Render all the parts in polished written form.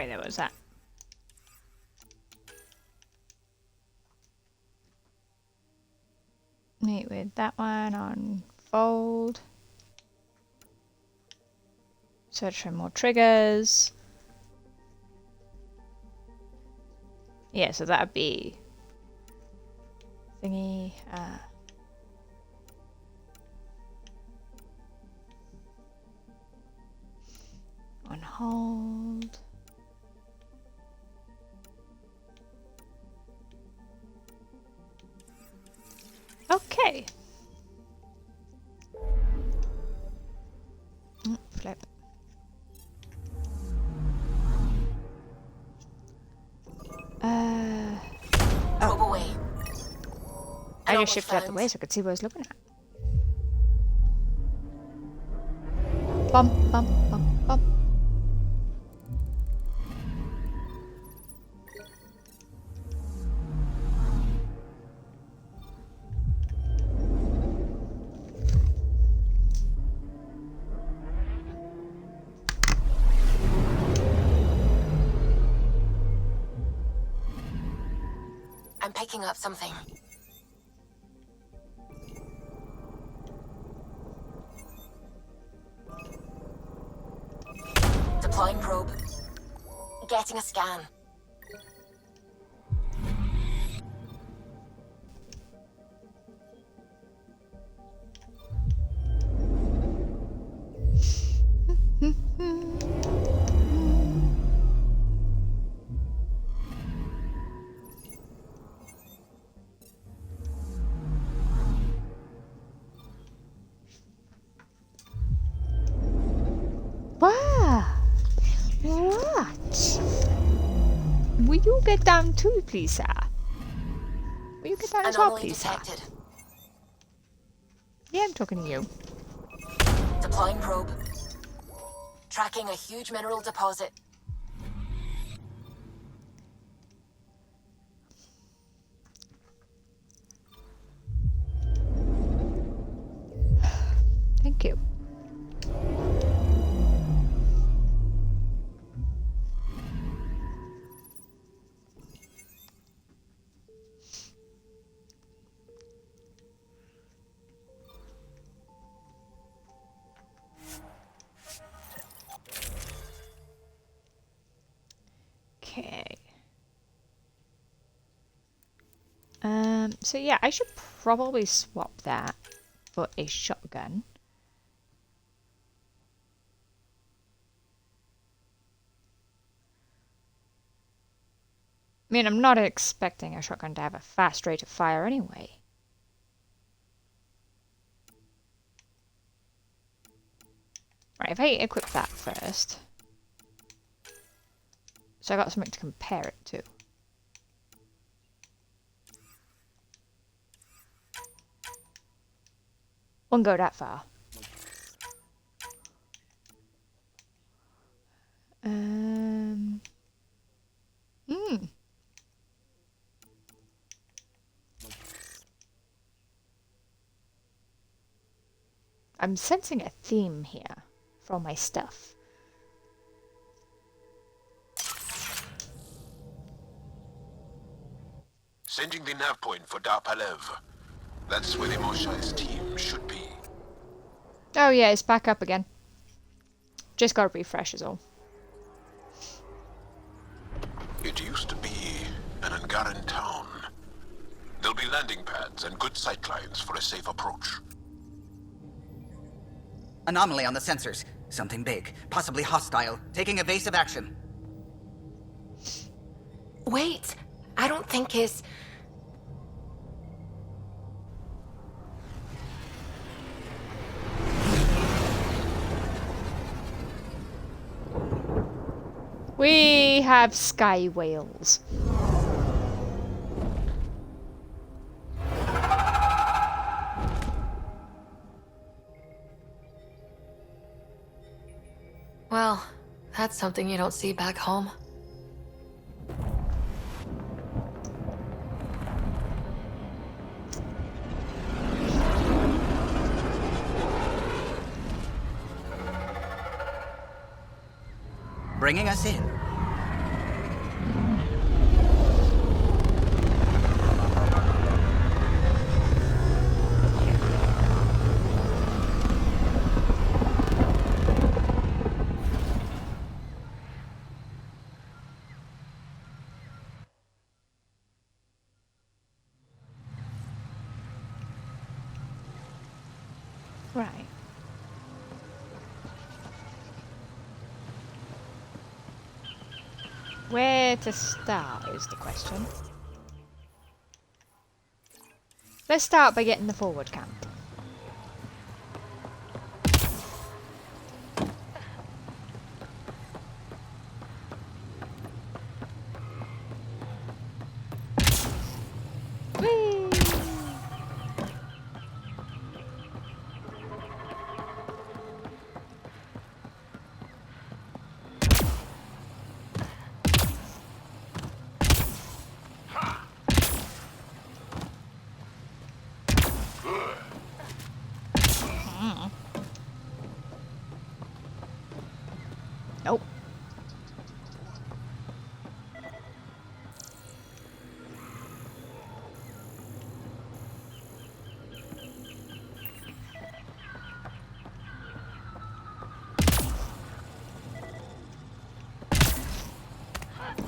Sorry, there was that. Meet with that one on fold. Search for more triggers. Yeah, so that would be thingy. On hold. Okay. Flip. Probe away. I just shifted out the way so I could see what I was looking at. Bump, bump, bump, bump. I'm picking up something. Deploying probe. Getting a scan. What? Will you get down too, please, sir? Will you get down as well, Anomaly please, sir? detected. Yeah, I'm talking to you. Deploying probe. Tracking a huge mineral deposit. Thank you. Okay. So yeah, I should probably swap that for a shotgun. I mean, I'm not expecting a shotgun to have a fast rate of fire anyway. Right, if I equip that first. So I got something to compare it to. Won't go that far. I'm sensing a theme here for my stuff. Sending the nav point for Darpalev. That's where the Moshai's team should be. Oh yeah, it's back up again. Just got to refresh is all. It used to be an Angaran town. There'll be landing pads and good sightlines for a safe approach. Anomaly on the sensors. Something big, possibly hostile, taking evasive action. Wait, I don't think his... We have sky whales. Well, that's something you don't see back home. Bringing us in. Right. Where to start is the question. Let's start by getting the forward camp. Whee! Nope.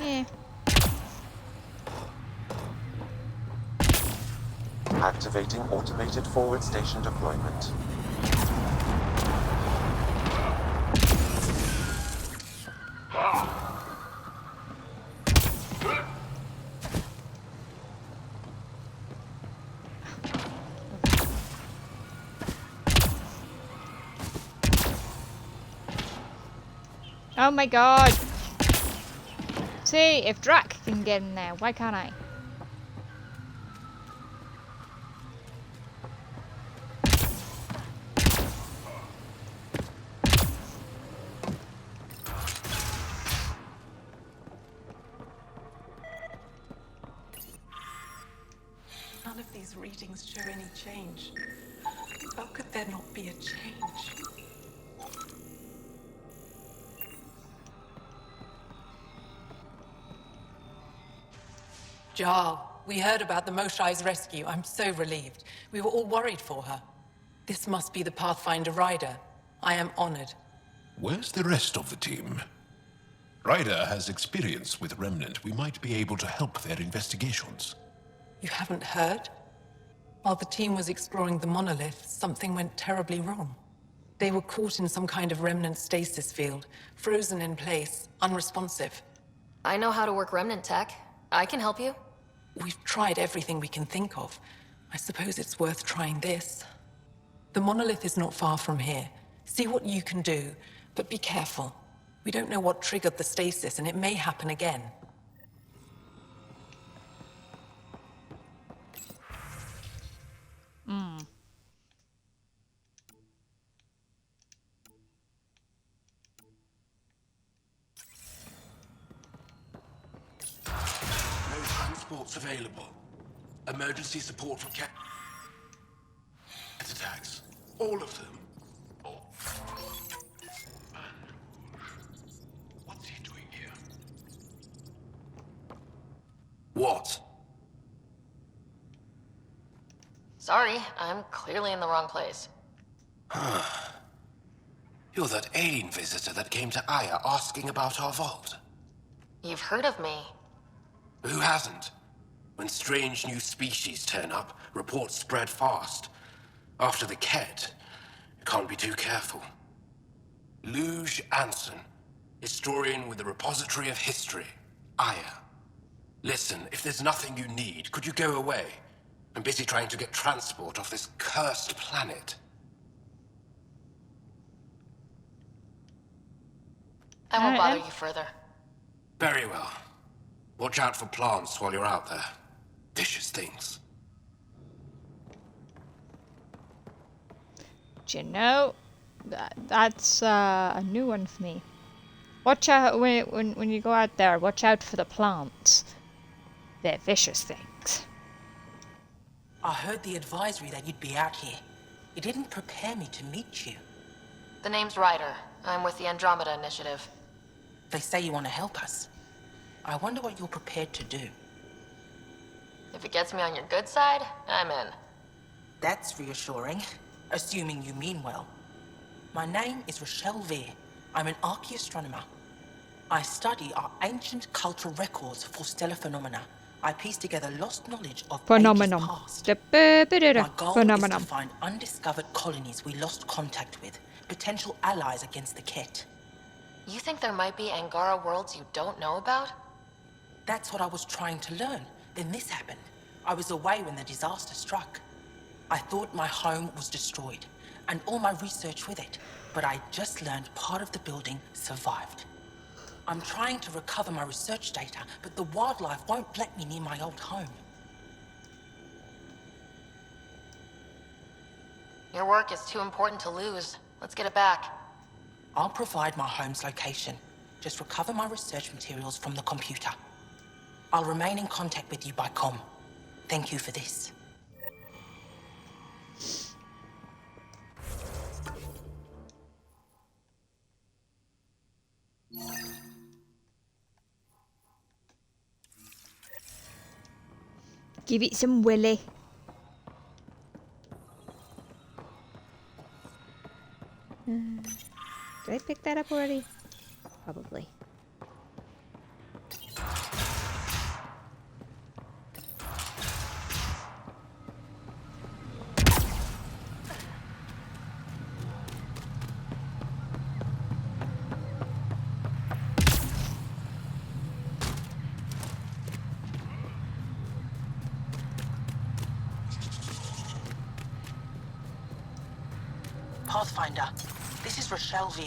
Yeah. Activating automated forward station deployment. Oh my god! See, if Drac can get in there, why can't I? None of these readings show any change. How could there not be a change? Jarl, we heard about the Moshai's rescue. I'm so relieved. We were all worried for her. This must be the Pathfinder Rider. I am honored. Where's the rest of the team? Ryder has experience with Remnant. We might be able to help their investigations. You haven't heard? While the team was exploring the monolith, something went terribly wrong. They were caught in some kind of Remnant stasis field, frozen in place, unresponsive. I know how to work remnant tech. I can help you. We've tried everything we can think of. I suppose it's worth trying this. The monolith is not far from here. See what you can do, but be careful. We don't know what triggered the stasis, and it may happen again. No transports available. Emergency support from attacks. All of them. Oh. What's he doing here? What? Sorry, I'm clearly in the wrong place. You're that alien visitor that came to Aya asking about our vault. You've heard of me. Who hasn't? When strange new species turn up, reports spread fast. After the Kett, you can't be too careful. Luge Anson, historian with the Repository of History, Aya. Listen, if there's nothing you need, could you go away? I'm busy trying to get transport off this cursed planet. I won't Alright, bother then. you further. Very well. Watch out for plants while you're out there. Vicious things. Do you know, that's a new one for me. Watch out when you go out there. Watch out for the plants. They're vicious things. I heard the advisory that you'd be out here. It didn't prepare me to meet you. The name's Ryder. I'm with the Andromeda Initiative. They say you want to help us. I wonder what you're prepared to do. If it gets me on your good side, I'm in. That's reassuring, assuming you mean well. My name is Rochelle Veer. I'm an archaeoastronomer. I study our ancient cultural records for stellar phenomena. I pieced together lost knowledge of ages Phenomenon. past. The My goal is to phenomenon. find undiscovered colonies we lost contact with, potential allies against the Ket. You think there might be Angara worlds you don't know about? That's what I was trying to learn. Then this happened. I was away when the disaster struck. I thought my home was destroyed, and all my research with it, but I just learned part of the building survived. I'm trying to recover my research data, but the wildlife won't let me near my old home. Your work is too important to lose. Let's get it back. I'll provide my home's location. Just recover my research materials from the computer. I'll remain in contact with you by comm. Thank you for this. Give it some willy. Did I pick that up already? Probably. Pathfinder, this is Rochelle V.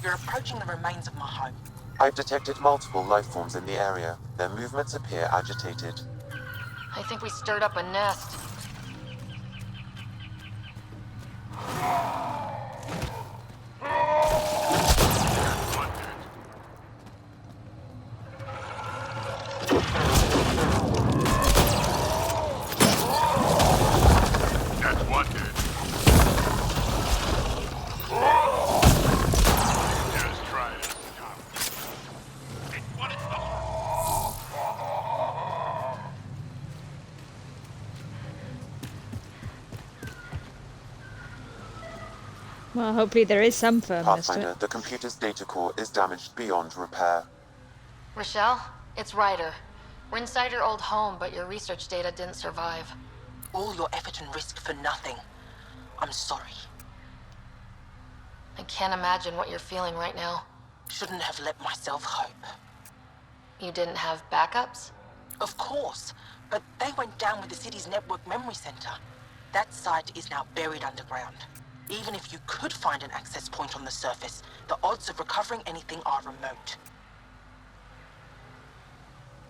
You're approaching the remains of my home. I've detected multiple life forms in the area. Their movements appear agitated. I think we stirred up a nest. Well, hopefully there is some firmness to Pathfinder, it. the computer's data core is damaged beyond repair. Rochelle, it's Ryder. We're inside your old home, but your research data didn't survive. All your effort and risk for nothing. I'm sorry. I can't imagine what you're feeling right now. Shouldn't have let myself hope. You didn't have backups? Of course, but they went down with the city's network memory center. That site is now buried underground. Even if you could find an access point on the surface, the odds of recovering anything are remote.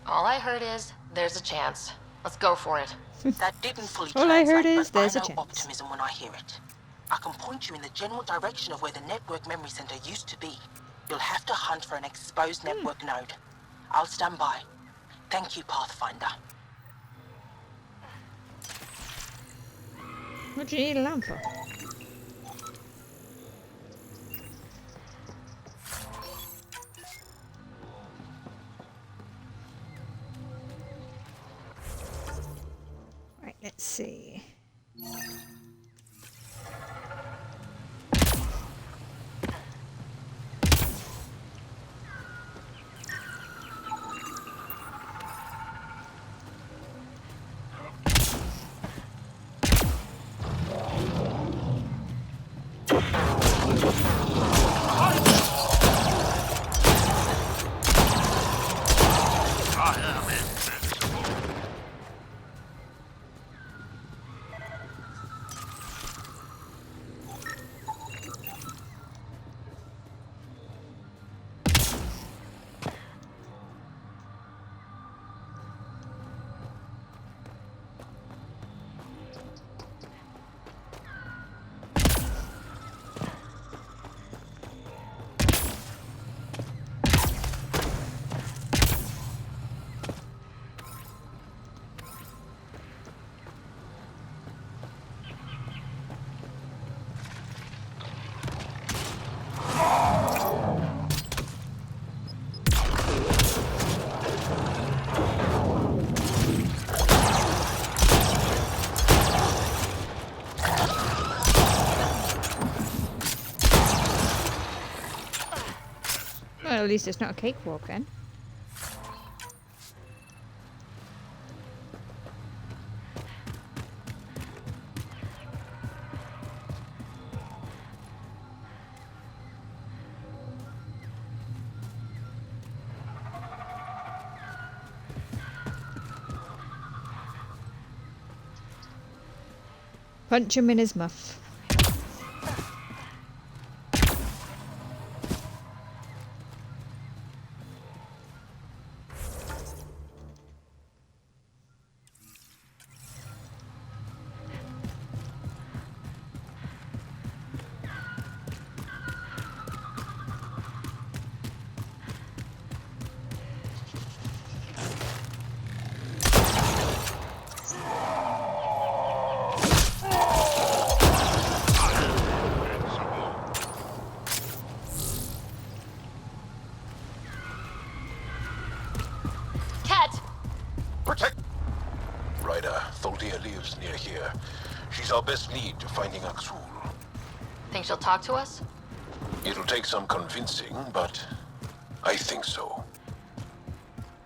All I heard is, there's a chance. Let's go for it. That didn't fully All I heard translate, is but there's a I know chance. optimism when I hear it. I can point you in the general direction of where the network memory center used to be. You'll have to hunt for an exposed network node. I'll stand by. Thank you, Pathfinder. What do you need a lamp for? Right, let's see. Well, at least it's not a cakewalk then. Punch him in his muff. Protect! Ryder, Tholdia lives near here. She's our best lead to finding Aksul. Think she'll talk to us? It'll take some convincing, but I think so.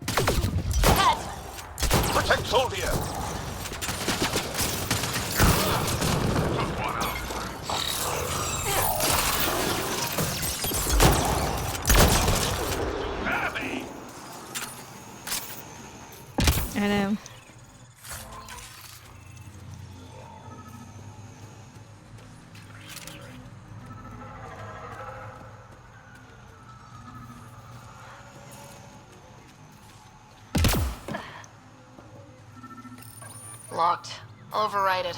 Cat! Protect Tholdia! I know. Locked. I'll override it.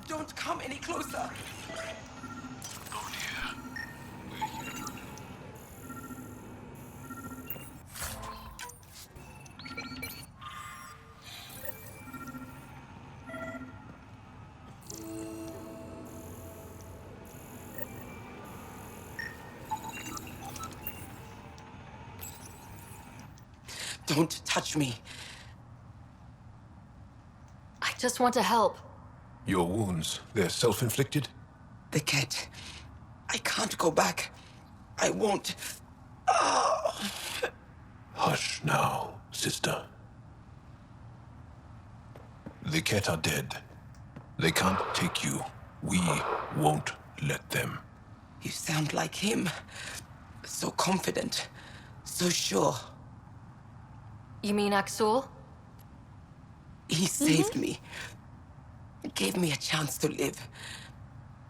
Don't come any closer. Don't touch me. I just want to help. Your wounds, they're self-inflicted? The cat. I can't go back. I won't. Hush now, sister. The Ket are dead. They can't take you. We won't let them. You sound like him. So confident. So sure. You mean Aksul? He saved me. Gave me a chance to live.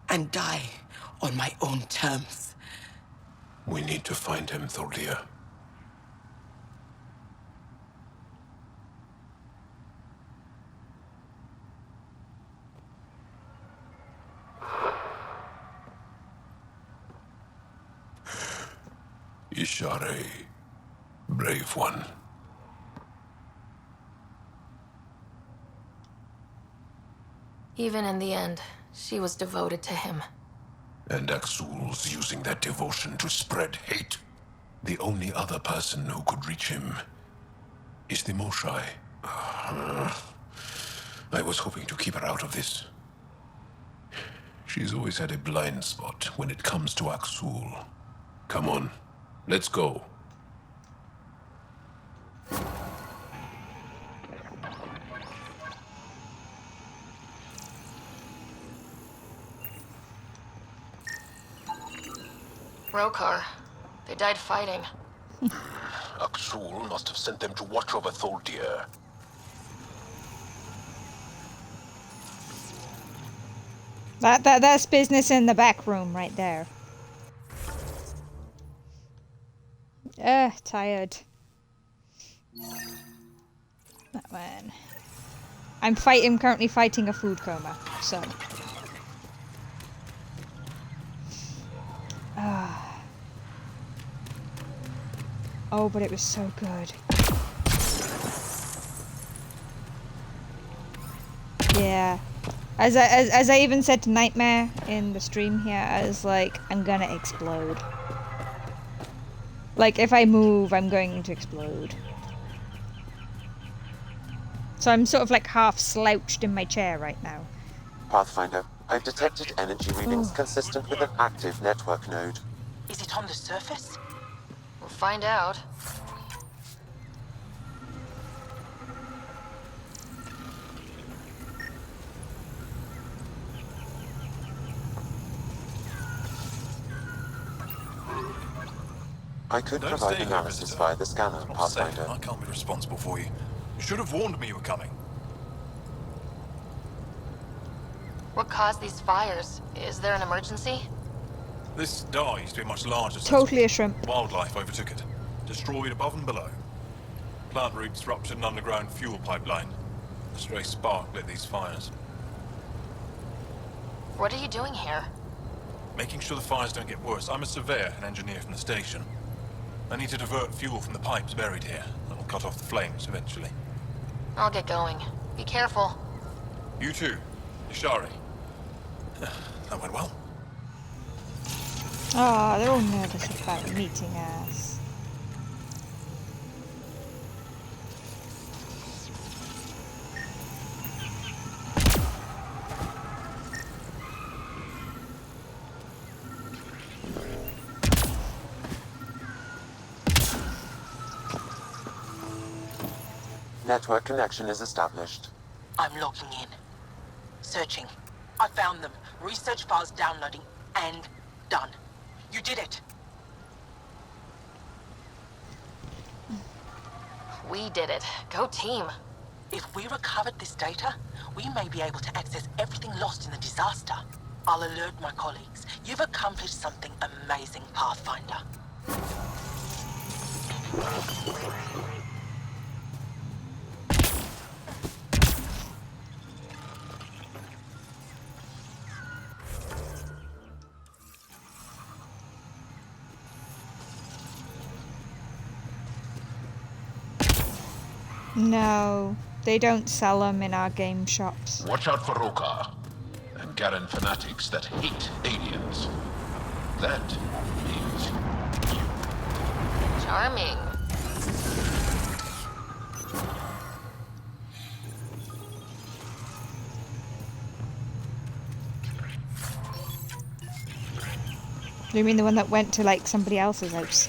And die on my own terms. We need to find him, Tholdia. Ishare, brave one. Even in the end, she was devoted to him. And Aksul's using that devotion to spread hate. The only other person who could reach him is the Moshai. I was hoping to keep her out of this. She's always had a blind spot when it comes to Aksul. Come on, let's go. Rokar. They died fighting. Aksul must have sent them to watch over Tholdir. That's business in the back room right there. Tired. That one. I'm currently fighting a food coma, so. Oh, but it was so good. Yeah. As I even said to Nightmare in the stream here, I was like, I'm gonna explode. Like, if I move, I'm going to explode. So I'm sort of like half slouched in my chair right now. Pathfinder, I've detected energy readings consistent with an active network node. Is it on the surface? We'll find out. I could Don't provide stay here, analysis visitor. via the scanner, It's not safe. Pathfinder. I can't be responsible for you. You should have warned me you were coming. What caused these fires? Is there an emergency? This dye used to be much larger. Totally a shrimp. Wildlife overtook it. Destroyed above and below. Plant roots ruptured an underground fuel pipeline. A stray spark lit these fires. What are you doing here? Making sure the fires don't get worse. I'm a surveyor and engineer from the station. I need to divert fuel from the pipes buried here. That'll cut off the flames eventually. I'll get going. Be careful. You too, Ishari. That went well. Oh, they're all nervous about meeting us. Network connection is established. I'm logging in. Searching. I found them. Research files downloading and done. You did it. We did it. Go team. If we recovered this data, we may be able to access everything lost in the disaster. I'll alert my colleagues. You've accomplished something amazing, Pathfinder. No, they don't sell them in our game shops. Watch out for Rokar and Garen fanatics that hate aliens. That means you. Charming. Do you mean the one that went to like somebody else's house?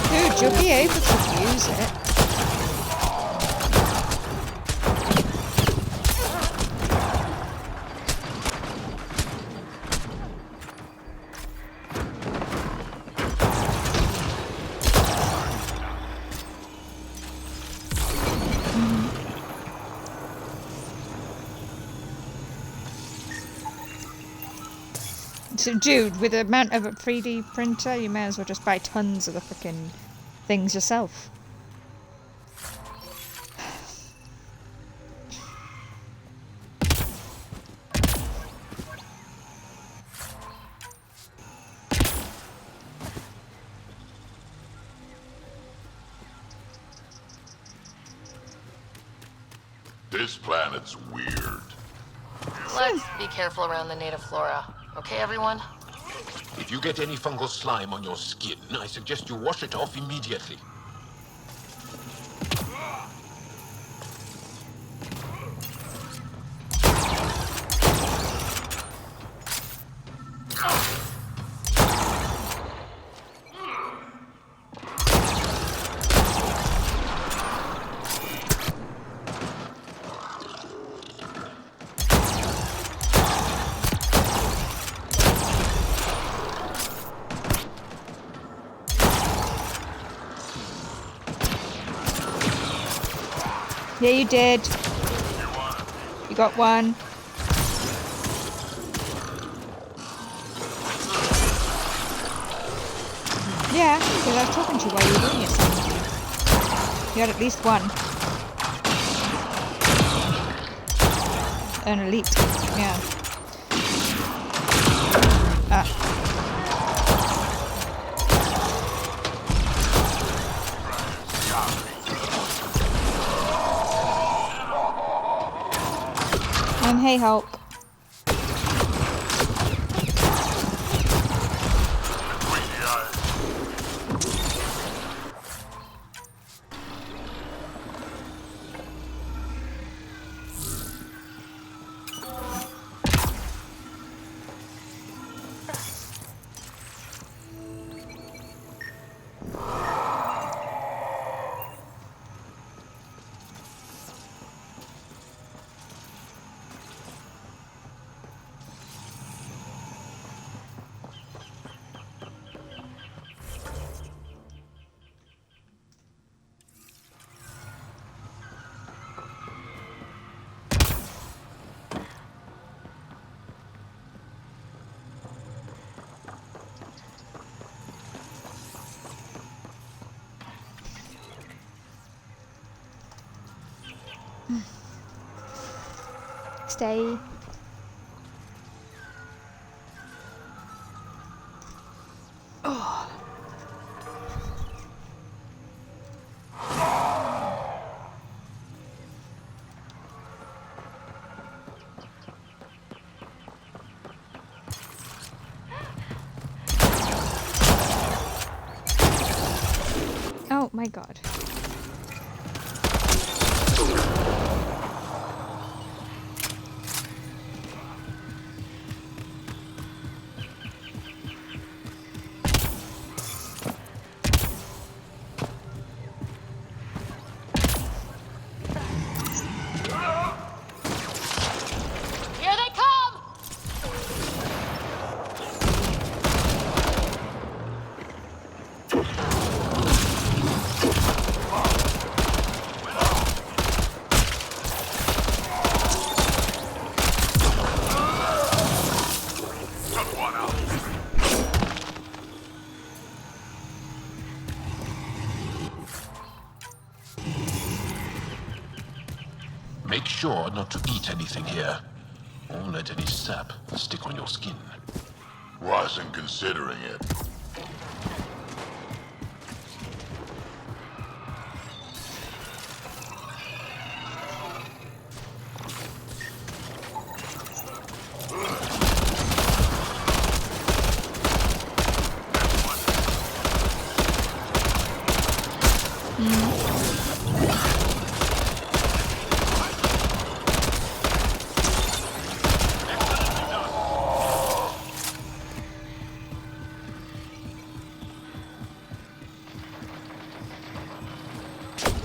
Dude, you'll be able to use it. So, dude, with the amount of a 3D printer, you may as well just buy tons of the frickin' things yourself. This planet's weird. Let's be careful around the native flora. Okay, everyone? If you get any fungal slime on your skin, I suggest you wash it off immediately. Yeah, you did. You got one. Yeah, because I was talking to you while you were doing it. So you had at least one. An elite. Yeah. Hey Hulk. stay. Oh. Oh my god. Here they come! Make sure not to eat anything here, or let any sap stick on your skin. Wasn't considering it.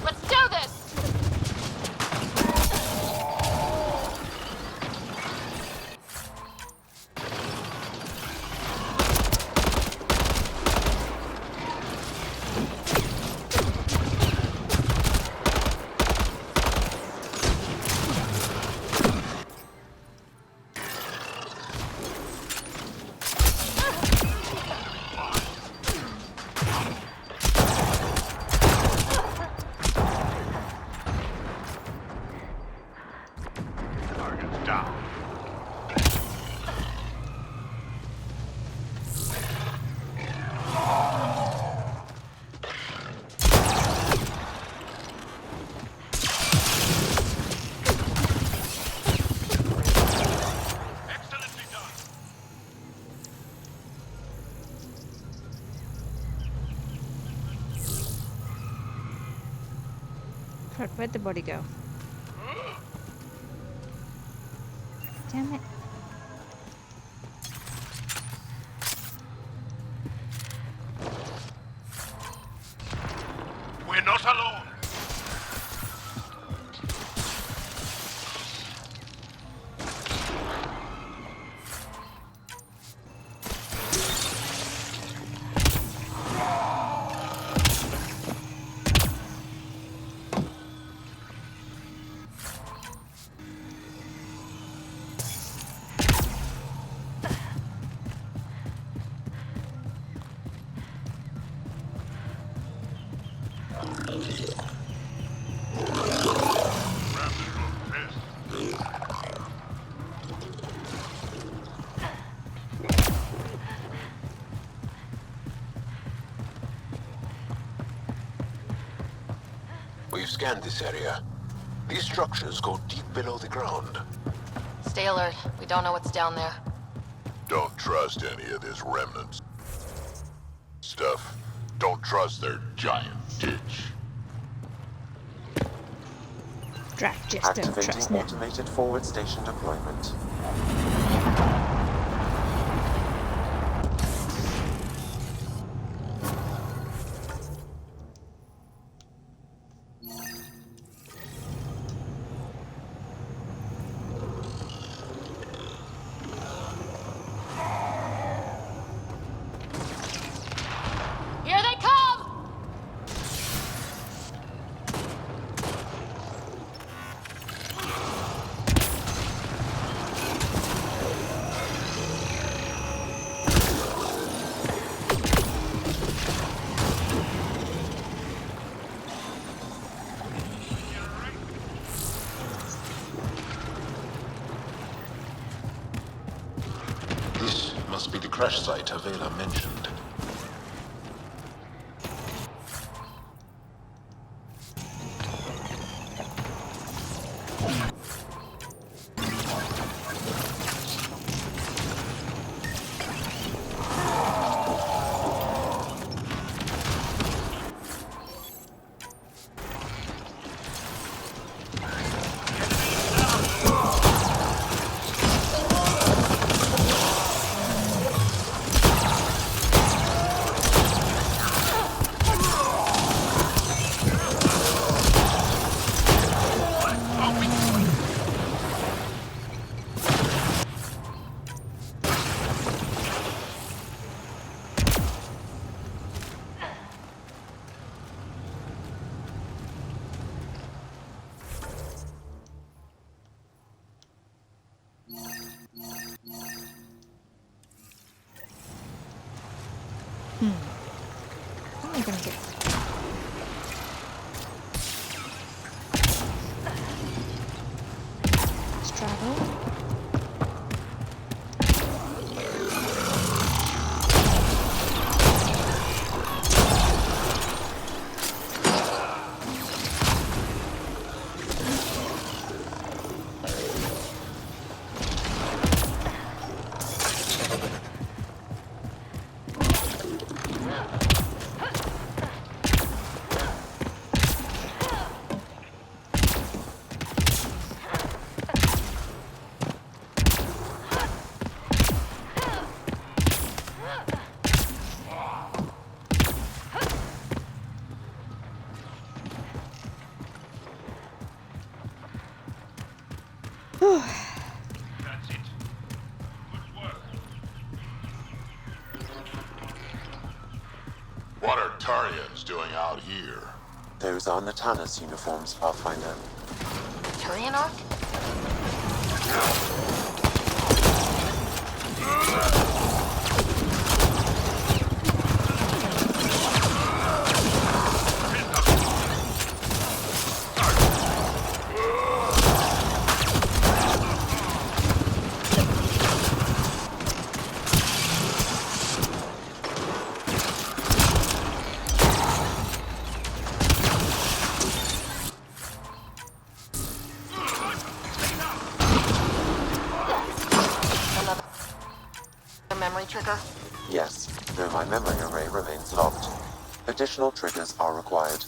Let's do this! Crap, where'd the body go? Damn it. We're not alone. We've scanned this area. These structures go deep below the ground. Stay alert. We don't know what's down there. Don't trust any of this remnant stuff. Don't trust their giant ditch. Drat, just don't trust Activating me. automated forward station deployment. Here they come! crash site Havarl mentioned. What am I gonna do? Straddle. That's it. Good work. What are Tarians doing out here? Those are Natana's uniforms, Pathfinder. Turian Arc? Memory trigger? Yes, though my memory array remains locked. Additional triggers are required.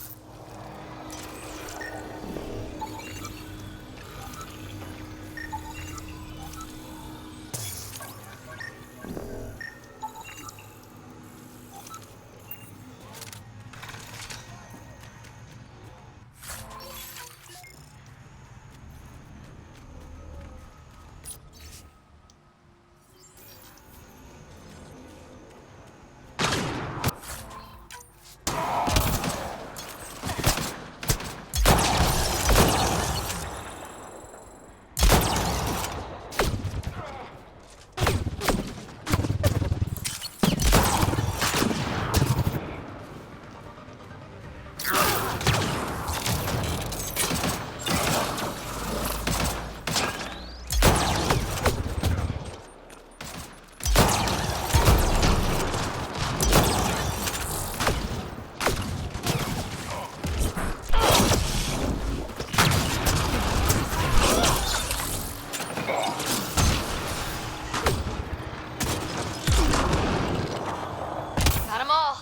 Got 'em all.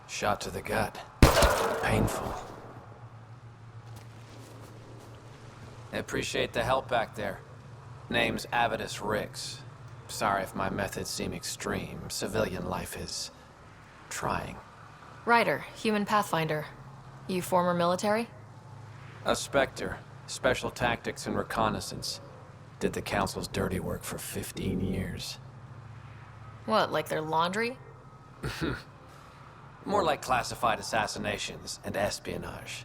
Shot to the gut. Painful. I appreciate the help back there. Name's Avidus Rix. Sorry if my methods seem extreme. Civilian life is trying. Ryder, human pathfinder. You former military? A Spectre. Special tactics and reconnaissance. Did the Council's dirty work for 15 years. What, like their laundry? More like classified assassinations and espionage.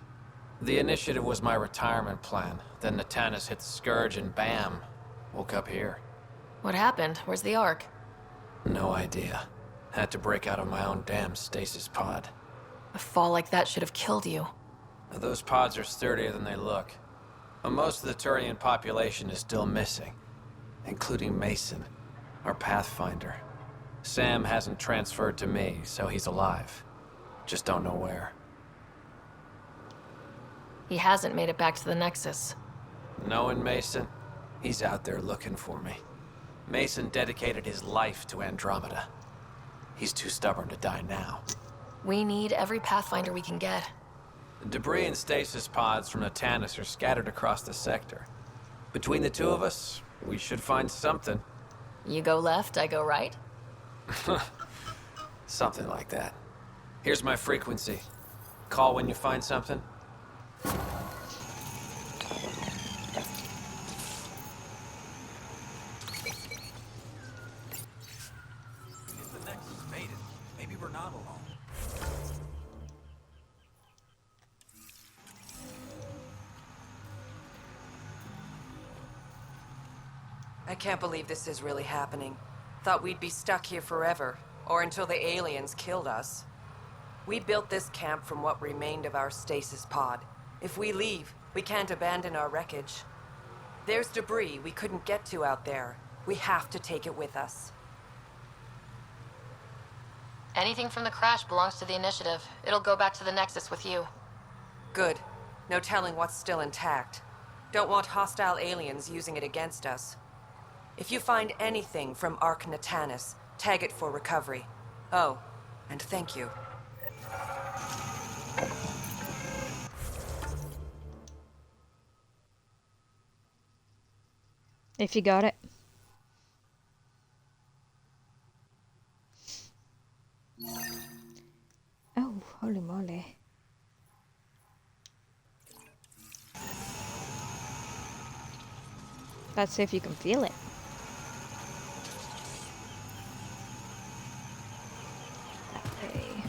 The initiative was my retirement plan. Then Natanis hit the Scourge and bam, woke up here. What happened? Where's the Ark? No idea. Had to break out of my own damn stasis pod. A fall like that should have killed you. Those pods are sturdier than they look. But most of the Turian population is still missing, including Mason, our Pathfinder. Sam hasn't transferred to me, so he's alive. Just don't know where. He hasn't made it back to the Nexus. Knowing Mason, he's out there looking for me. Mason dedicated his life to Andromeda. He's too stubborn to die now. We need every Pathfinder we can get. Debris and stasis pods from Natanis are scattered across the sector. Between the two of us, we should find something. You go left, I go right? Something like that. Here's my frequency. Call when you find something. If the Nexus made it, maybe we're not alone. I can't believe this is really happening. Thought we'd be stuck here forever, or until the aliens killed us. We built this camp from what remained of our stasis pod. If we leave, we can't abandon our wreckage. There's debris we couldn't get to out there. We have to take it with us. Anything from the crash belongs to the Initiative. It'll go back to the Nexus with you. Good. No telling what's still intact. Don't want hostile aliens using it against us. If you find anything from Ark Natanis, tag it for recovery. Oh, and thank you. If you got it. Oh, holy moly. Let's see if you can feel it. Okay.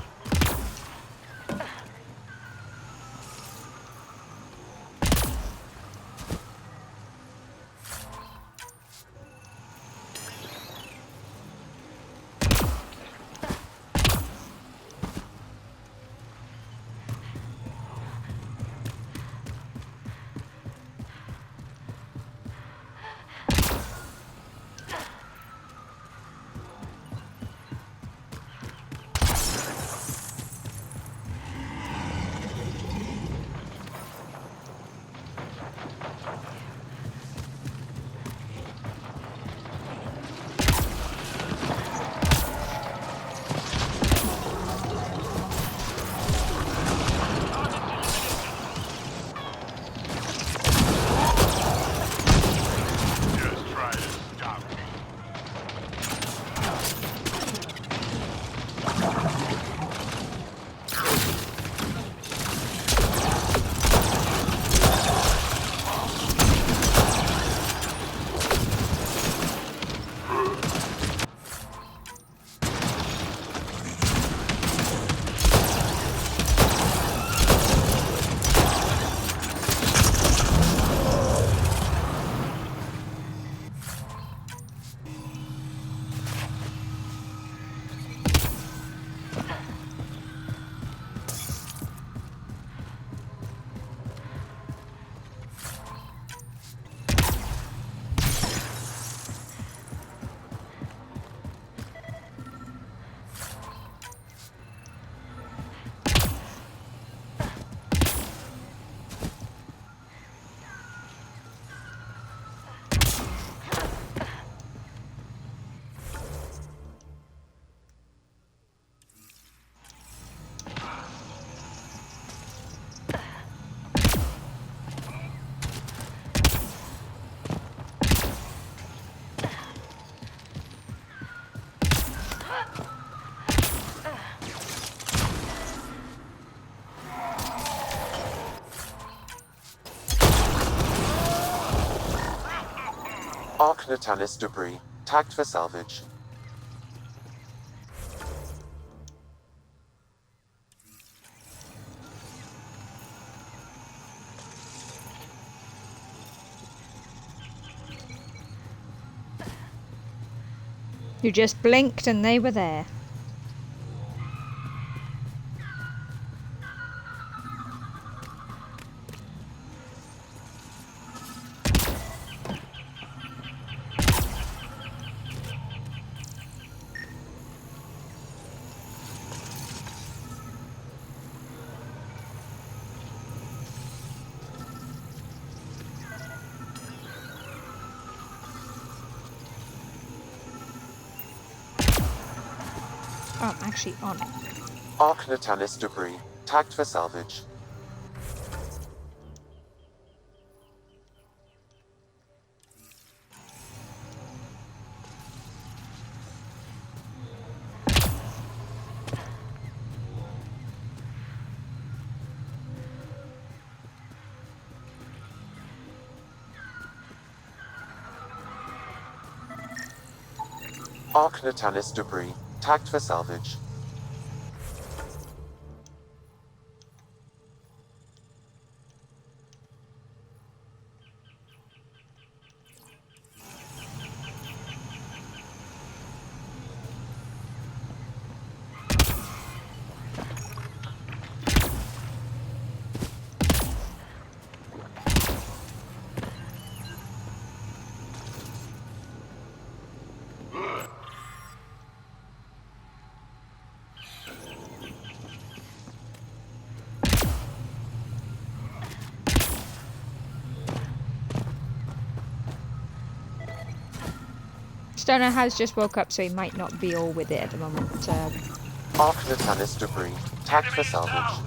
Arcnatalis debris. Tagged for salvage. You just blinked and they were there. Oh, I'm actually on it. Arcnatalis debris. Tagged for salvage. Arcnatalis debris. Tagged for salvage. Stoner has just woke up, so he might not be all with it at the moment. Arcnatalis debris. Tagged for salvage.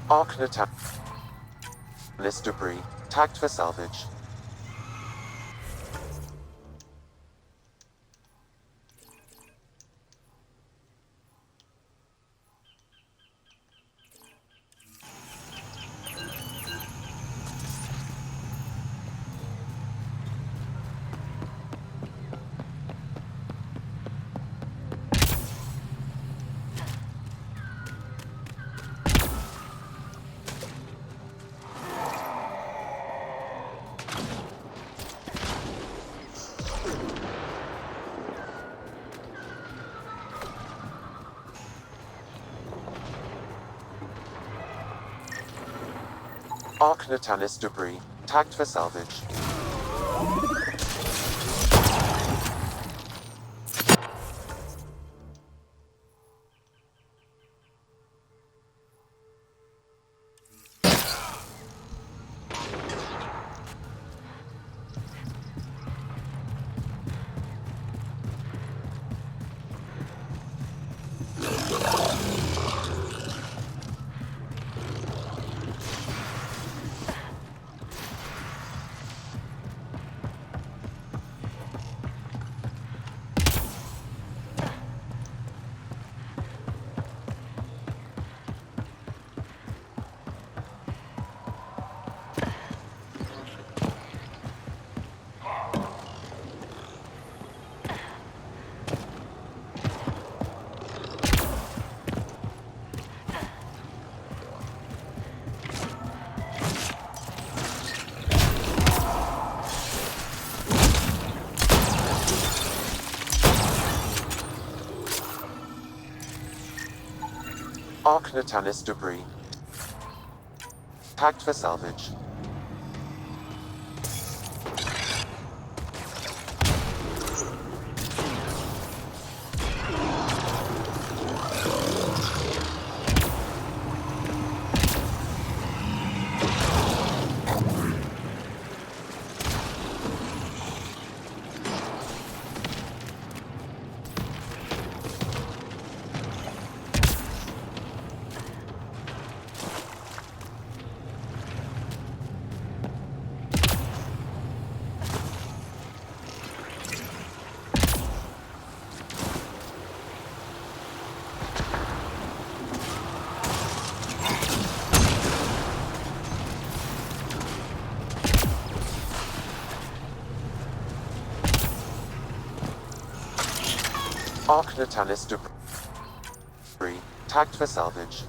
Arcnatalis debris. Tagged for salvage. Arcnatalis debris. Tagged for salvage. Arcnatalis debris. Tagged for salvage. Arc Natalis debris. Tagged for salvage.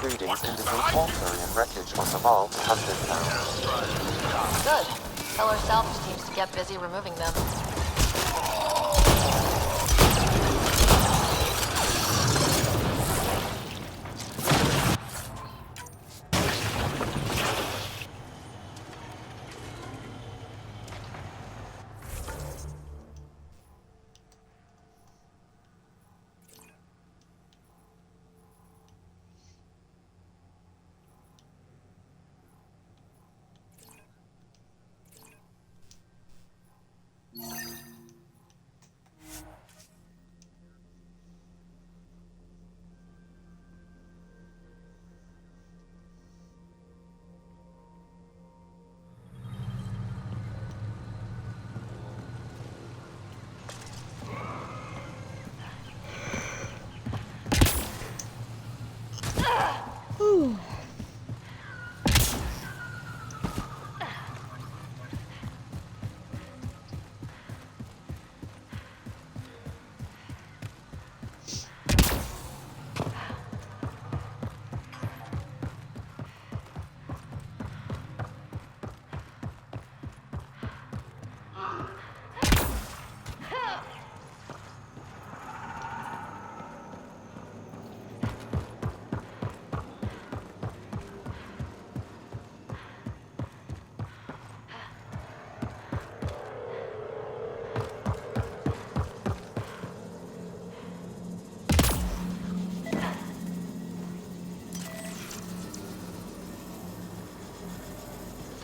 Readings indicate Havarl wreckage on Havarl has been found. Good. Tell our salvage teams to get busy removing them.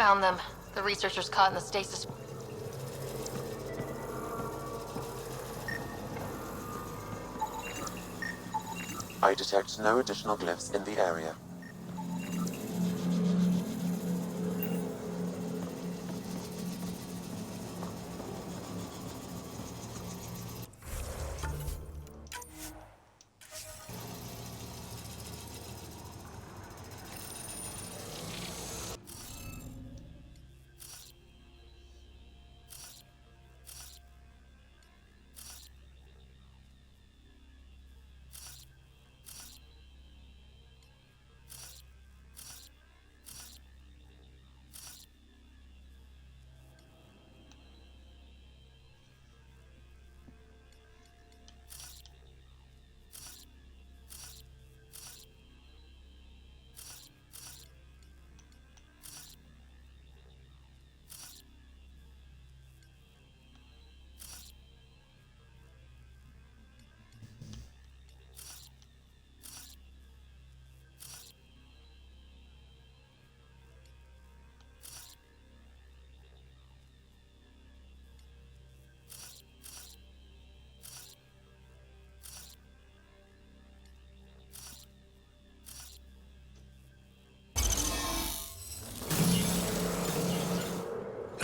Found them. The researchers caught in the stasis. I detect no additional glyphs in the area.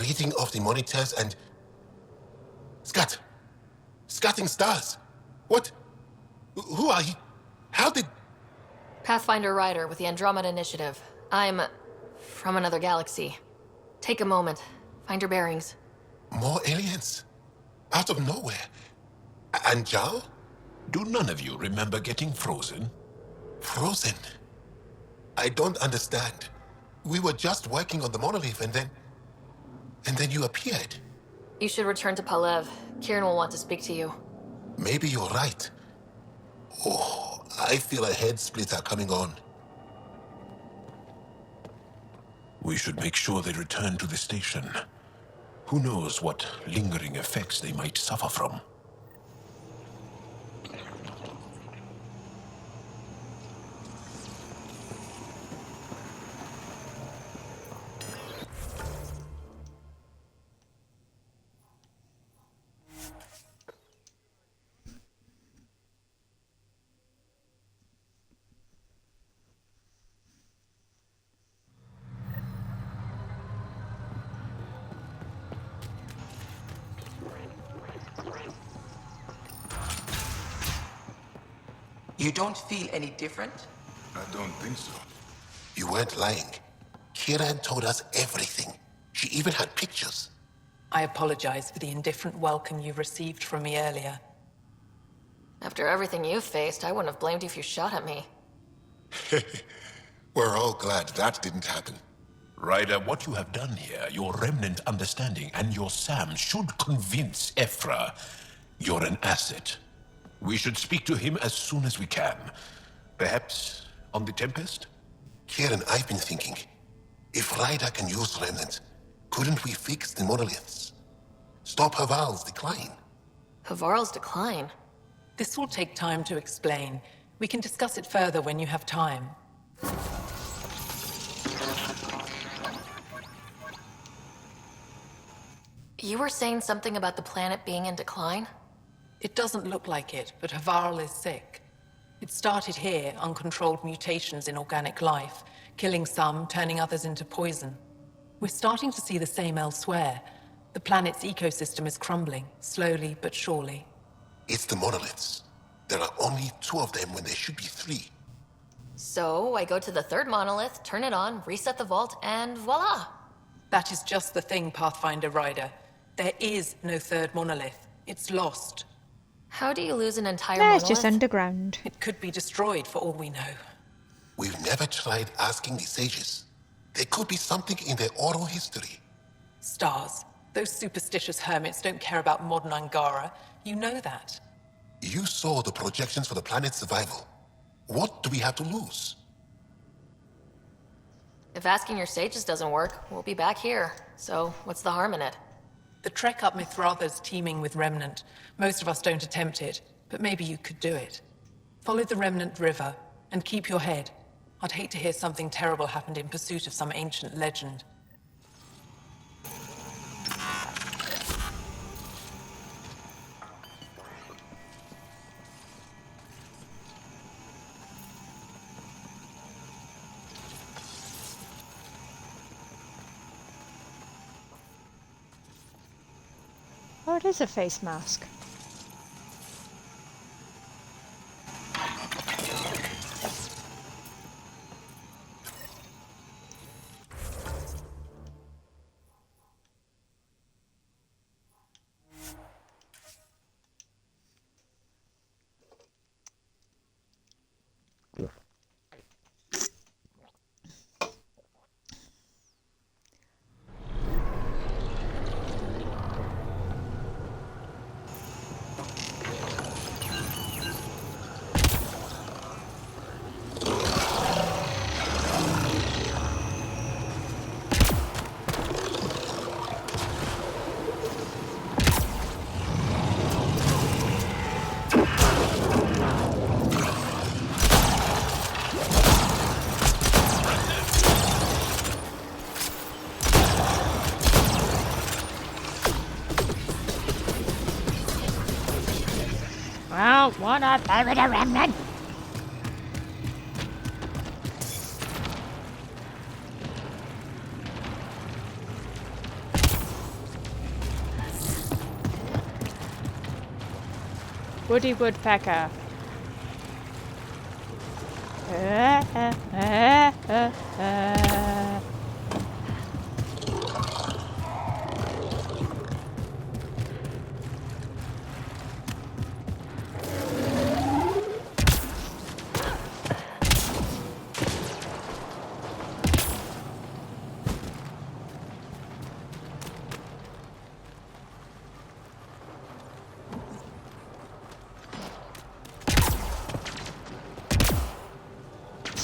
Reading of the monitors and... Scatting stars. What? Who are you? How did... Pathfinder Ryder with the Andromeda Initiative. I'm from another galaxy. Take a moment. Find your bearings. More aliens? Out of nowhere? And Jal? Do none of you remember getting frozen? Frozen? I don't understand. We were just working on the monolith and then you appeared. You should return to Palev. Kieran will want to speak to you. Maybe you're right. Oh, I feel a head splitter coming on. We should make sure they return to the station. Who knows what lingering effects they might suffer from. You don't feel any different? I don't think so. You weren't lying. Kieran told us everything. She even had pictures. I apologize for the indifferent welcome you received from me earlier. After everything you've faced, I wouldn't have blamed you if you shot at me. We're all glad that didn't happen. Ryder, what you have done here, your remnant understanding, and your Sam should convince Ephra you're an asset. We should speak to him as soon as we can. Perhaps on the Tempest? Kieran, I've been thinking. If Ryder can use remnant, couldn't we fix the monoliths? Stop Havarl's decline? Havarl's decline? This will take time to explain. We can discuss it further when you have time. You were saying something about the planet being in decline? It doesn't look like it, but Havarl is sick. It started here, uncontrolled mutations in organic life, killing some, turning others into poison. We're starting to see the same elsewhere. The planet's ecosystem is crumbling, slowly but surely. It's the monoliths. There are only 2 of them when there should be 3. So, I go to the 3rd monolith, turn it on, reset the vault, and voila! That is just the thing, Pathfinder Ryder. There is no 3rd monolith. It's lost. How do you lose an entire No, monolith? it's just underground. It could be destroyed for all we know. We've never tried asking the sages. There could be something in their oral history. Stars. Those superstitious hermits don't care about modern Angara. You know that. You saw the projections for the planet's survival. What do we have to lose? If asking your sages doesn't work, we'll be back here. So, what's the harm in it? The trek up Mithratha's teeming with Remnant. Most of us don't attempt it, but maybe you could do it. Follow the Remnant River, and keep your head. I'd hate to hear something terrible happened in pursuit of some ancient legend. Oh, it is a face mask. Well, wanna bury the remnant? Woody Woodpecker.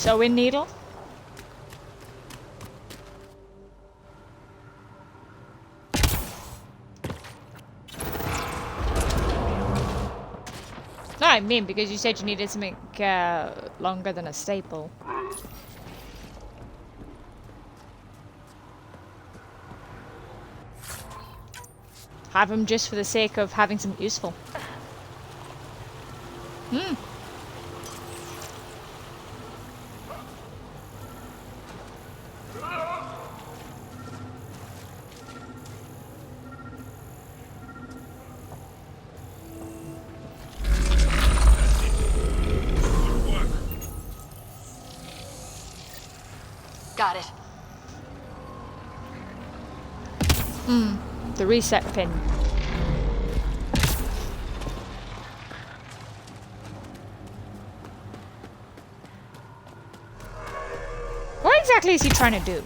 Sewing needle? No, I mean because you said you needed something longer than a staple. Have them just for the sake of having something useful. Hmm. Got it. The reset pin. What exactly is he trying to do?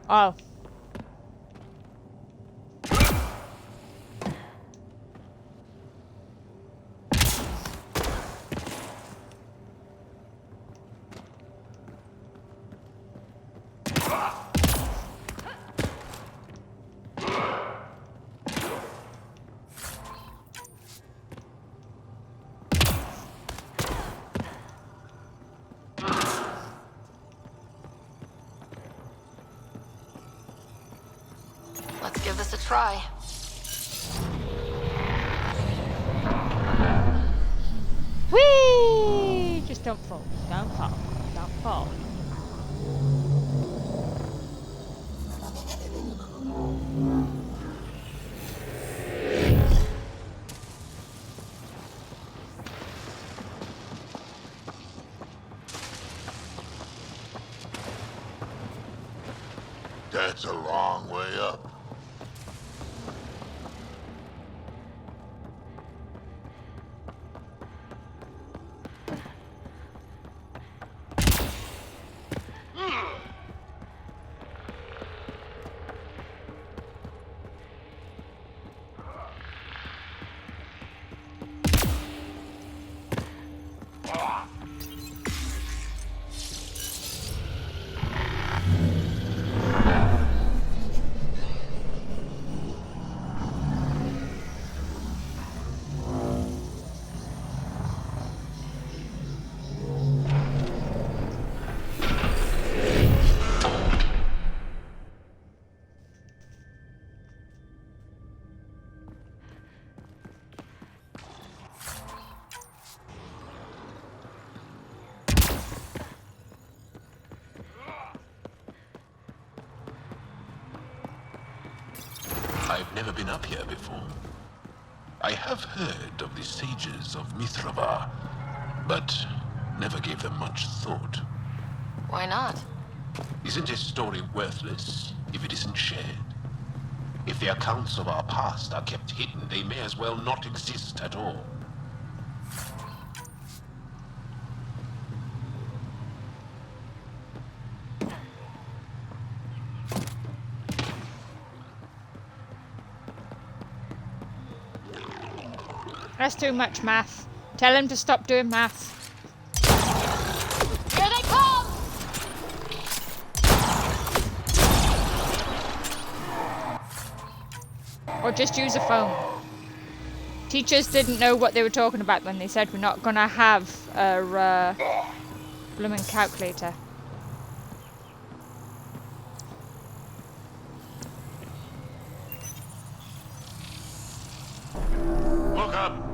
Oh. Let's give this a try. Whee! Just don't fall. Don't fall. Don't fall. That's a long way up. I've never been up here before. I have heard of the sages of Mithravar, but never gave them much thought. Why not? Isn't a story worthless if it isn't shared? If the accounts of our past are kept hidden, they may as well not exist at all. That's too much math. Tell him to stop doing math. Here they come! Or just use a phone. Teachers didn't know what they were talking about when they said we're not gonna have a blooming calculator. Look up!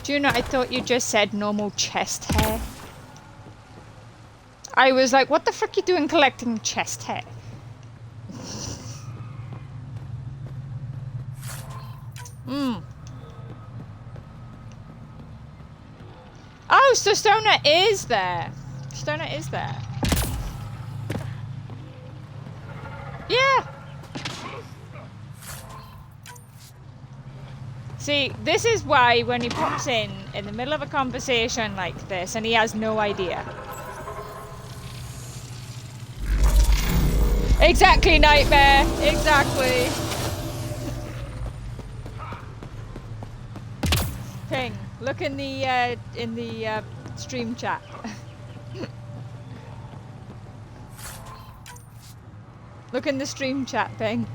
Do you know, I thought you just said normal chest hair. I was like, what the fuck are you doing collecting chest hair? Oh, so Stoner is there. Stoner is there. See, this is why when he pops in the middle of a conversation like this and he has no idea. Exactly, Nightmare. Exactly. Ping, look in the stream chat. Look in the stream chat, Ping.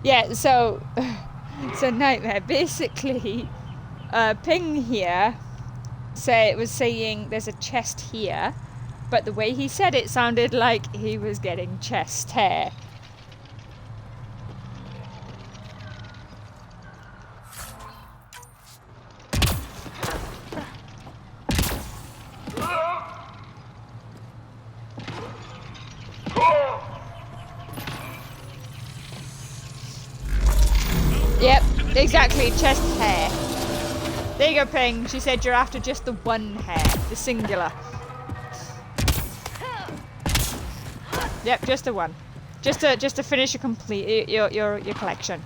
Yeah, so Nightmare, basically, Ping here was saying there's a chest here, but the way he said it sounded like he was getting chest hair. Yep, exactly, chest hair. There you go, Ping. She said you're after just the one hair, the singular. Yep, just the one. Just to finish your collection.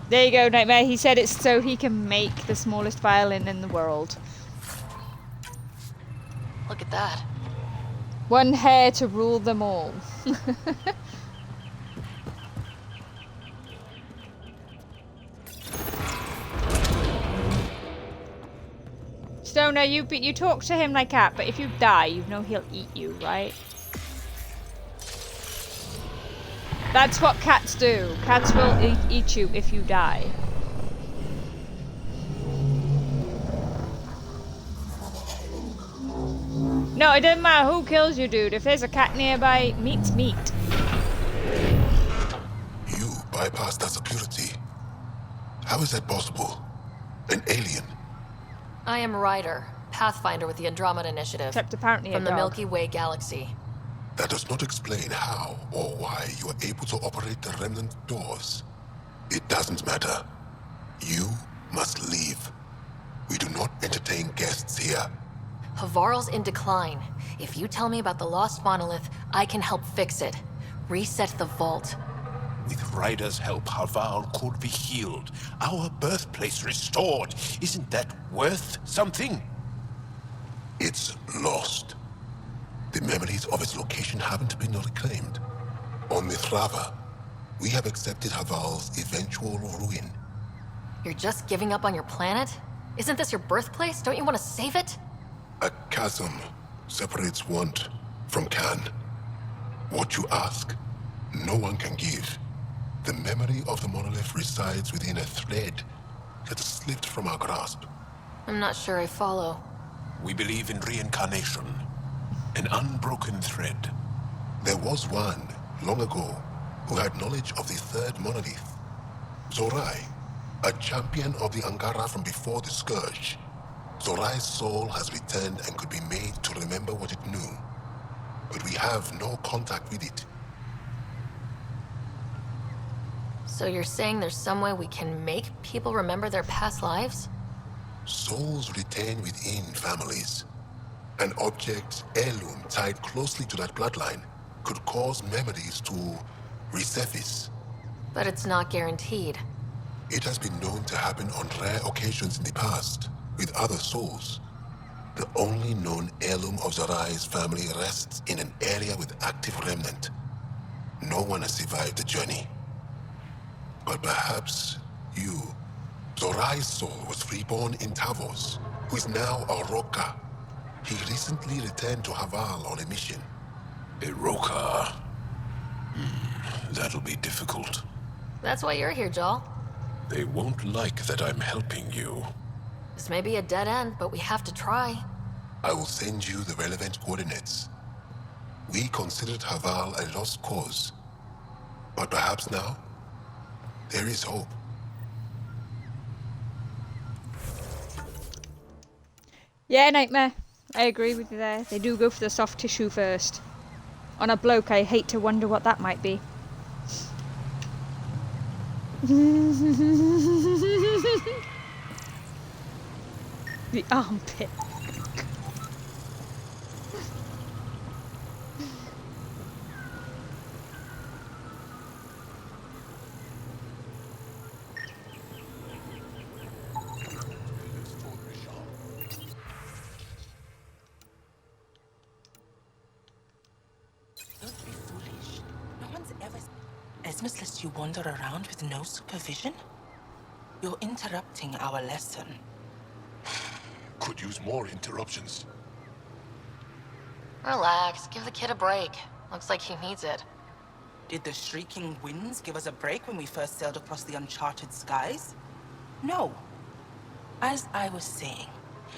There you go, Nightmare. He said it's so he can make the smallest violin in the world. Look at that. One hair to rule them all. Stoner, you talk to him like that, but if you die, you know he'll eat you, right? That's what cats do. Cats will eat you if you die. No, it doesn't matter who kills you, dude. If there's a cat nearby, meat's meat. You bypassed that security. How is that possible? An alien? I am Ryder, Pathfinder with the Andromeda Initiative. Except apparently from a the dog. Milky Way galaxy. That does not explain how or why you are able to operate the remnant doors. It doesn't matter. You must leave. We do not entertain guests here. Havarl's in decline. If you tell me about the lost monolith, I can help fix it. Reset the vault. With Ryder's help, Havarl could be healed. Our birthplace restored. Isn't that worth something? It's lost. The memories of its location haven't been reclaimed. On Mithrava, we have accepted Havarl's eventual ruin. You're just giving up on your planet? Isn't this your birthplace? Don't you want to save it? A chasm separates want from can. What you ask, no one can give. The memory of the monolith resides within a thread that slipped from our grasp. I'm not sure I follow. We believe in reincarnation, an unbroken thread. There was one, long ago, who had knowledge of the third monolith. Zorai, a champion of the Angara from before the Scourge. Zorai's soul has returned and could be made to remember what it knew. But we have no contact with it. So you're saying there's some way we can make people remember their past lives? Souls retain within families. An object, heirloom, tied closely to that bloodline could cause memories to resurface. But it's not guaranteed. It has been known to happen on rare occasions in the past, with other souls. The only known heirloom of Zorai's family rests in an area with active remnant. No one has survived the journey. But perhaps you, Zorai's soul was reborn in Tavos, who is now a Roka. He recently returned to Havarl on a mission. A Roka? That'll be difficult. That's why you're here, Joel. They won't like that I'm helping you. This may be a dead end, but we have to try. I will send you the relevant coordinates. We considered Havarl a lost cause. But perhaps now, there is hope. Yeah, Nightmare. I agree with you there. They do go for the soft tissue first. On a bloke, I hate to wonder what that might be. The armpit. Don't be foolish. No one's ever... Esmus lets you wander around with no supervision? You're interrupting our lesson. Could use more interruptions. Relax, give the kid a break. Looks like he needs it. Did the shrieking winds give us a break when we first sailed across the uncharted skies? No. As I was saying,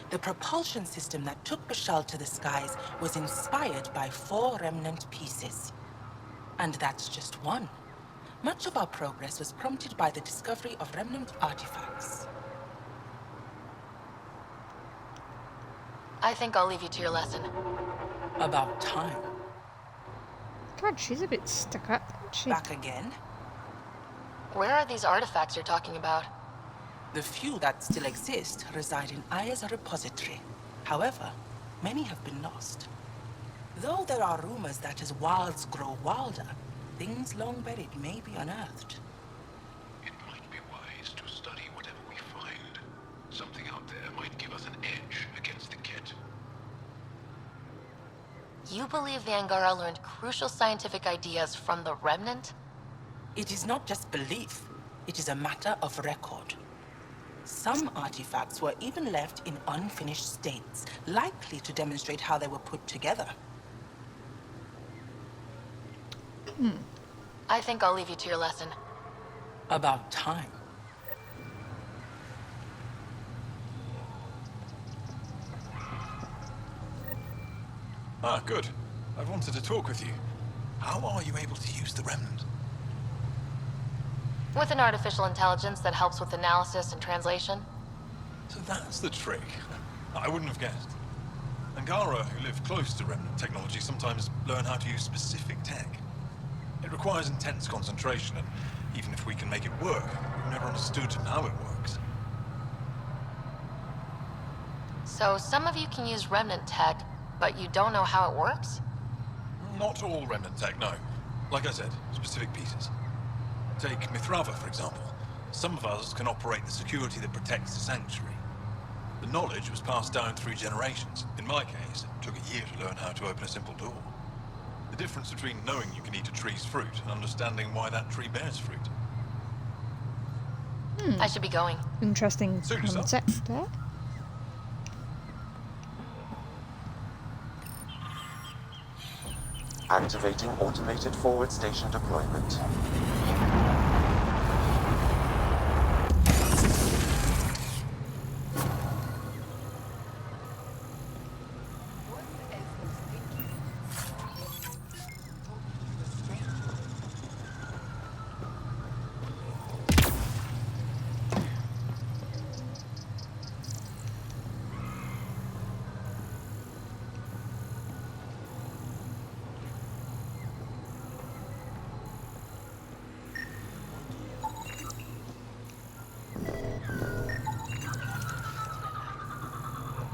the propulsion system that took Bashal to the skies was inspired by 4 remnant pieces. And that's just one. Much of our progress was prompted by the discovery of remnant artifacts. I think I'll leave you to your lesson. About time. God, she's a bit stuck up, isn't she? Back again? Where are these artifacts you're talking about? The few that still exist reside in Aya's repository. However, many have been lost. Though there are rumors that as wilds grow wilder, things long buried may be unearthed. It might be wise to study whatever we find. Something out there might give us an edge against the Ket. You believe the Angara learned crucial scientific ideas from the Remnant? It is not just belief, it is a matter of record. Some artifacts were even left in unfinished states, likely to demonstrate how they were put together. I think I'll leave you to your lesson. About time. Ah, good. I wanted to talk with you. How are you able to use the Remnant? With an artificial intelligence that helps with analysis and translation. So that's the trick. I wouldn't have guessed. Angara, who live close to Remnant technology, sometimes learn how to use specific tech. It requires intense concentration, and even if we can make it work, we've never understood how it works. So some of you can use Remnant tech, but you don't know how it works? Not all Remnant tech, no. Like I said, specific pieces. Take Mithrava, for example. Some of us can operate the security that protects the sanctuary. The knowledge was passed down through generations. In my case, it took a year to learn how to open a simple door. The difference between knowing you can eat a tree's fruit and understanding why that tree bears fruit. I should be going. Interesting Suit yourself. concept there. Activating automated forward station deployment.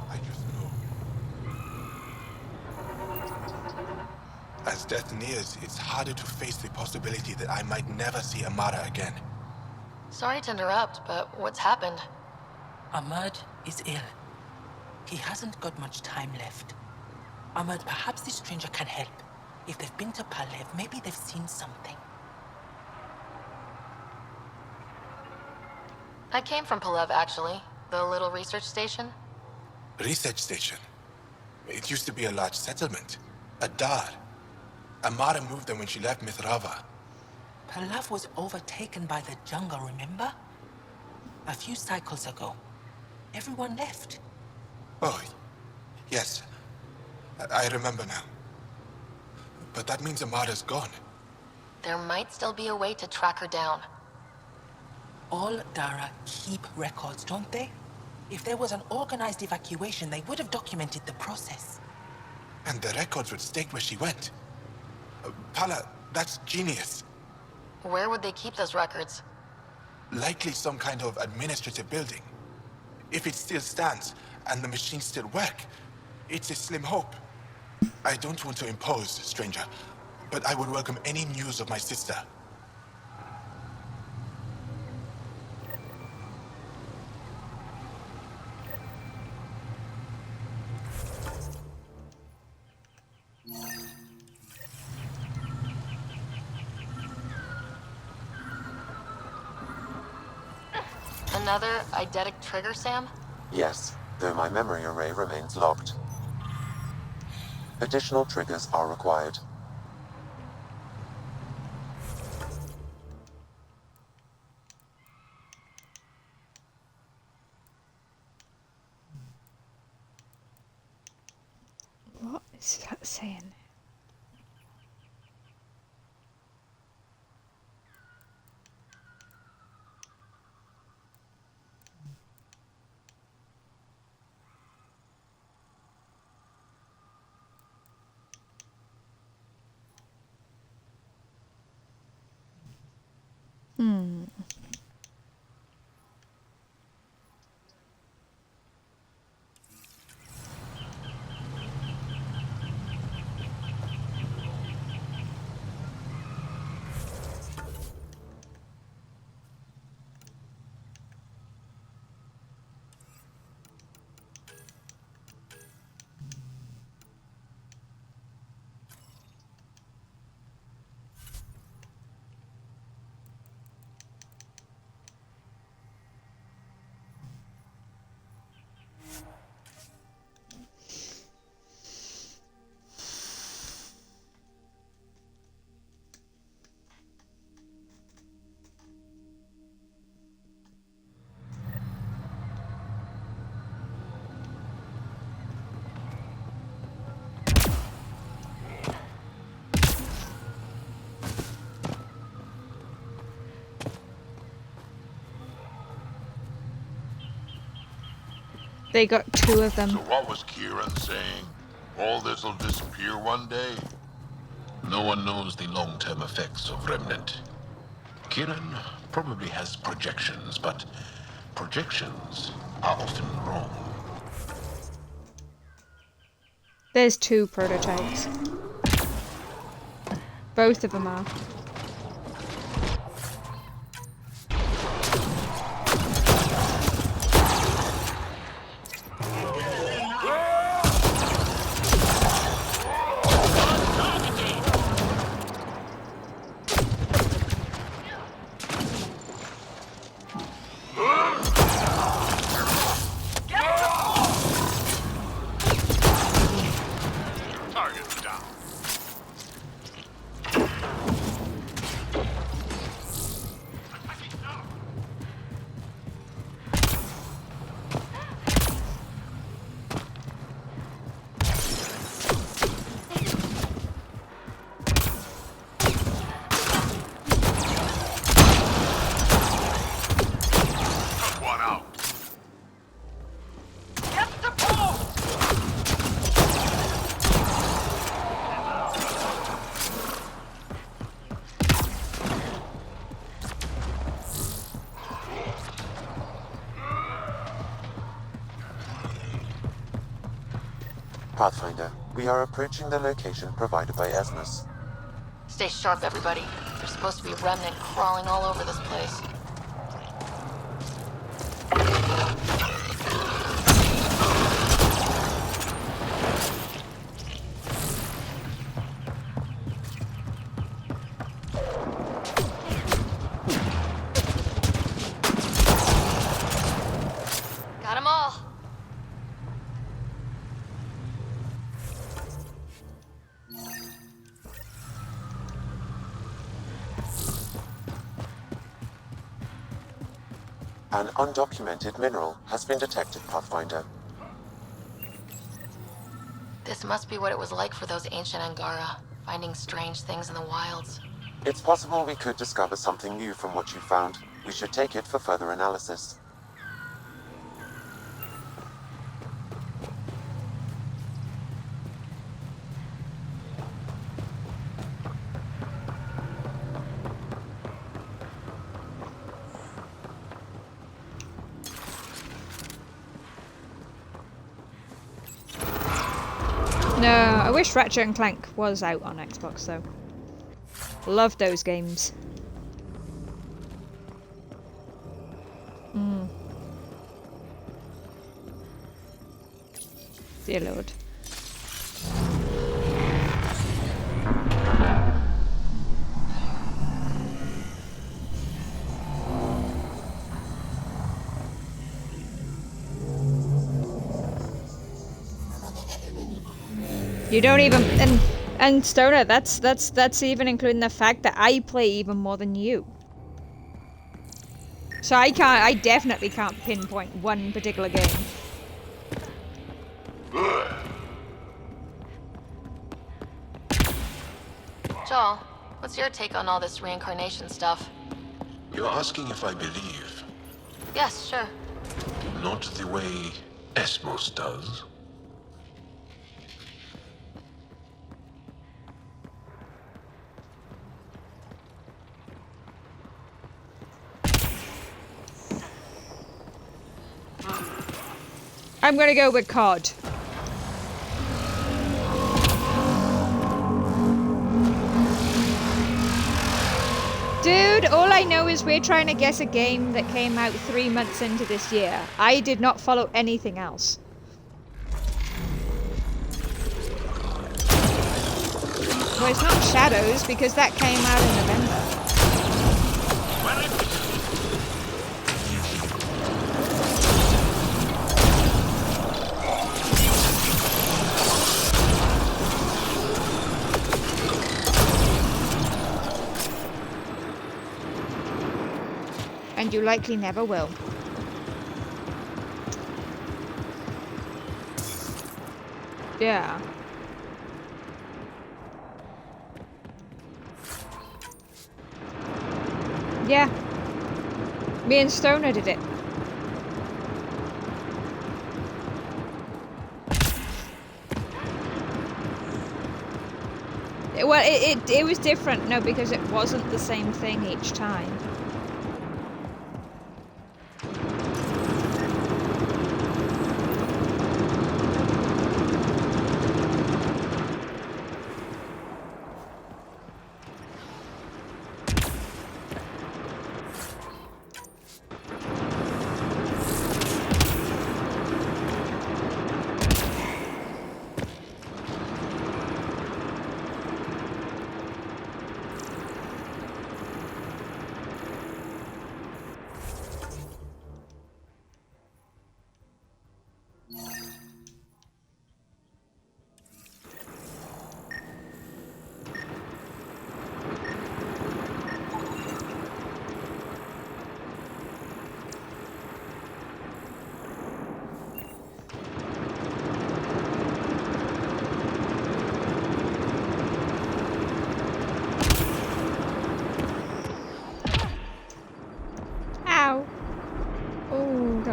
I just know. As death nears, it's harder to face the possibility that I might never see Amara again. Sorry to interrupt, but what's happened? Ahmad is ill. He hasn't got much time left. Ahmad, perhaps this stranger can help. If they've been to Palev, maybe they've seen something. I came from Palev, actually. The little research station. Research station. It used to be a large settlement. A dar. Amara moved there when she left Mithrava. Palev was overtaken by the jungle, remember? A few cycles ago. Everyone left. Oh, yes. I remember now. But that means Amara's gone. There might still be a way to track her down. All Dara keep records, don't they? If there was an organized evacuation, they would have documented the process. And the records would state where she went. Pala, that's genius. Where would they keep those records? Likely some kind of administrative building. If it still stands, and the machines still work, it's a slim hope. I don't want to impose, stranger, but I would welcome any news of my sister. Another eidetic trigger, Sam? Yes, though my memory array remains locked. Additional triggers are required. What is that saying? They got two of them. So what was Kieran saying? All this'll disappear one day? No one knows the long-term effects of Remnant. Kieran probably has projections, but projections are often wrong. There's two prototypes. Both of them are. Pathfinder, we are approaching the location provided by Esmus. Stay sharp, everybody. There's supposed to be a remnant crawling all over this place. Got 'em all. An undocumented mineral has been detected, Pathfinder. This must be what it was like for those ancient Angara, finding strange things in the wilds. It's possible we could discover something new from what you found. We should take it for further analysis. No, I wish Ratchet and Clank was out on Xbox though. Love those games. Dear Lord. You don't even and Stoner, that's even including the fact that I play even more than you. So I definitely can't pinpoint one particular game. Joel, what's your take on all this reincarnation stuff? You're asking if I believe. Yes, sure. Not the way Esmos does. I'm gonna go with COD. Dude, all I know is we're trying to guess a game that came out 3 months into this year. I did not follow anything else. Well, it's not Shadows, because that came out in November. And you likely never will. Yeah. Yeah. Me and Stoner did it. Well, it was different, no, because it wasn't the same thing each time.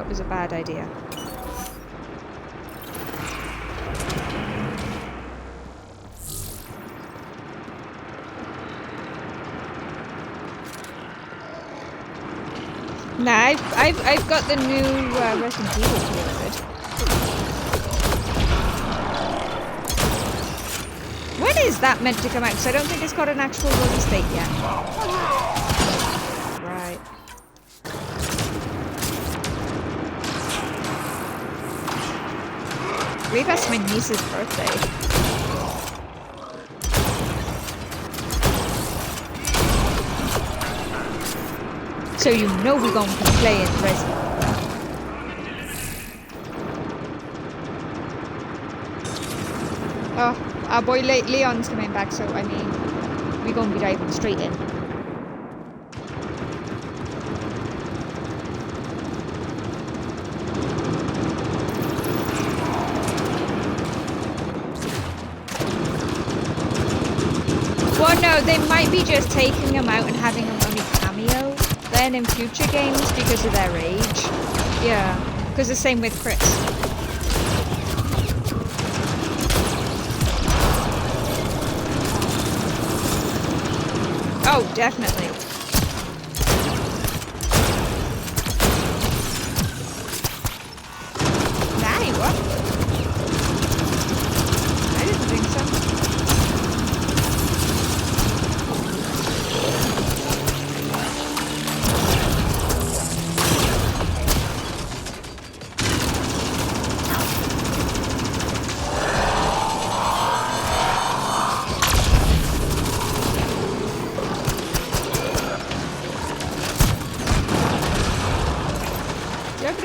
Was a bad idea. Nah, I've got the new Resident Evil delivered. When is that meant to come out? Because I don't think it's got an actual release date yet. Right. I believe that's my niece's birthday. So you know we're going to be playing Resident. Oh, our boy Leon's coming back, so I mean, we're going to be diving straight in. Well, no, they might be just taking them out and having them only cameo then in future games because of their age. Yeah, because the same with Chris. Oh, definitely. Nanny, what? I didn't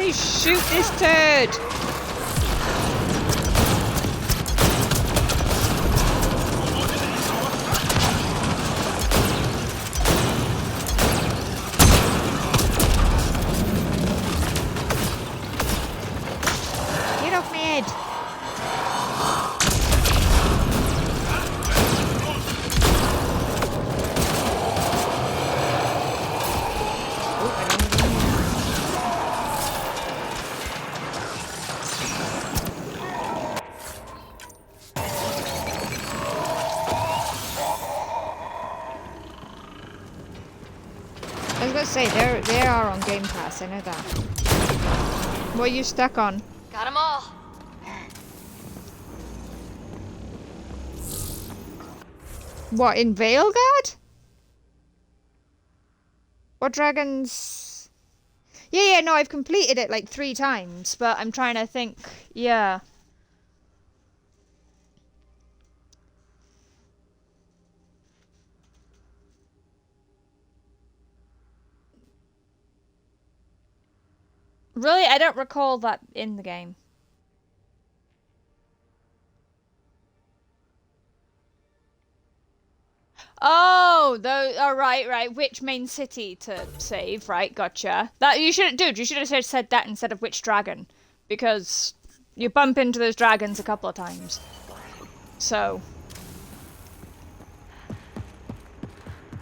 Somebody shoot this turd! Get off my head! I was gonna say, they are on Game Pass, I know that. What are you stuck on? Got them all. What, in Veilguard? What dragons? Yeah, no, I've completed it like 3 times, but I'm trying to think, yeah. Really? I don't recall that in the game. Oh, right. Which main city to save? Right, gotcha. That you should, dude. You should have said that instead of which dragon, because you bump into those dragons a couple of times. So,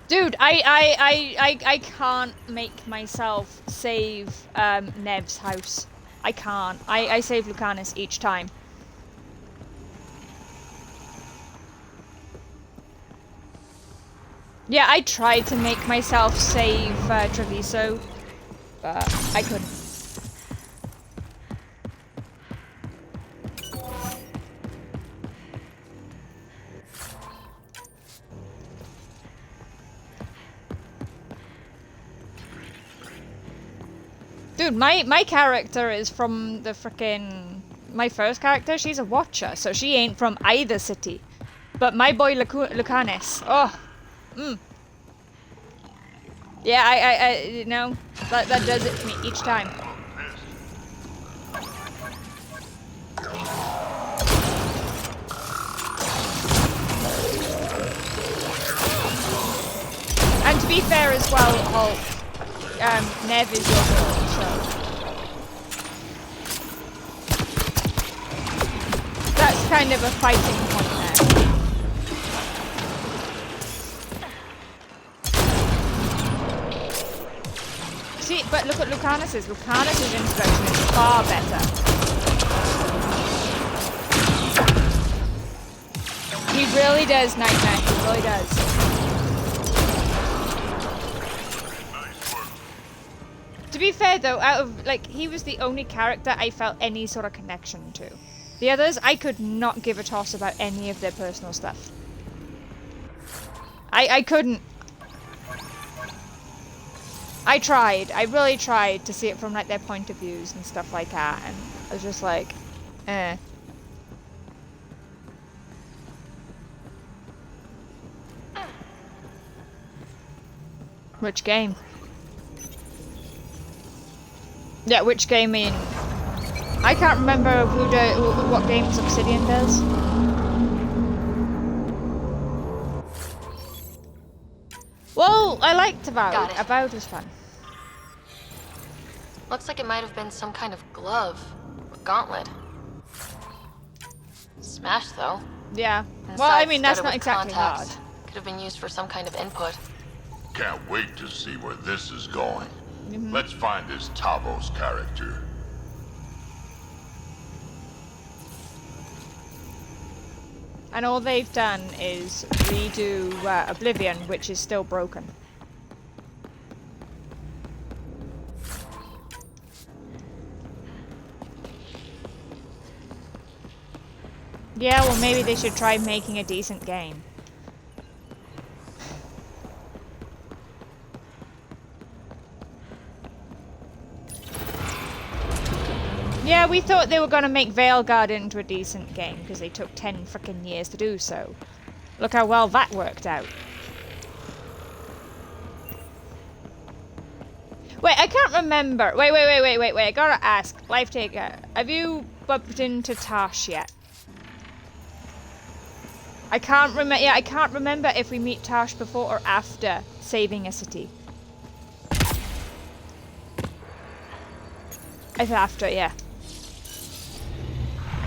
dude, I can't make myself save Nev's house. I can't. I save Lucanus each time. Yeah, I tried to make myself save Treviso, but I couldn't. Dude, my character is from the frickin'... My first character, she's a watcher, so she ain't from either city. But my boy Lucanus, oh... Yeah, I you know, that does it to me each time. And to be fair as well, Hulk, Nev is your girl, so... That's kind of a fighting point there. See, but look at Lucanus's. Lucanus's introduction is far better. He really does, Nightmare. He really does. To be fair though, out of, like, he was the only character I felt any sort of connection to. The others, I could not give a toss about any of their personal stuff. I couldn't. I tried. I really tried to see it from, like, their point of views and stuff like that, and I was just like, eh. Which game? Yeah, which game in... I can't remember what games Obsidian does. Well, I liked Avowed. Avowed was fun. Looks like it might have been some kind of glove or gauntlet. Smashed though. Yeah. Inside, well, I mean, that's studded not with exactly contacts. hard. Could have been used for some kind of input. Can't wait to see where this is going. Let's find this Tavos character. And all they've done is redo Oblivion, which is still broken. Yeah, well, maybe they should try making a decent game. Yeah, we thought they were going to make Veilguard into a decent game because they took 10 frickin' years to do so. Look how well that worked out. Wait, I can't remember. Wait. I gotta ask. Life Taker, have you bumped into Tash yet? I can't remember. Yeah, I can't remember if we meet Tash before or after saving a city. It's after, yeah.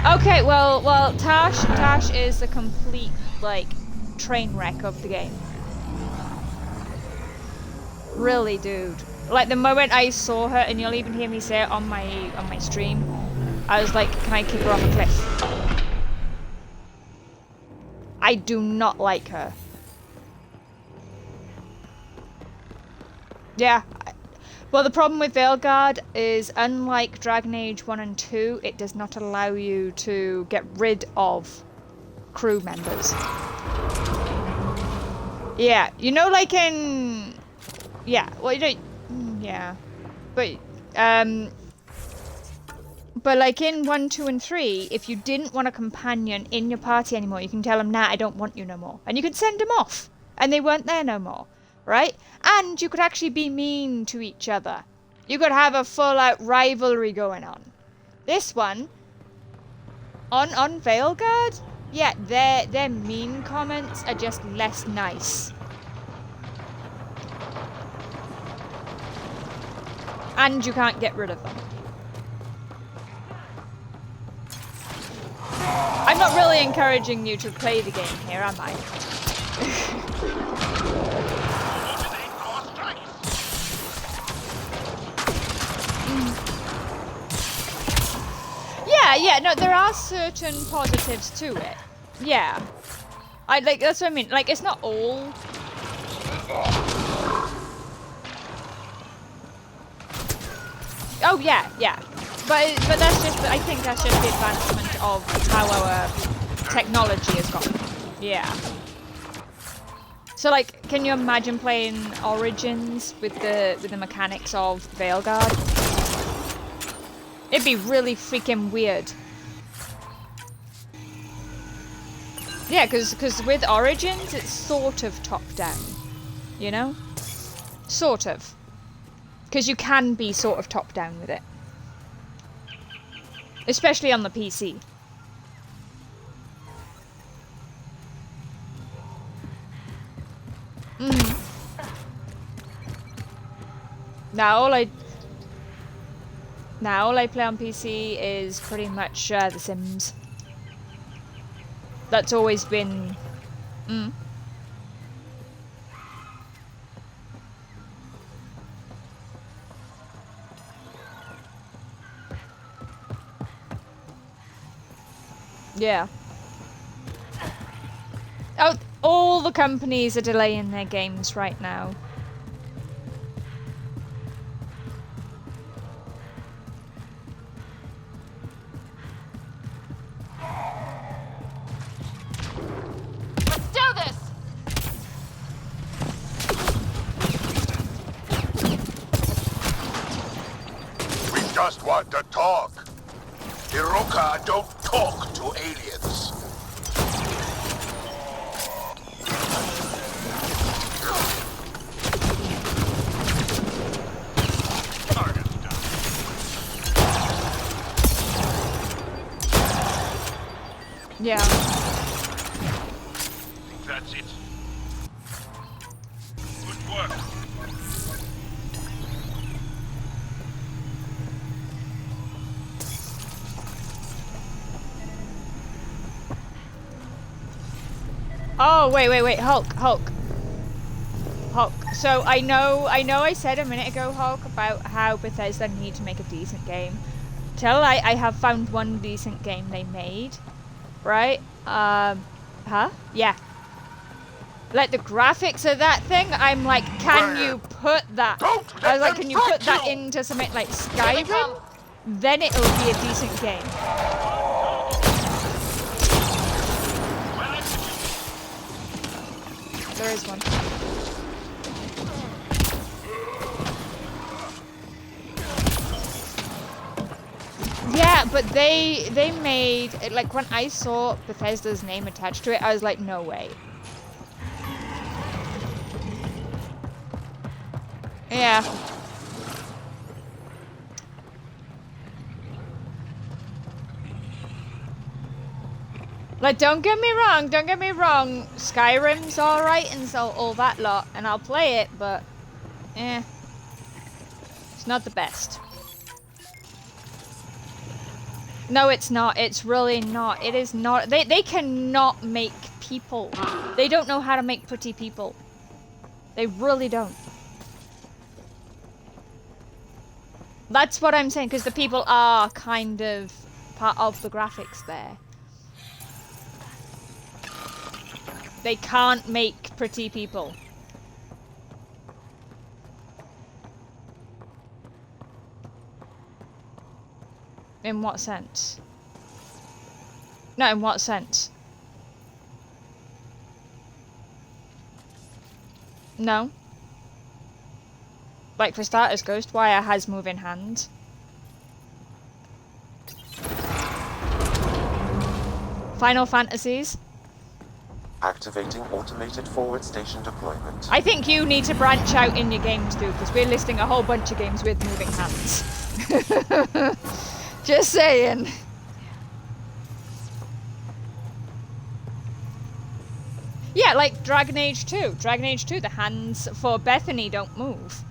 Okay, well, Tash is the complete, like, train wreck of the game. Really, dude. Like, the moment I saw her, and you'll even hear me say it on my stream, I was like, can I kick her off a cliff? I do not like her. Yeah. Well, the problem with Veilguard is, unlike Dragon Age 1 and 2, it does not allow you to get rid of crew members. Yeah, you know, like in... Yeah, well, you don't... Yeah. But like in 1, 2, and 3, if you didn't want a companion in your party anymore, you can tell them, nah, I don't want you no more. And you could send them off. And they weren't there no more. Right? And you could actually be mean to each other. You could have a full-out rivalry going on. This one, on Veilguard, yeah, their mean comments are just less nice. And you can't get rid of them. I'm not really encouraging you to play the game here, am I? Yeah, no, there are certain positives to it. Yeah. That's what I mean. Like, it's not all... Oh, yeah. But that's just, I think that's just the advancement of how our technology has gone. Yeah. So, like, can you imagine playing Origins with the mechanics of Veilguard? It'd be really freaking weird. Yeah, because with Origins, it's sort of top-down. You know? Sort of. Because you can be sort of top-down with it. Especially on the PC. Now all I play on PC is pretty much The Sims. That's always been... Yeah. Oh, all the companies are delaying their games right now. Let's do this! We just want to talk. Iroka don't talk to aliens. Yeah. That's it. Good work. Oh, wait, Hulk. So I know I said a minute ago, Hulk, about how Bethesda need to make a decent game. Till I have found one decent game they made. Right? Yeah. Like the graphics of that thing, I'm like, can you put that? I was like, can you put that into something like Skyrim? Then it'll be a decent game. There is one. Yeah, but they made it, like, when I saw Bethesda's name attached to it, I was like, no way. Yeah. Like, don't get me wrong, Skyrim's alright and so all that lot, and I'll play it, but it's not the best. No, it's not. It's really not. It is not. They cannot make people. They don't know how to make pretty people. They really don't. That's what I'm saying, because the people are kind of part of the graphics there. They can't make pretty people. In what sense? No, in what sense? No. Like, for starters, Ghostwire has moving hands. Final Fantasies. Activating automated forward station deployment. I think you need to branch out in your games, dude, because we're listing a whole bunch of games with moving hands. Just saying. Yeah, like Dragon Age 2. Dragon Age 2, the hands for Bethany don't move.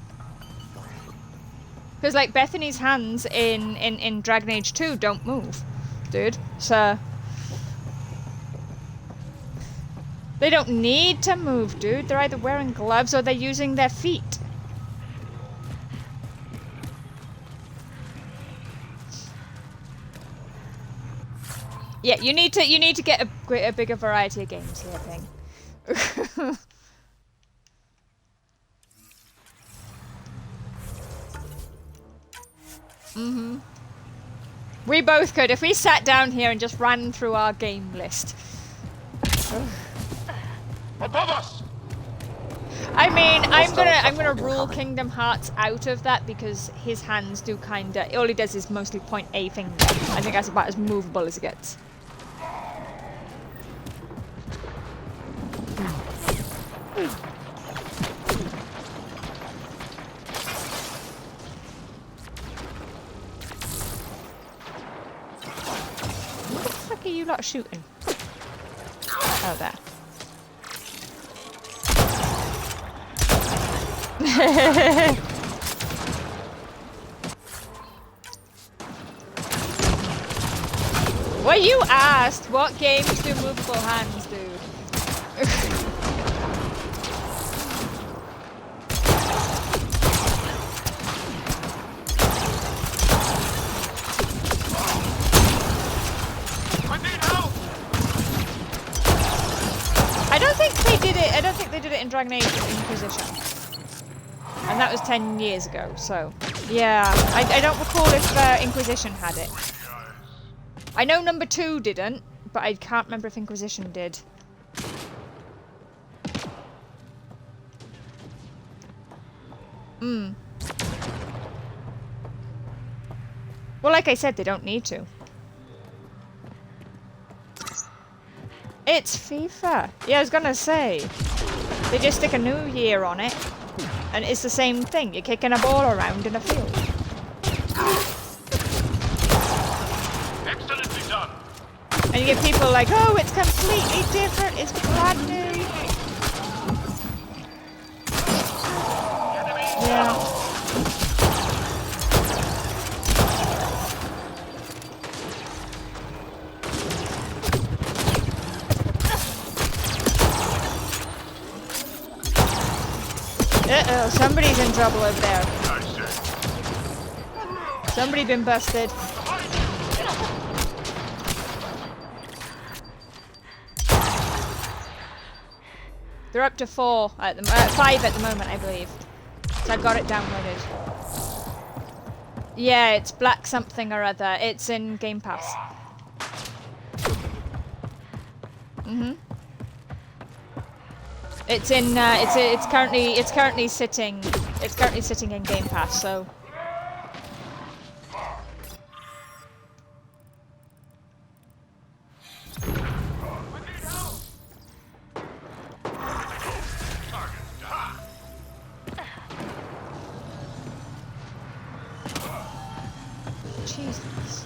Because, like, Bethany's hands in Dragon Age 2 don't move, dude. So... they don't need to move, dude. They're either wearing gloves or they're using their feet. Yeah, you need to get a bigger variety of games here, Ping. We both could if we sat down here and just ran through our game list. Above us! I mean, I'm gonna rule Kingdom Hearts out of that because his hands do kinda. All he does is mostly point a finger. I think that's about as movable as it gets. What the fuck are you lot shooting? Oh, there. Well, you asked what games do movable hands do. I don't think they did it in Dragon Age Inquisition. And that was 10 years ago, so... yeah, I don't recall if Inquisition had it. I know number 2 didn't, but I can't remember if Inquisition did. Well, like I said, they don't need to. It's FIFA. Yeah, I was gonna say. They just stick a new year on it. And it's the same thing. You're kicking a ball around in a field. Excellently done. And you get people like, oh, it's completely different. It's brand new. Yeah. Uh-oh, somebody's in trouble over there. Somebody been busted. They're up to 4 at the 5 at the moment, I believe. So I got it downloaded. Yeah, it's Black something or other. It's in Game Pass. It's in. It's currently sitting. It's currently sitting in Game Pass. So. Jesus.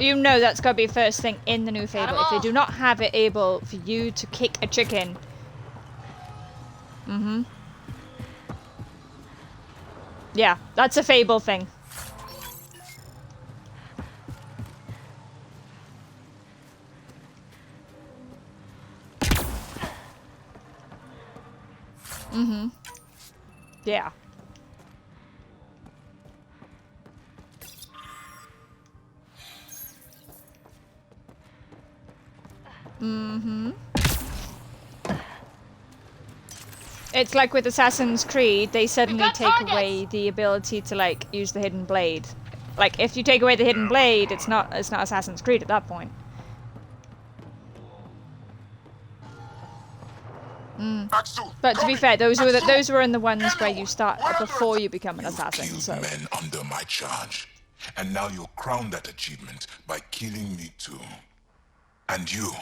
You know that's got to be first thing in the new Fable. If they do not have it able for you to kick a chicken. Mm-hmm. Yeah, that's a Fable thing. Mm-hmm. Yeah. Mm-hmm. It's like with Assassin's Creed, they suddenly take away the ability to like use the hidden blade. Like if you take away the hidden blade, it's not Assassin's Creed at that point. But to be fair, those were in the ones where you start before you become an assassin. So Men under my charge, and now you'll crown that achievement by killing me too. And you,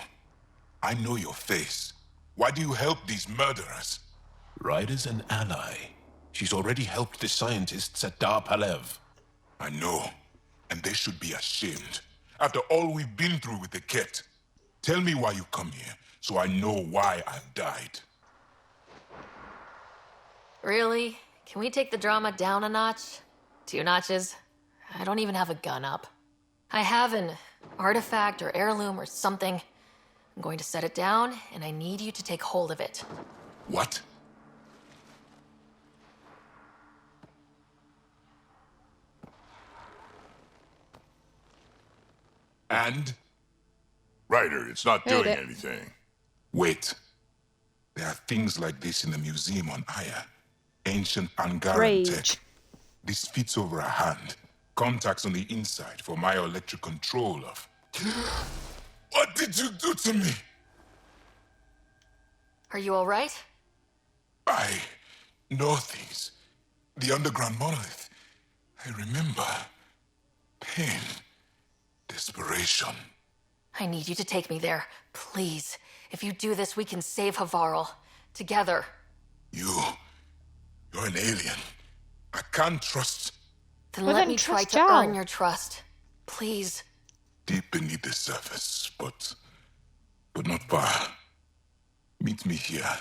I know your face. Why do you help these murderers? Ryder's an ally. She's already helped the scientists at Dar Palev. I know, and they should be ashamed. After all we've been through with the Ket. Tell me why you come here, so I know why I've died. Really? Can we take the drama down a notch? 2 notches? I don't even have a gun up. I have an artifact or heirloom or something. I'm going to set it down, and I need you to take hold of it. What? And? Ryder, it's not doing anything. Wait. There are things like this in the museum on Aya. Ancient Angaran tech. This fits over a hand. Contacts on the inside for my electric control of... What did you do to me? Are you all right? I know things. The underground monolith. I remember. Pain. Desperation. I need you to take me there, please. If you do this, we can save Havarl. Together. You're an alien. I can't trust... Then let me try to earn your trust. Please. Deep beneath the surface, but not far. Meet me here.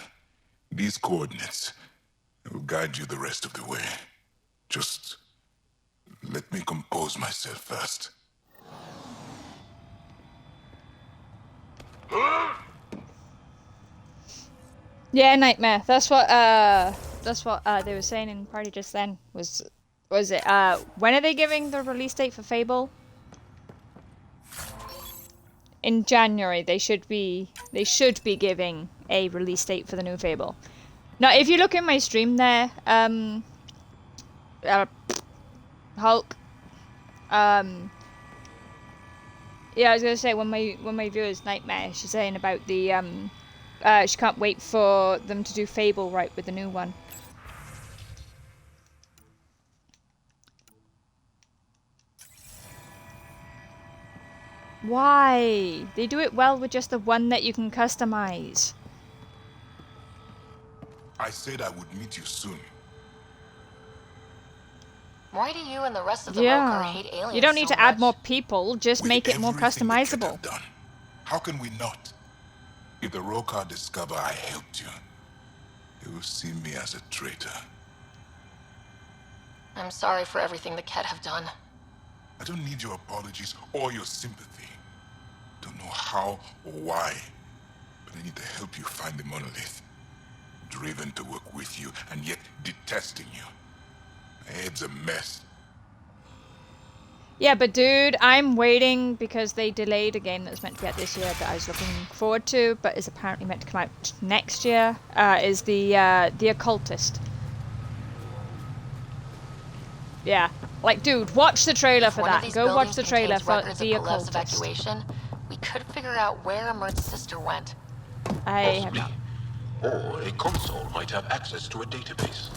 These coordinates. I will guide you the rest of the way. Just let me compose myself first. yeah, Nightmare. That's what they were saying in party just then. Was it when are they giving the release date for Fable? In January. They should be giving a release date for the new Fable. Now, if you look in my stream there, Hulk. Yeah, I was gonna say when my viewers Nightmare, she's saying about the she can't wait for them to do Fable right with the new one. Why? They do it well with just the one that you can customize. I said I would meet you soon. Why do you and the rest of the Rokar hate aliens You don't need so to add much? more people, just make it more customizable. How can we not? If the Rokar discover I helped you, they will see me as a traitor. I'm sorry for everything the Ket have done. I don't need your apologies or your sympathy. Don't know how or why, but I need to help you find the monolith. Driven to work with you, and yet detesting you. My head's a mess. Yeah, but dude, I'm waiting because they delayed a game that was meant to be out this year that I was looking forward to, but is apparently meant to come out next year. Is the Occultist. Yeah, like, dude, watch the trailer for that. Go watch the trailer for the Occultist. Evacuation, we could figure out where Emert's sister went. I have not. Or a console might have access to a database.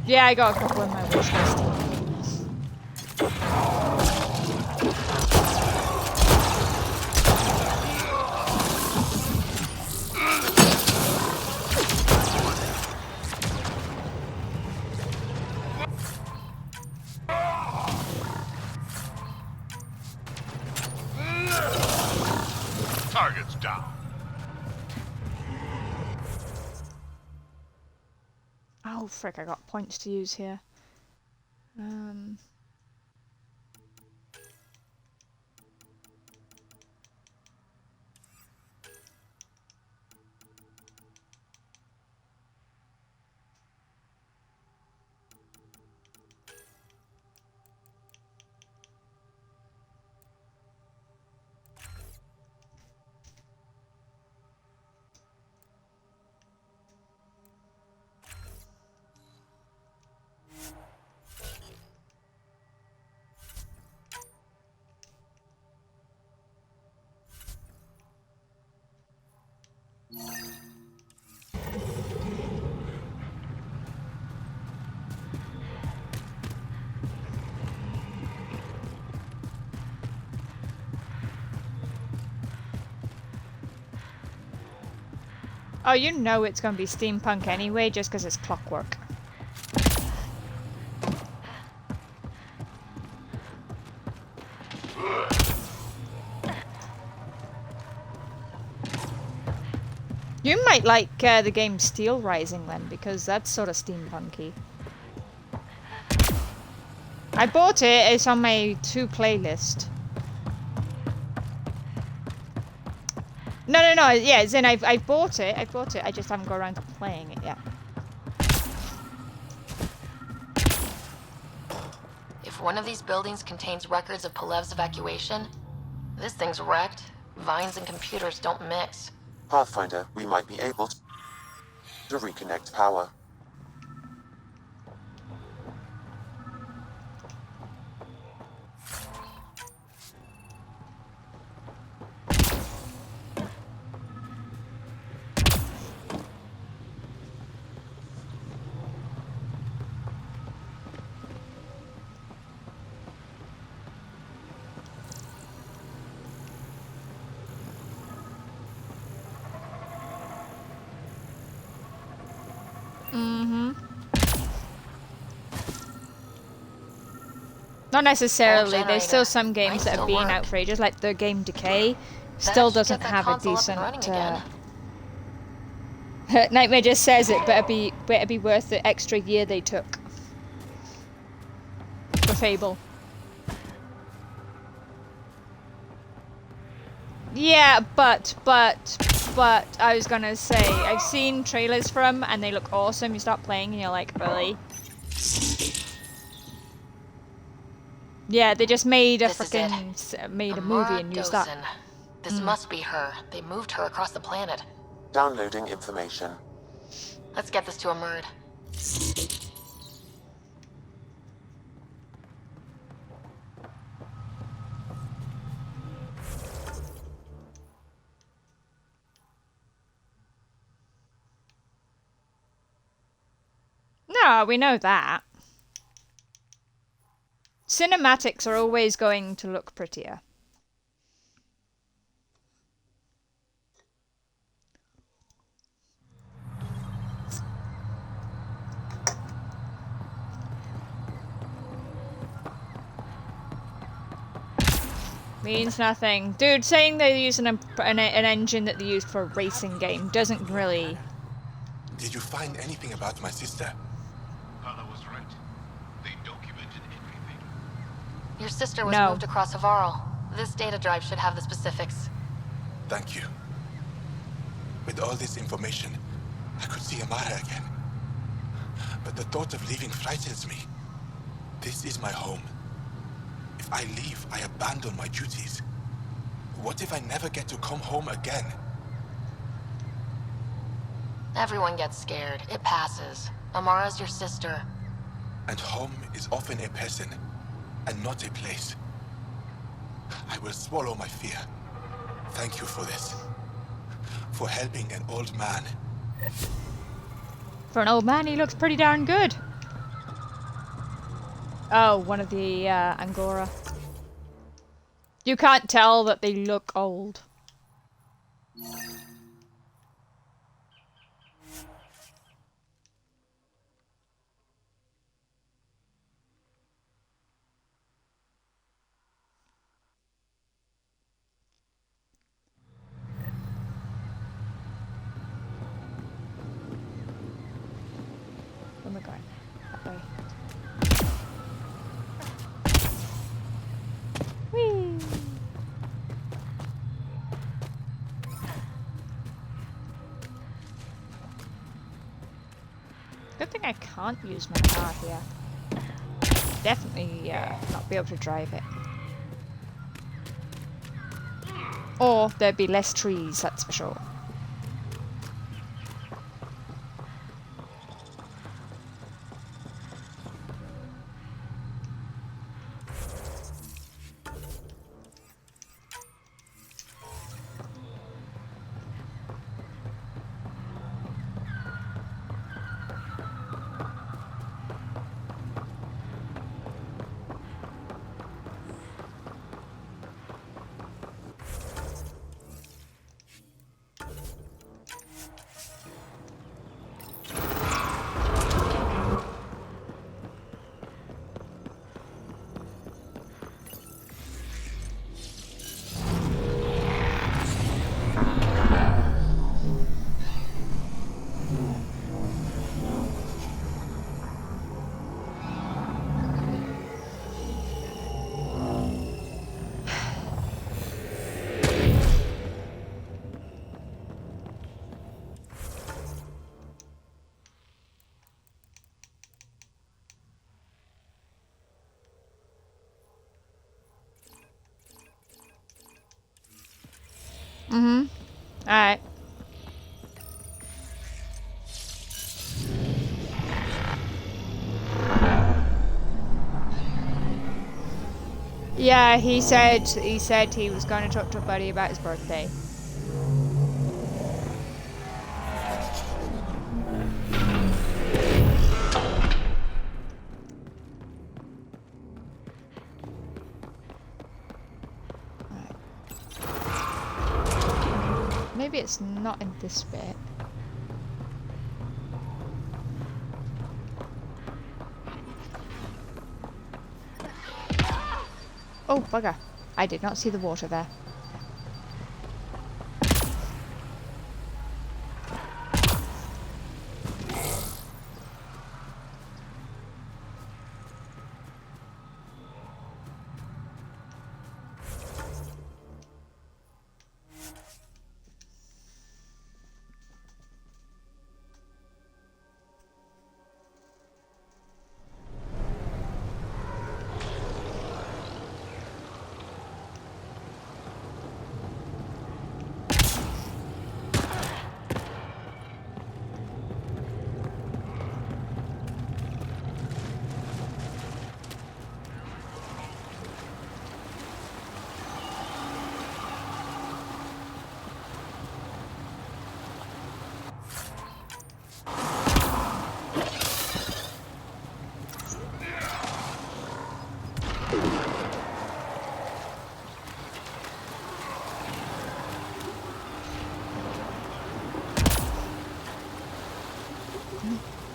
Yeah, I got a couple in my wish list. frick, I got points to use here. Oh, you know it's gonna be steampunk anyway, just because it's clockwork. You might like the game Steel Rising then, because that's sort of steampunky. I bought it, it's on my to playlist. No, yeah, as in I bought it, I just haven't got around to playing it yet. If one of these buildings contains records of Palev's evacuation, this thing's wrecked. Vines and computers don't mix. Pathfinder, we might be able to reconnect power. Not necessarily, there's still some games that have been out for ages, like the game Decay still doesn't have a decent... Nightmare just says it, better be worth the extra year they took for Fable. Yeah, but I was gonna say, I've seen trailers for them and they look awesome. You start playing and you're like, really? Yeah, they just made a made a movie and used that. This must be her. They moved her across the planet. Downloading information. Let's get this to Amurd. No, we know that. Cinematics are always going to look prettier. Means nothing. Dude, saying they're using an engine that they used for a racing game doesn't really... Did you find anything about my sister? Anna was right. They documented everything. Your sister was moved across Havarl. This data drive should have the specifics. Thank you. With all this information, I could see Amara again. But the thought of leaving frightens me. This is my home. If I leave, I abandon my duties. What if I never get to come home again? Everyone gets scared. It passes. Amara's your sister. And home is often a person, and not a place. I will swallow my fear. Thank you for this. For helping an old man. For an old man, he looks pretty darn good. Oh, one of the Angora. You can't tell that they look old. Oh my god. think I can't use my car here. Definitely not be able to drive it. Or there'd be less trees, that's for sure. Mm-hmm. Alright. Yeah, he said he was going to talk to a buddy about his birthday. Maybe it's not in this bit. Oh, bugger. I did not see the water there.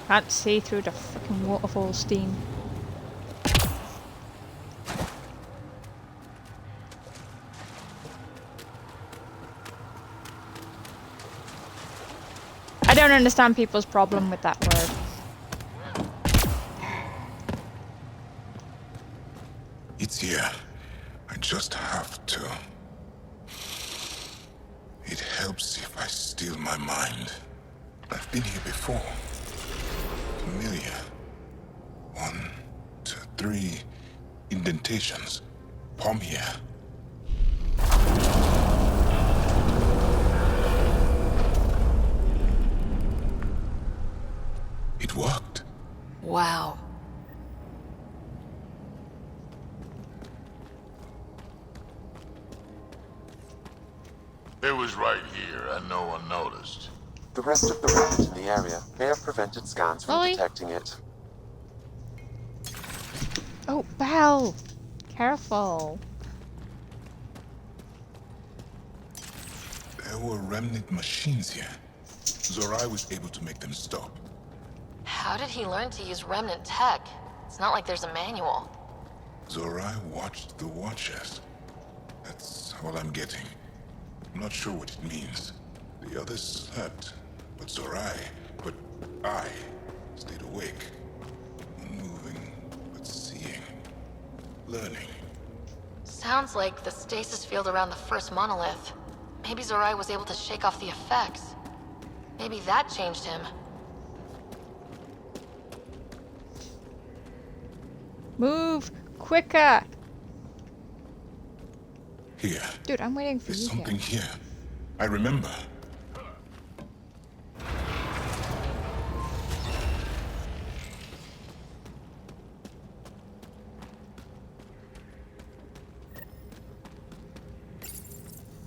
Can't see through the fucking waterfall steam. I don't understand people's problem with that word. It's here. I just have to. It helps if I still my mind. I've been here before. Familiar. 1, 2, 3 indentations. Palm here. It worked. Wow. It was right here, and no one noticed. The rest of the remnant in the area may have prevented scans from detecting it. Oh, Belle! Careful. There were remnant machines here. Zorai was able to make them stop. How did he learn to use remnant tech? It's not like there's a manual. Zorai watched the Watchers. That's all I'm getting. I'm not sure what it means. The others slept, but I stayed awake. Unmoving, but seeing. Learning. Sounds like the stasis field around the first monolith. Maybe Zorai was able to shake off the effects. Maybe that changed him. Move quicker. Here. Dude, I'm waiting for There's you something here. here. I remember.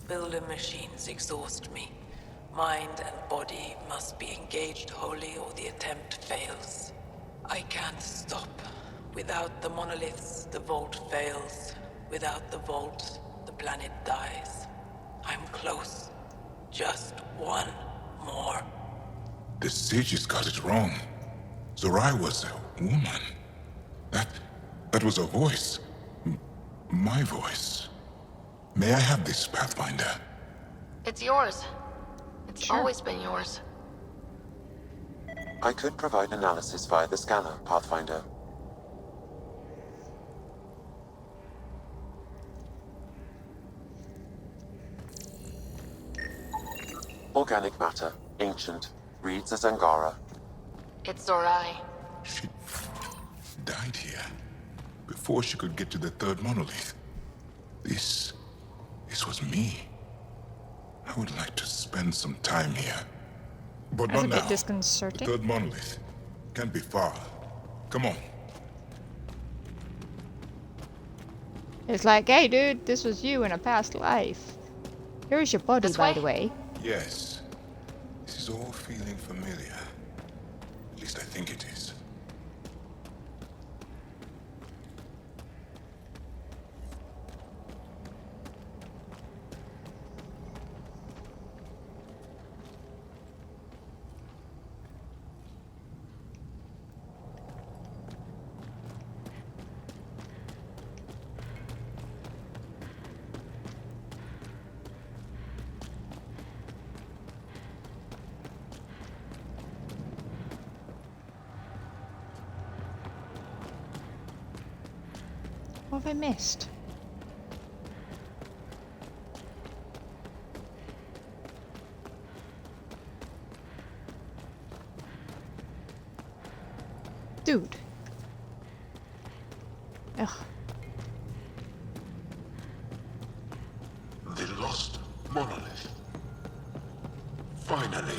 Builder machines exhaust me. Mind and body must be engaged wholly or the attempt fails. I can't stop. Without the monoliths, the vault fails. Without the vault, the planet dies. I'm close. Just one more. The sages got it wrong. Zorai was a woman. That was a voice. My voice. May I have this, Pathfinder? It's yours. It's always been yours. I could provide analysis via the scanner, Pathfinder. Organic matter, ancient, reads as Angara. It's Zorai. She died here before she could get to the third monolith. This was me. I would like to spend some time here. But That's not a bit now. disconcerting. The third monolith can't be far. Come on. It's like, hey dude, this was you in a past life. Here's your body, by the way. Yes. This is all feeling familiar. At least I think it is. What have I missed? Dude. Ugh. The lost monolith. Finally.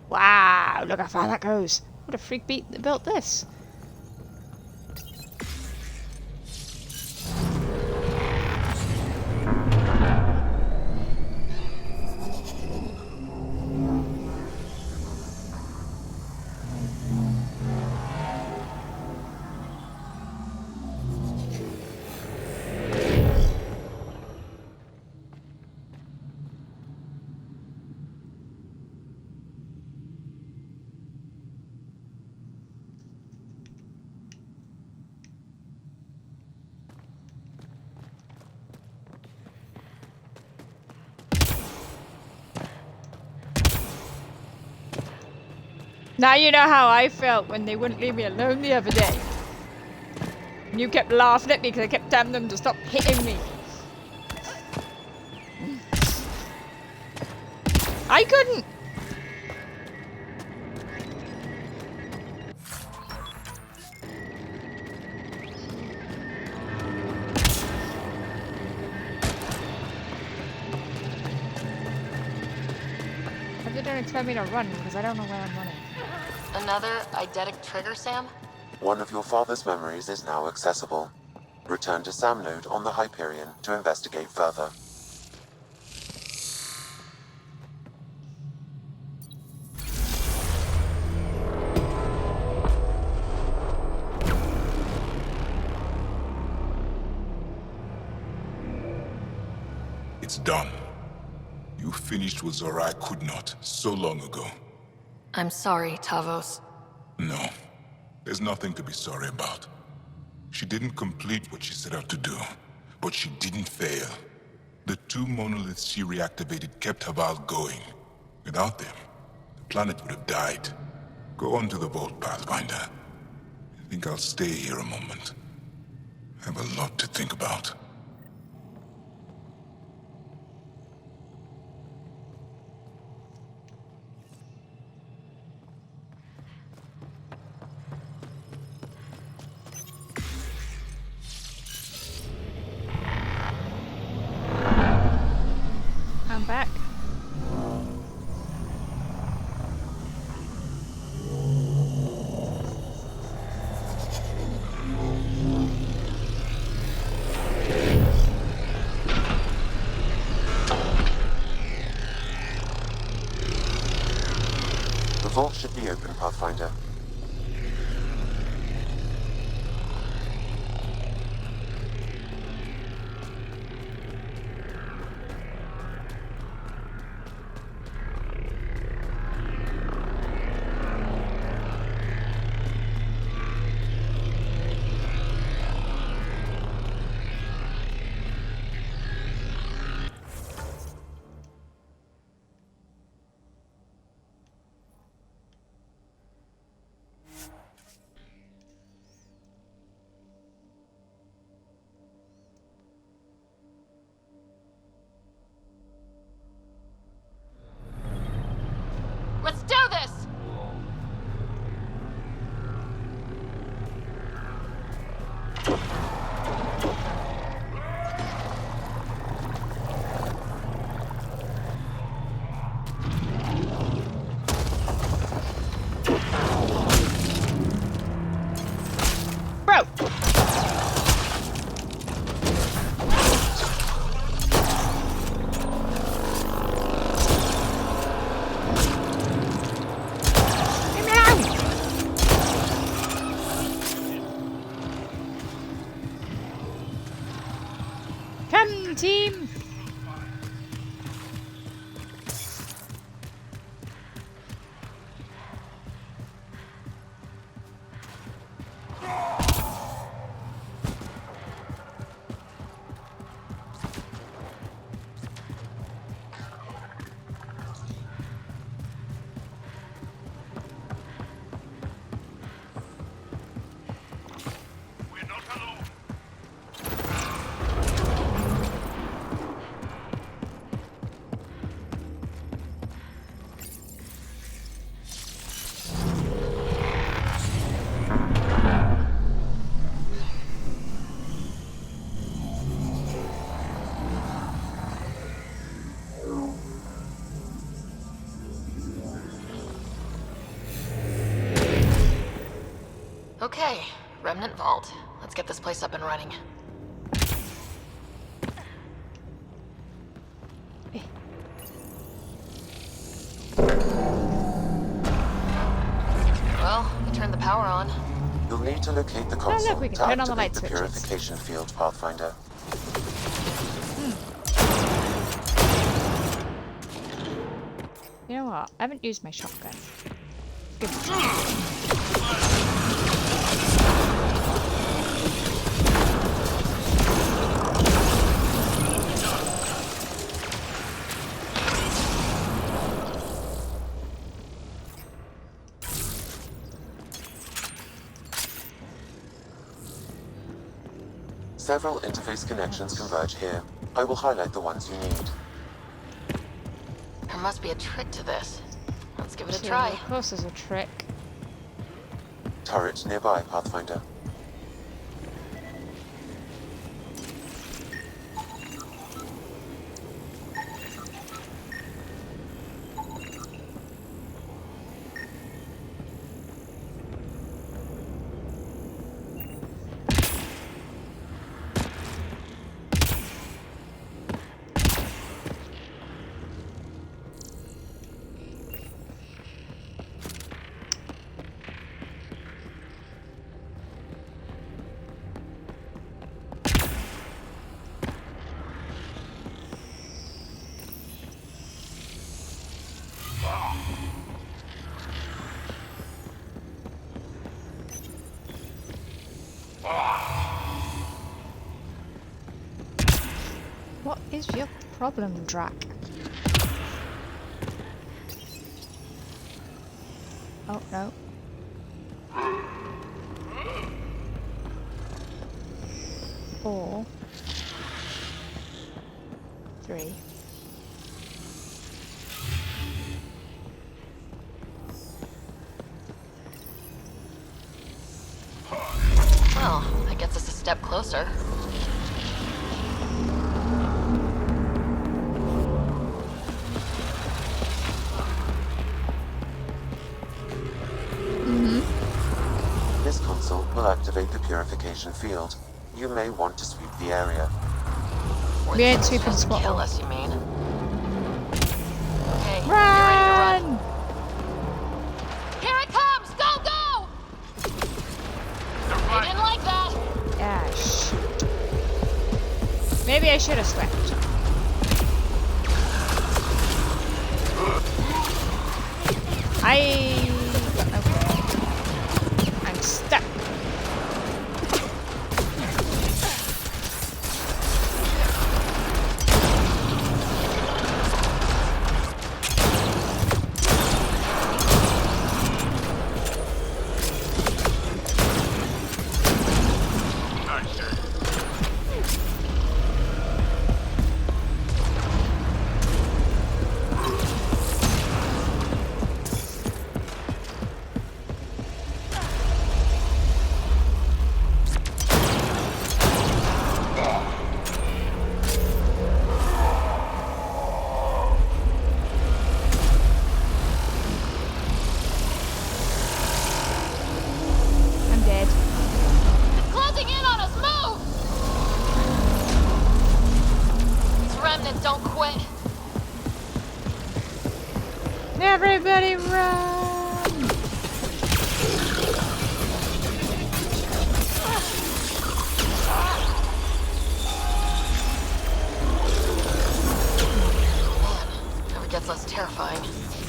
Wow, look how far that goes. What a freak beat that built this. Now you know how I felt when they wouldn't leave me alone the other day. And you kept laughing at me because I kept telling them to stop hitting me. I couldn't. Hope they don't expect me to run because I don't know where I'm running. Another eidetic trigger, Sam? One of your father's memories is now accessible. Return to Sam Node on the Hyperion to investigate further. It's done. You finished what Zorai could not so long ago. I'm sorry, Tavos. No, there's nothing to be sorry about. She didn't complete what she set out to do, but she didn't fail. The two monoliths she reactivated kept Havarl going. Without them, the planet would have died. Go on to the vault, Pathfinder. I think I'll stay here a moment. I have a lot to think about. back. The vault should be open, Pathfinder. Let's do this! Bro! Come, team! Okay, Remnant Vault. Let's get this place up and running. Well, we turned the power on. You'll need to locate the console look, we can to turn on the activate light the switches. purification field, Pathfinder. You know what? I haven't used my shotgun. Good. Several interface connections converge here. I will highlight the ones you need. There must be a trick to this. Let's give it a So, try. of course there's a trick. Turret nearby, Pathfinder. What is your problem, Drac? Oh, no. 4 3 Well, that gets us a step closer. will activate the purification field. You may want to sweep the area. We ain't sweeping squat. Kill us, you mean? Okay, Run! get ready to run. Here it comes! Go, go! They didn't like that. Ah, shoot. Maybe I should have swept. I got no clue. I'm stuck. Everybody run! Never gets less terrifying.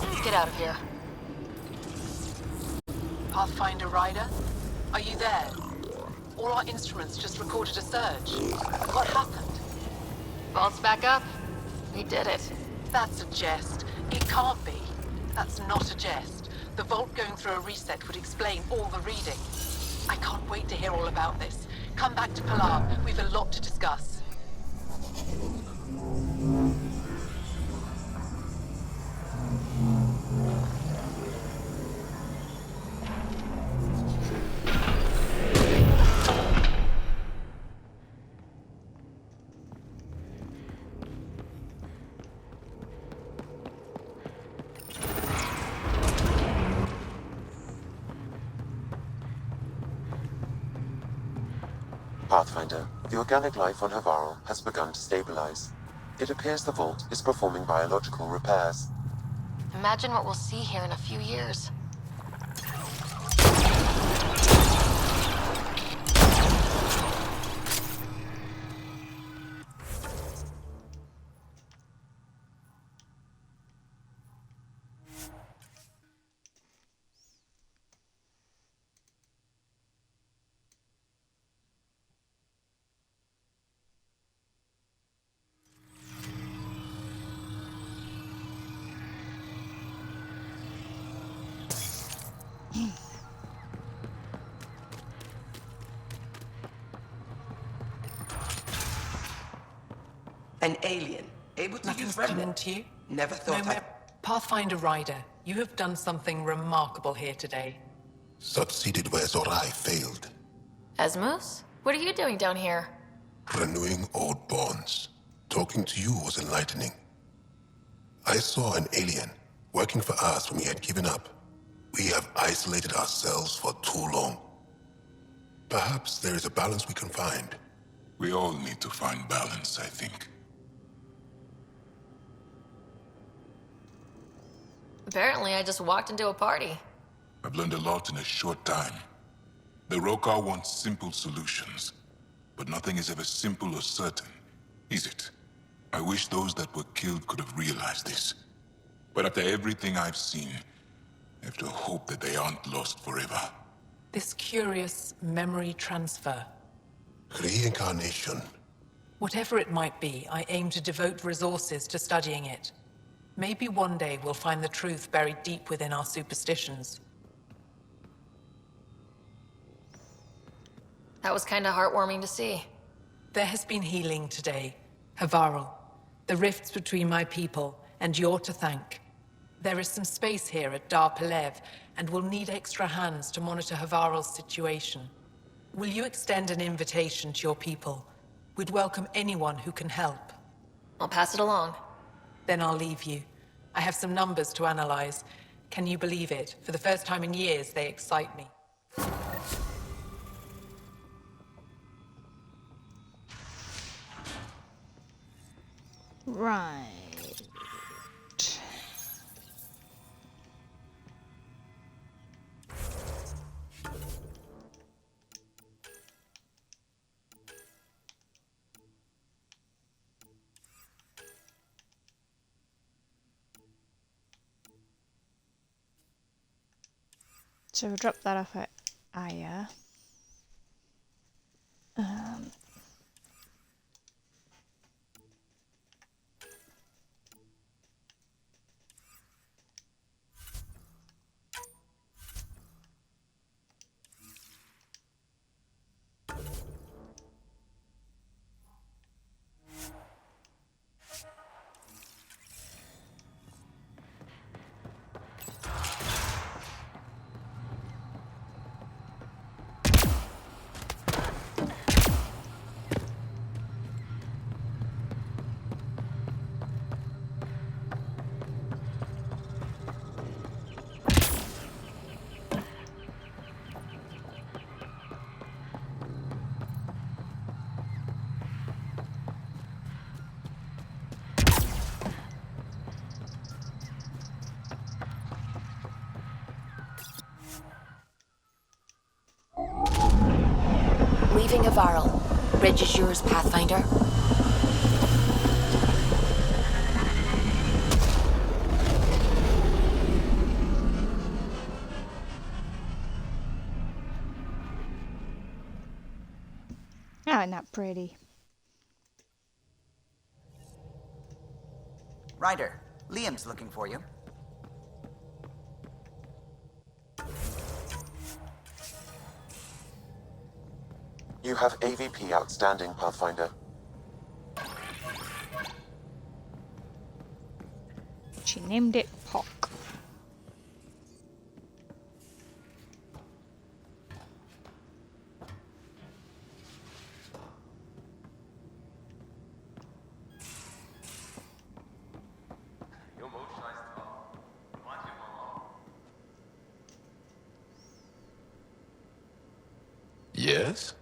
Let's get out of here. Pathfinder Rider? Are you there? All our instruments just recorded a surge. What happened? Vault's back up. We did it. That's a jest. It can't be. That's not a jest. The vault going through a reset would explain all the reading. I can't wait to hear all about this. Come back to Pilar. We've a lot to discuss. Pathfinder, the organic life on Havarl has begun to stabilize. It appears the vault is performing biological repairs. Imagine what we'll see here in a few years. An alien, able to Nothing's use come remnant. into you? Never thought I... Pathfinder Rider, you have done something remarkable here today. Succeeded where Zorai failed. Asmus? What are you doing down here? Renewing old bonds. Talking to you was enlightening. I saw an alien working for us when we had given up. We have isolated ourselves for too long. Perhaps there is a balance we can find. We all need to find balance, I think. Apparently, I just walked into a party. I've learned a lot in a short time. The Rokar wants simple solutions, but nothing is ever simple or certain, is it? I wish those that were killed could have realized this. But after everything I've seen, I have to hope that they aren't lost forever. This curious memory transfer. Reincarnation. Whatever it might be, I aim to devote resources to studying it. Maybe one day we'll find the truth buried deep within our superstitions. That was kind of heartwarming to see. There has been healing today. Havarl. The rifts between my people, and you're to thank. There is some space here at Dar Pelev, and we'll need extra hands to monitor Havarl's situation. Will you extend an invitation to your people? We'd welcome anyone who can help. I'll pass it along. Then I'll leave you. I have some numbers to analyze. Can you believe it? For the first time in years, they excite me. Right. So we'll drop that off at Aya. Leaving Havarl. Bridge is yours, Pathfinder. Oh, isn't that pretty? Ryder, Liam's looking for you. You have AVP outstanding, Pathfinder. She named it Pock. Yes?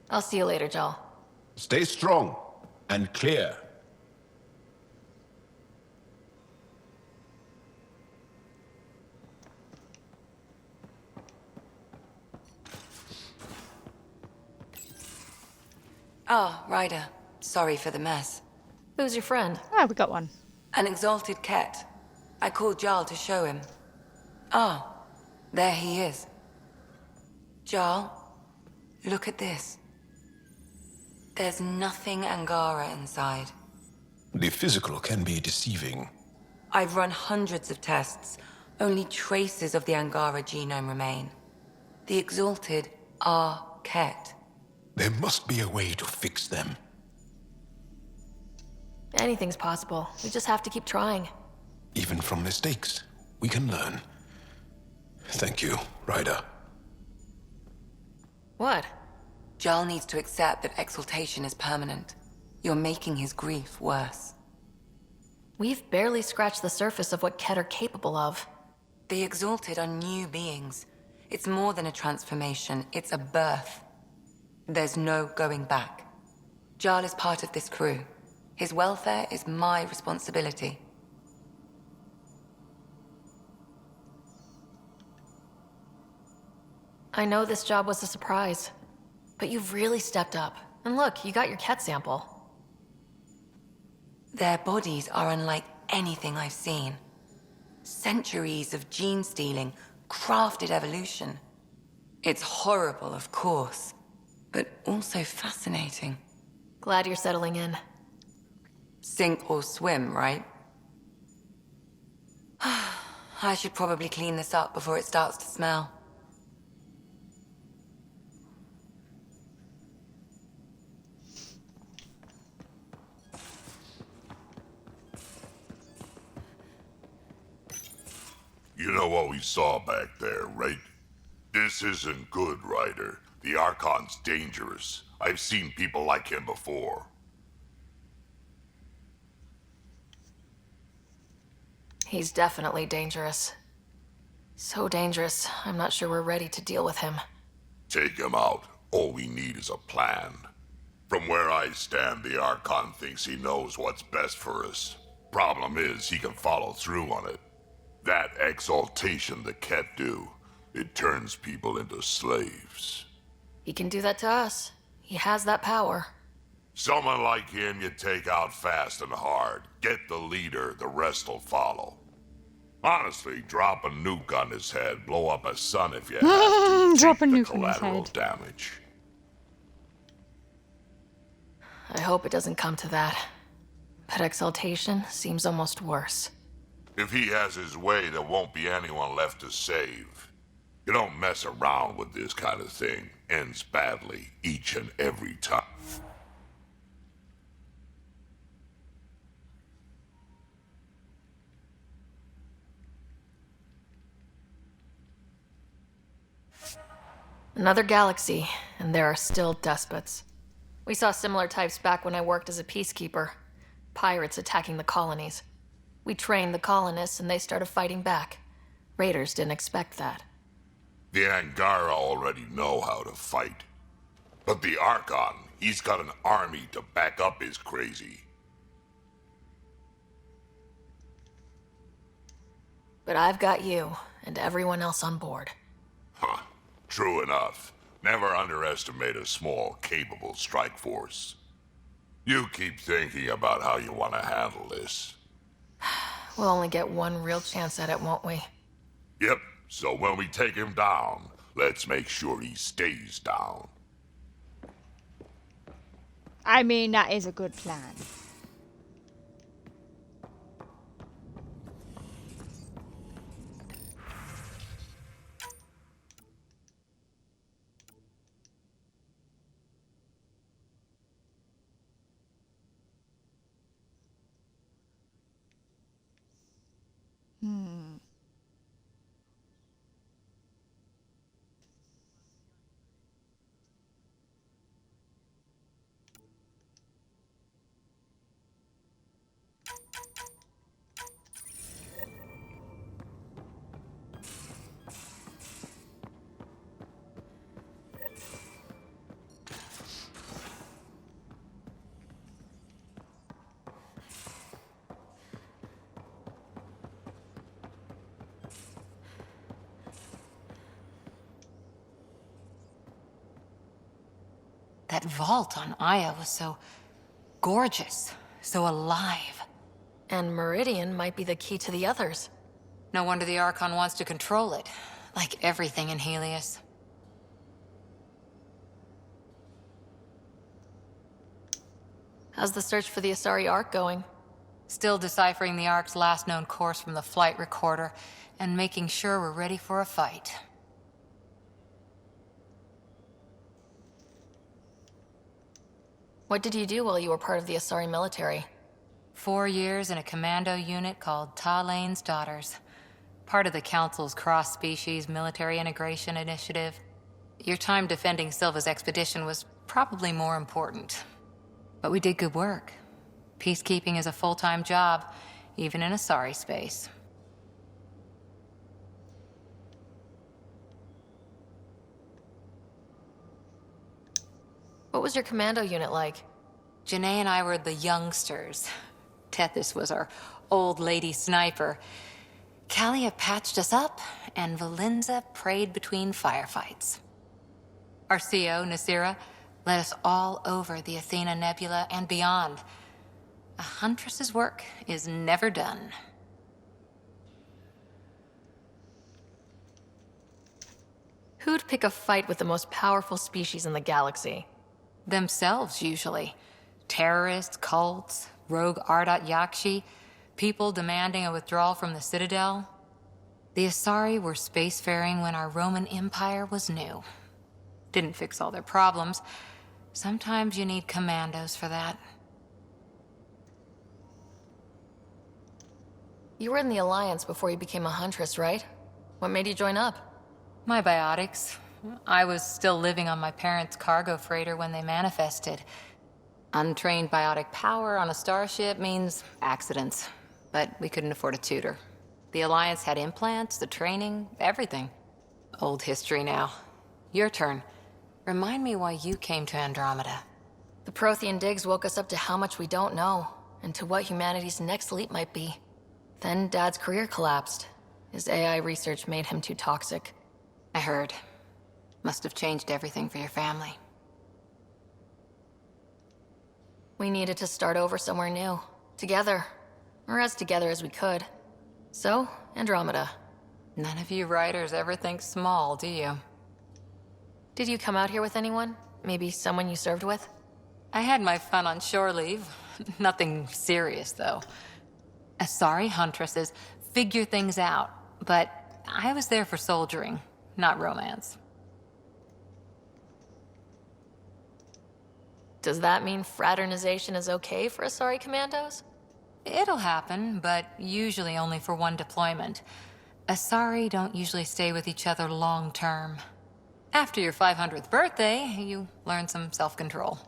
I'll see you later, Joel. Stay strong and clear. Ah, Ryder. Sorry for the mess. Who's your friend? Ah, we got one. An exalted cat. I called Jarl to show him. Ah, there he is. Jarl, look at this. There's nothing Angara inside. The physical can be deceiving. I've run hundreds of tests. Only traces of the Angara genome remain. The exalted are Ket. There must be a way to fix them. Anything's possible. We just have to keep trying. Even from mistakes, we can learn. Thank you, Ryder. What? Jarl needs to accept that exaltation is permanent. You're making his grief worse. We've barely scratched the surface of what Ket are capable of. The exalted are new beings. It's more than a transformation, it's a birth. There's no going back. Jarl is part of this crew. His welfare is my responsibility. I know this job was a surprise, but you've really stepped up. And look, you got your Ket sample. Their bodies are unlike anything I've seen. Centuries of gene stealing, crafted evolution. It's horrible, of course, but also fascinating. Glad you're settling in. Sink or swim, right? I should probably clean this up before it starts to smell. You know what we saw back there, right? This isn't good, Ryder. The Archon's dangerous. I've seen people like him before. He's definitely dangerous. So dangerous, I'm not sure we're ready to deal with him. Take him out. All we need is a plan. From where I stand, the Archon thinks he knows what's best for us. Problem is, he can follow through on it. That exaltation the Ket do, it turns people into slaves. He can do that to us. He has that power. Someone like him you take out fast and hard. Get the leader, the rest will follow. Honestly, drop a nuke on his head, blow up a sun if you have to. Drop a Take the nuke on his collateral head. damage. I hope it doesn't come to that. But exaltation seems almost worse. If he has his way, there won't be anyone left to save. You don't mess around with this kind of thing. Ends badly, each and every time. Another galaxy, and there are still despots. We saw similar types back when I worked as a peacekeeper. Pirates attacking the colonies. We trained the colonists and they started fighting back. Raiders didn't expect that. The Angara already know how to fight. But the Archon, he's got an army to back up his crazy. But I've got you, and everyone else on board. Huh. True enough. Never underestimate a small, capable strike force. You keep thinking about how you want to handle this. We'll only get one real chance at it, won't we? Yep, so when we take him down, let's make sure he stays down. I mean, that is a good plan. That vault on Aya was so gorgeous, so alive. And Meridian might be the key to the others. No wonder the Archon wants to control it, like everything in Helios. How's the search for the Asari Ark going? Still deciphering the Ark's last known course from the flight recorder, and making sure we're ready for a fight. What did you do while you were part of the Asari military? 4 years in a commando unit called Talane's Daughters. Part of the Council's cross-species military integration initiative. Your time defending Silva's expedition was probably more important. But we did good work. Peacekeeping is a full-time job, even in Asari space. What was your commando unit like? Janae and I were the youngsters. Tethys was our old lady sniper. Kalia patched us up, and Valenza prayed between firefights. Our CO, Nasira, led us all over the Athena Nebula and beyond. A huntress's work is never done. Who'd pick a fight with the most powerful species in the galaxy? Themselves, usually. Terrorists, cults, rogue Ardat Yakshi, people demanding a withdrawal from the Citadel. The Asari were spacefaring when our Roman Empire was new. Didn't fix all their problems. Sometimes you need commandos for that. You were in the Alliance before you became a huntress, right? What made you join up? My biotics. I was still living on my parents' cargo freighter when they manifested. Untrained biotic power on a starship means accidents. But we couldn't afford a tutor. The Alliance had implants, the training, everything. Old history now. Your turn. Remind me why you came to Andromeda. The Prothean digs woke us up to how much we don't know, and to what humanity's next leap might be. Then Dad's career collapsed. His AI research made him too toxic. I heard. Must have changed everything for your family. We needed to start over somewhere new. Together. Or as together as we could. So, Andromeda. None of you writers ever think small, do you? Did you come out here with anyone? Maybe someone you served with? I had my fun on shore leave. Nothing serious, though. Asari huntresses figure things out, but I was there for soldiering, not romance. Does that mean fraternization is okay for Asari commandos? It'll happen, but usually only for one deployment. Asari don't usually stay with each other long term. After your 500th birthday, you learn some self-control.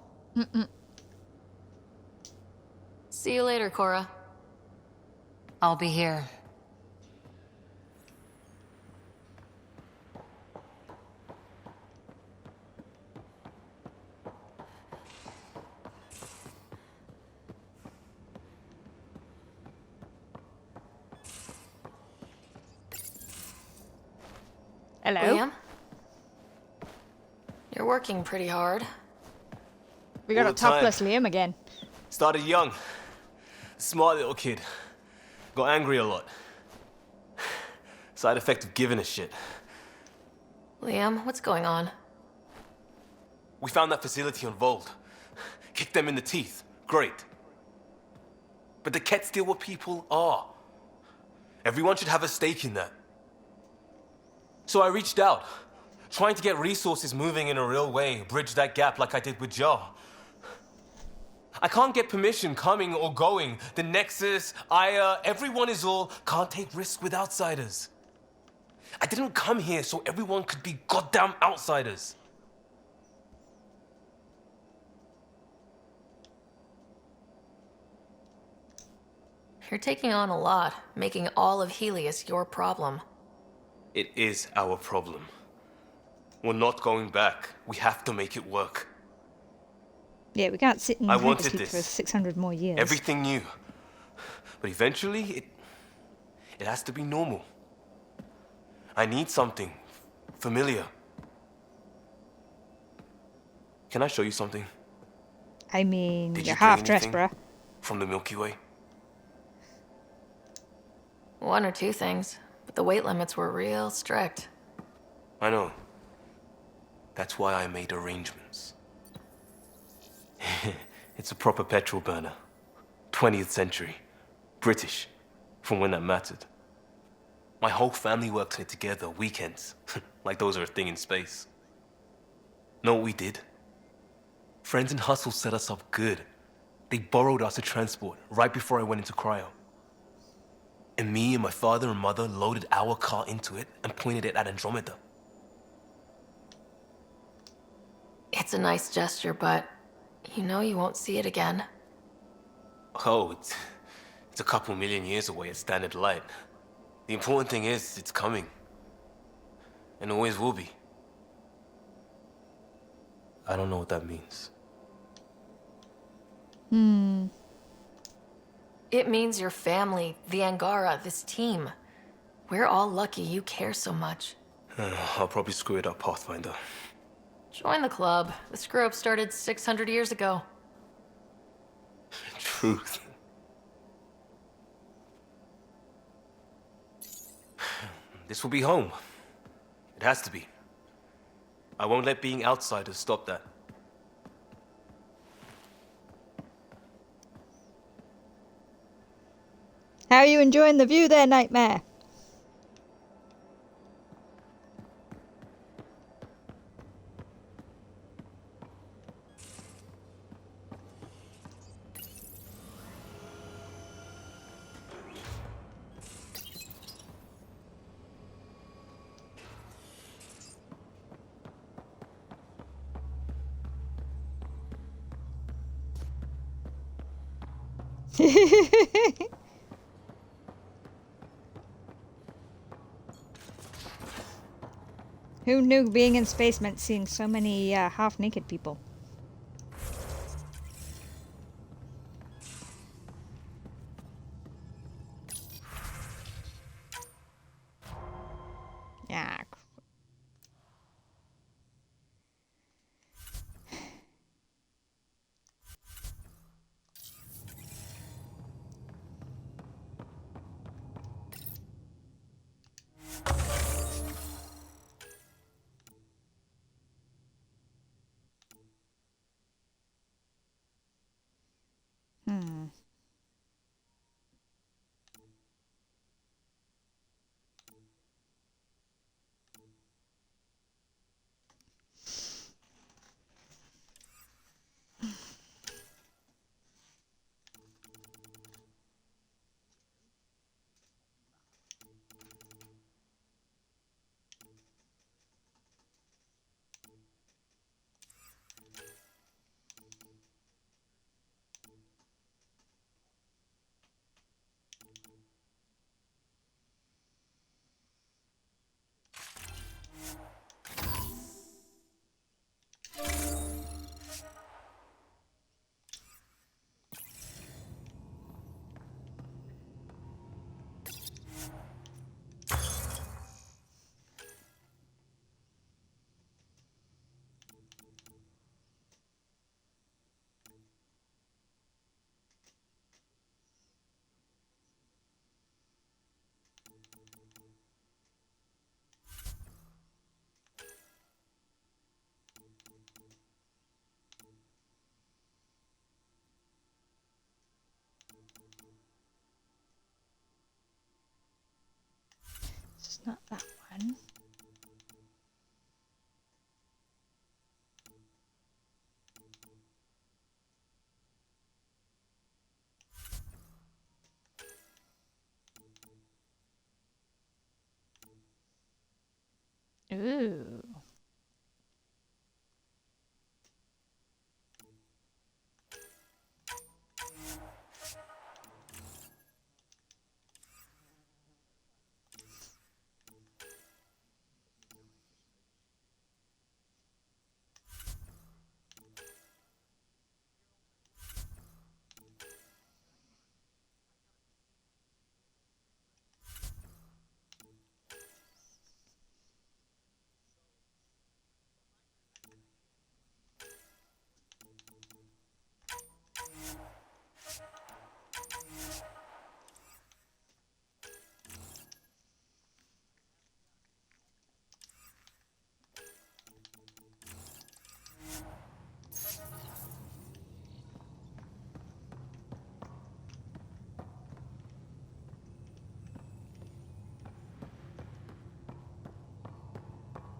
See you later, Cora. I'll be here. Hello? Liam? You're working pretty hard. We got All a the time. topless Liam again. Started young. Smart little kid. Got angry a lot. Side effect of giving a shit. Liam, what's going on? We found that facility on Vold. Kicked them in the teeth. Great. But the Kett still what people are. Everyone should have a stake in that. So I reached out, trying to get resources moving in a real way, bridge that gap like I did with Jar. I can't get permission coming or going. The Nexus, Aya, everyone is all can't take risks with outsiders. I didn't come here so everyone could be goddamn outsiders. You're taking on a lot, making all of Helios your problem. It is our problem. We're not going back. We have to make it work. Yeah, we can't sit in I wanted hypersleep this. for 600 more years. Everything new. But eventually, it has to be normal. I need something familiar. Can I show you something? I mean, Did you're you bring half-dressed, anything bruh. from the Milky Way? One or two things, but the weight limits were real strict. I know. That's why I made arrangements. It's a proper petrol burner. 20th century. British. From when that mattered. My whole family works on it together, weekends. Like those are a thing in space. Know what we did? Friends in Hustle set us up good. They borrowed us a transport right before I went into cryo. And me and my father and mother loaded our car into it and pointed it at Andromeda. It's a nice gesture, but you know you won't see it again. Oh, it's a couple million years away at standard light. The important thing is, it's coming. And always will be. I don't know what that means. It means your family, the Angara, this team. We're all lucky you care so much. I'll probably screw it up, Pathfinder. Join the club. The screw-up started 600 years ago. Truth. This will be home. It has to be. I won't let being outsiders stop that. How are you enjoying the view there, Nightmare? Who knew being in space meant seeing so many half-naked people? Yeah. Hmm. It's not that one. Ooh.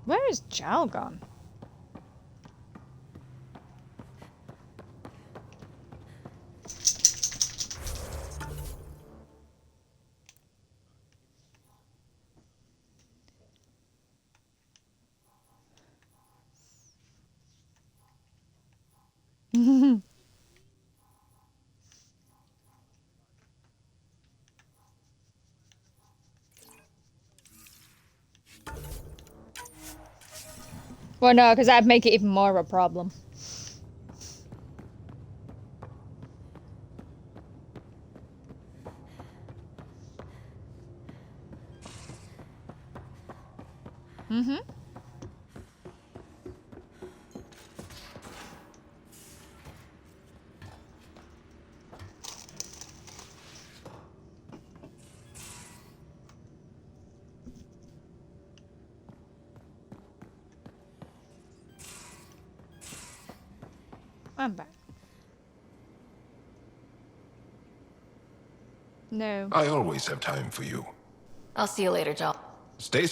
Where is Jal gone? Well, no, because that'd make it even more of a problem. Mm-hmm. I'm back. No. I always have time for you. I'll see you later, Joel. Stay.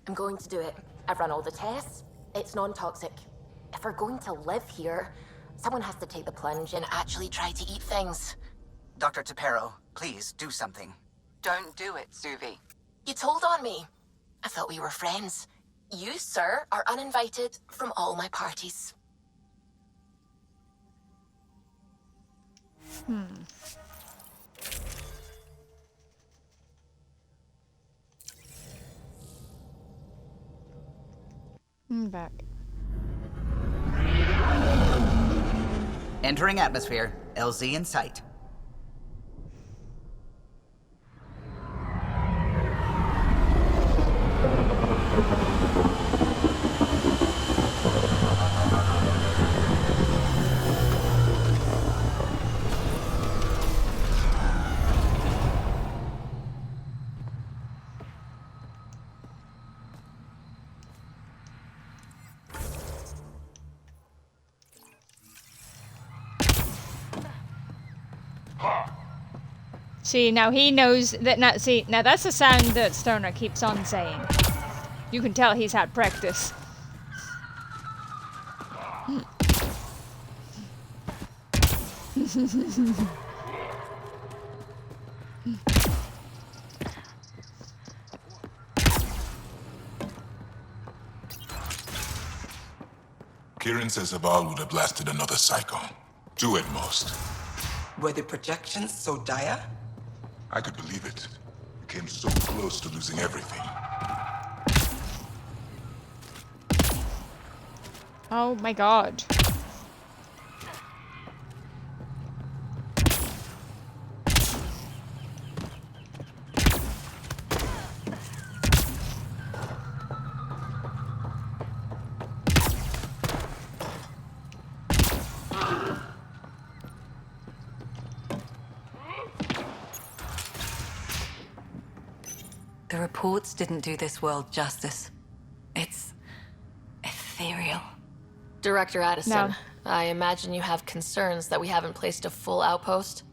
I'm going to do it. I've run all the tests. It's non-toxic. If we're going to live here, someone has to take the plunge and actually try to eat things. Dr. Tapero, please do something. Don't do it, Suvi. You told on me. I thought we were friends. You, sir, are uninvited from all my parties. I'm back. Entering atmosphere. LZ in sight. See, now he knows that. Now that's the sound that Stoner keeps on saying. You can tell he's had practice. Kieran says Havarl would have lasted another cycle. 2 at most. Were the projections so dire? I could believe it. We came so close to losing everything. Oh my god. The reports didn't do this world justice. It's ethereal. Director Addison, No. I imagine you have concerns that we haven't placed a full outpost?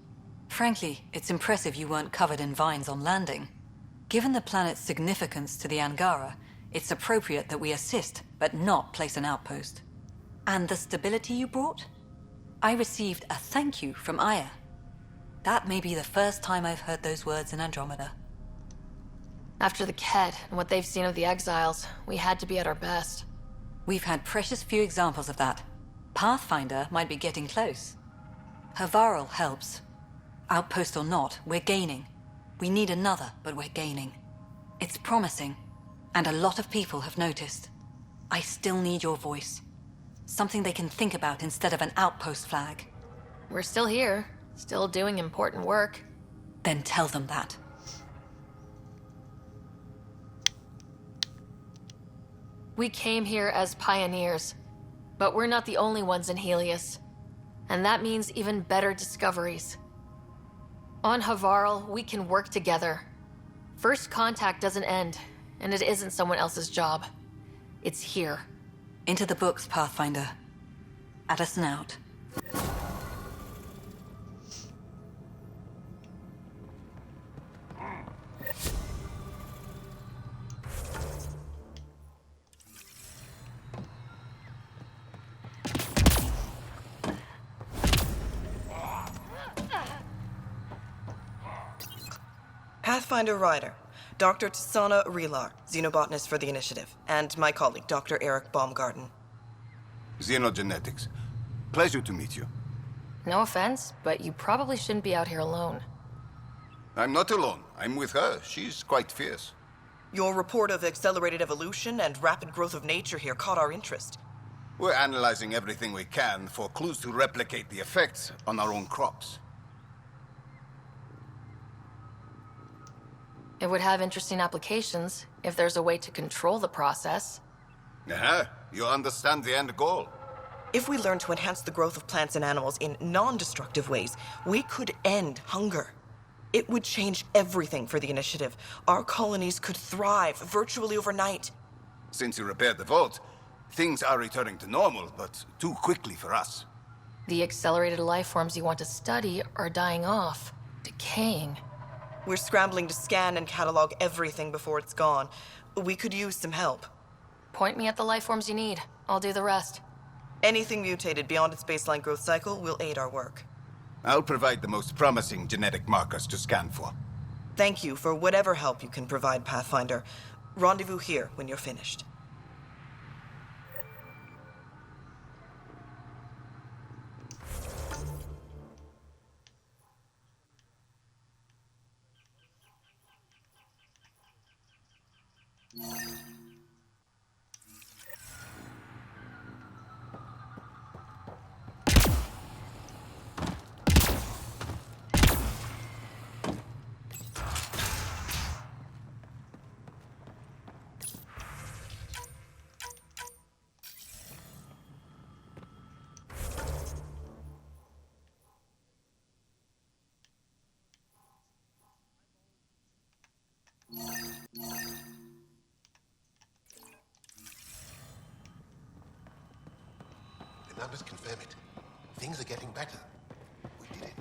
Frankly, it's impressive you weren't covered in vines on landing. Given the planet's significance to the Angara, it's appropriate that we assist, but not place an outpost. And the stability you brought? I received a thank you from Aya. That may be the first time I've heard those words in Andromeda. After the Ket and what they've seen of the exiles, we had to be at our best. We've had precious few examples of that. Pathfinder might be getting close. Havarl helps. Outpost or not, we're gaining. We need another, but we're gaining. It's promising, and a lot of people have noticed. I still need your voice. Something they can think about instead of an outpost flag. We're still here, still doing important work. Then tell them that. We came here as pioneers, but we're not the only ones in Helios. And that means even better discoveries. On Havarl, we can work together. First contact doesn't end, and it isn't someone else's job. It's here. Into the books, Pathfinder. Addison out. Pathfinder Ryder, Dr. Tsana Relar, xenobotanist for the Initiative, and my colleague, Dr. Eric Baumgarten. Xenogenetics. Pleasure to meet you. No offense, but you probably shouldn't be out here alone. I'm not alone. I'm with her. She's quite fierce. Your report of accelerated evolution and rapid growth of nature here caught our interest. We're analyzing everything we can for clues to replicate the effects on our own crops. It would have interesting applications if there's a way to control the process. You understand the end goal. If we learn to enhance the growth of plants and animals in non-destructive ways, we could end hunger. It would change everything for the Initiative. Our colonies could thrive virtually overnight. Since you repaired the vault, things are returning to normal, but too quickly for us. The accelerated life forms you want to study are dying off, decaying. We're scrambling to scan and catalog everything before it's gone. We could use some help. Point me at the life forms you need. I'll do the rest. Anything mutated beyond its baseline growth cycle will aid our work. I'll provide the most promising genetic markers to scan for. Thank you for whatever help you can provide, Pathfinder. Rendezvous here when you're finished. The numbers confirm it. Things are getting better. We did it.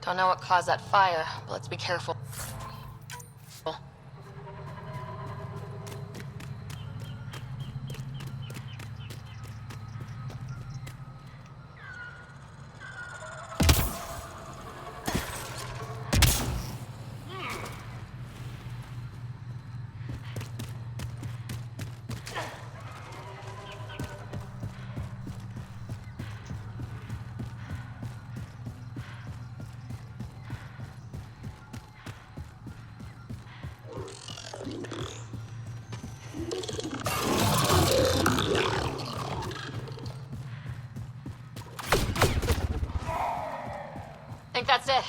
Don't know what caused that fire, but let's be careful. Think that's it.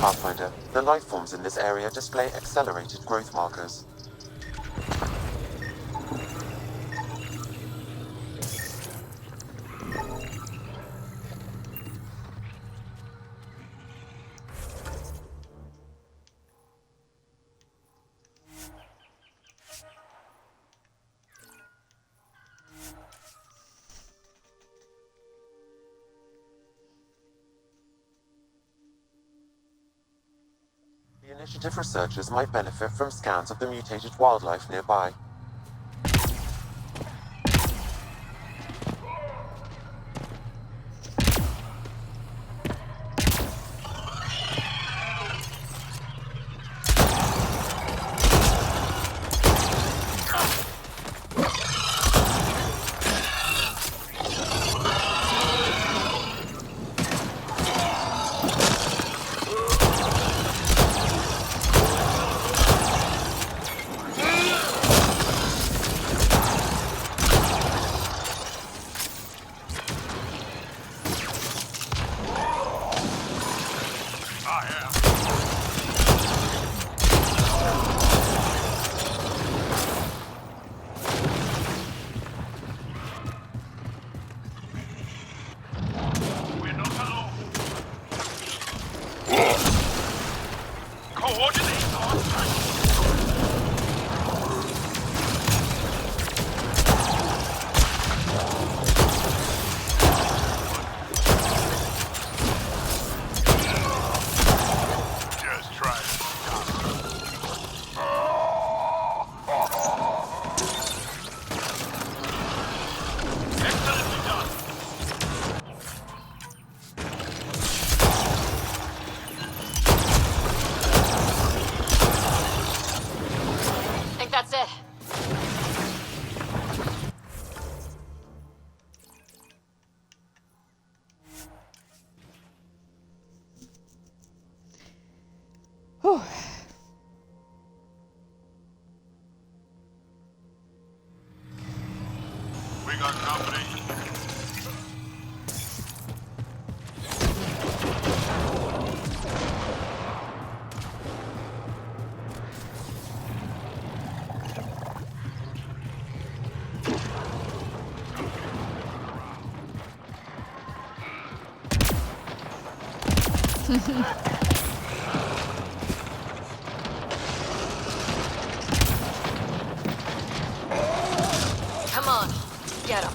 Pathfinder, the life forms in this area display accelerated growth markers. The initiative researchers might benefit from scans of the mutated wildlife nearby. That's it. Whew. We got company. Come on, get him.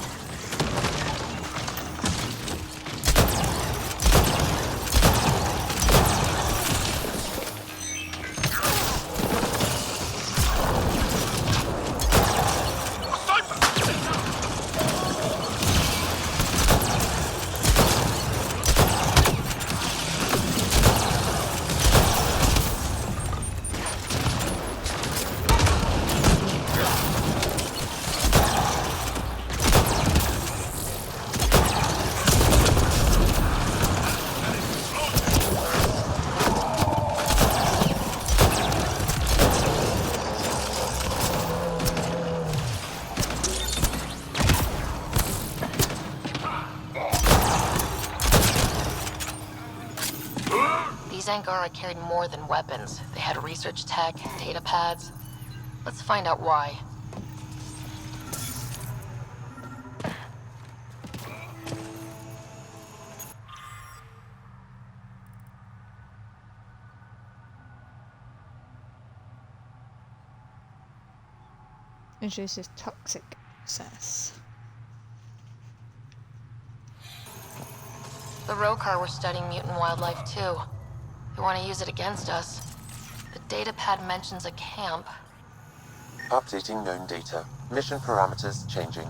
Angara carried more than weapons. They had research tech, data pads. Let's find out why. Introduces toxic process. The Rokar were studying mutant wildlife too. They want to use it against us. The data pad mentions a camp. Updating known data. Mission parameters changing.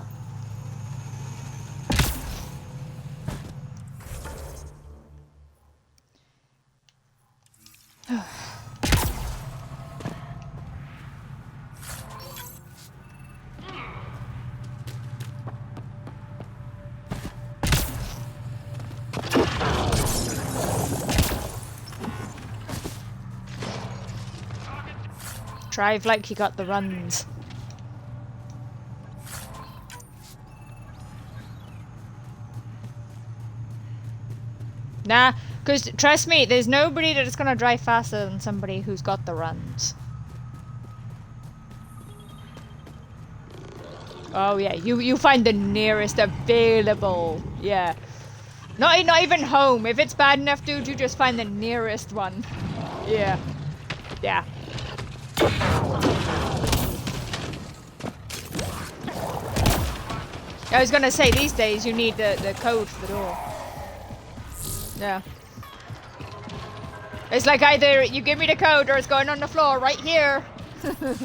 Drive like you got the runs. Nah, because trust me, there's nobody that's gonna drive faster than somebody who's got the runs. Oh yeah, you find the nearest available. Yeah. Not even home. If it's bad enough, dude, you just find the nearest one. Yeah. Yeah. I was gonna say, these days you need the code for the door. Yeah. It's like either you give me the code or it's going on the floor right here. Mm-hmm.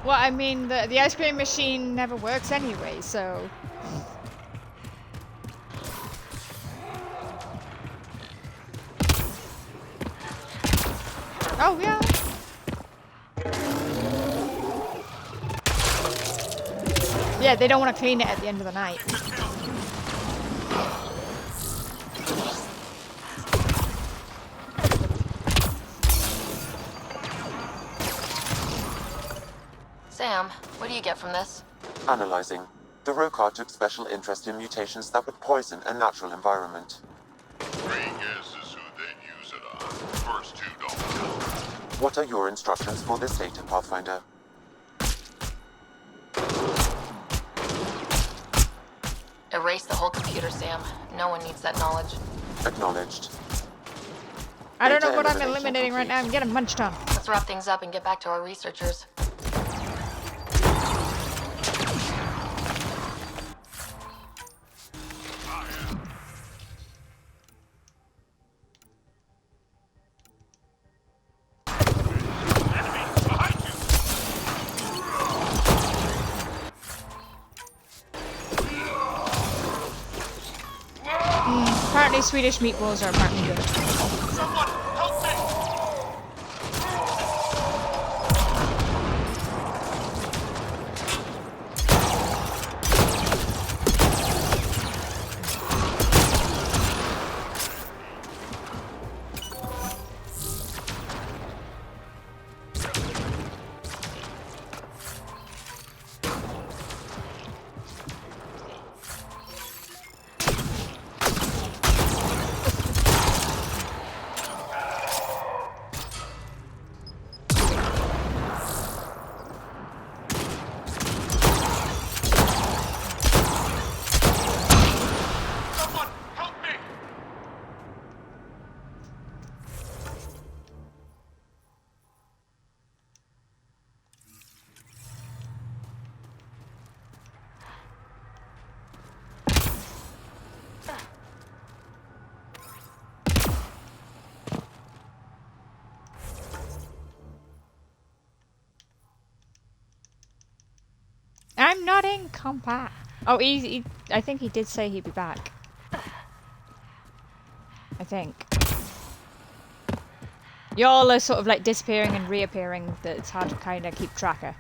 Well, I mean, the ice cream machine never works anyway, so... Oh, yeah. Yeah, they don't want to clean it at the end of the night. Sam, what do you get from this? Analyzing. The Rokar took special interest in mutations that would poison a natural environment. Three guesses who they'd use it on. First two don't count. What are your instructions for this data, Pathfinder? Erase the whole computer, Sam. No one needs that knowledge. Acknowledged. I don't know what I'm eliminating right now. I'm getting munched on. Let's wrap things up and get back to our researchers. Apparently Swedish meatballs are apparently good. Someone help me! I'm not in combat. Oh, I think he did say he'd be back. I think. Y'all are sort of like disappearing and reappearing that it's hard to kind of keep track of.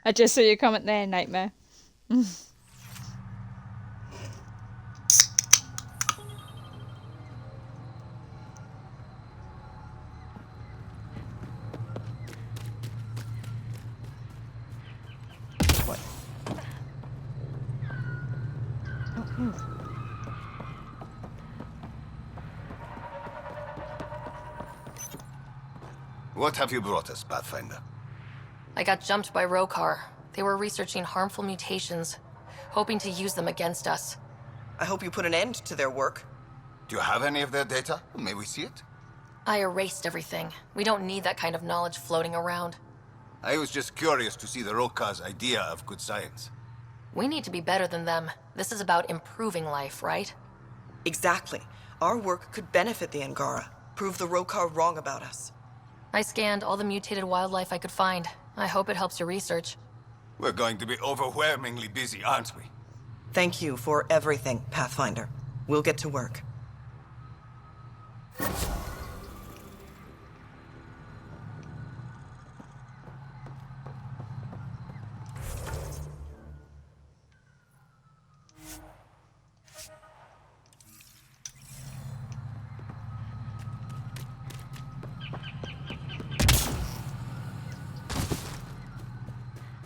I just saw your comment there, Nightmare. What? Oh. What have you brought us, Pathfinder? I got jumped by Rokar. They were researching harmful mutations, hoping to use them against us. I hope you put an end to their work. Do you have any of their data? May we see it? I erased everything. We don't need that kind of knowledge floating around. I was just curious to see the Rokar's idea of good science. We need to be better than them. This is about improving life, right? Exactly. Our work could benefit the Angara. Prove the Rokar wrong about us. I scanned all the mutated wildlife I could find. I hope it helps your research. We're going to be overwhelmingly busy, aren't we? Thank you for everything, Pathfinder. We'll get to work.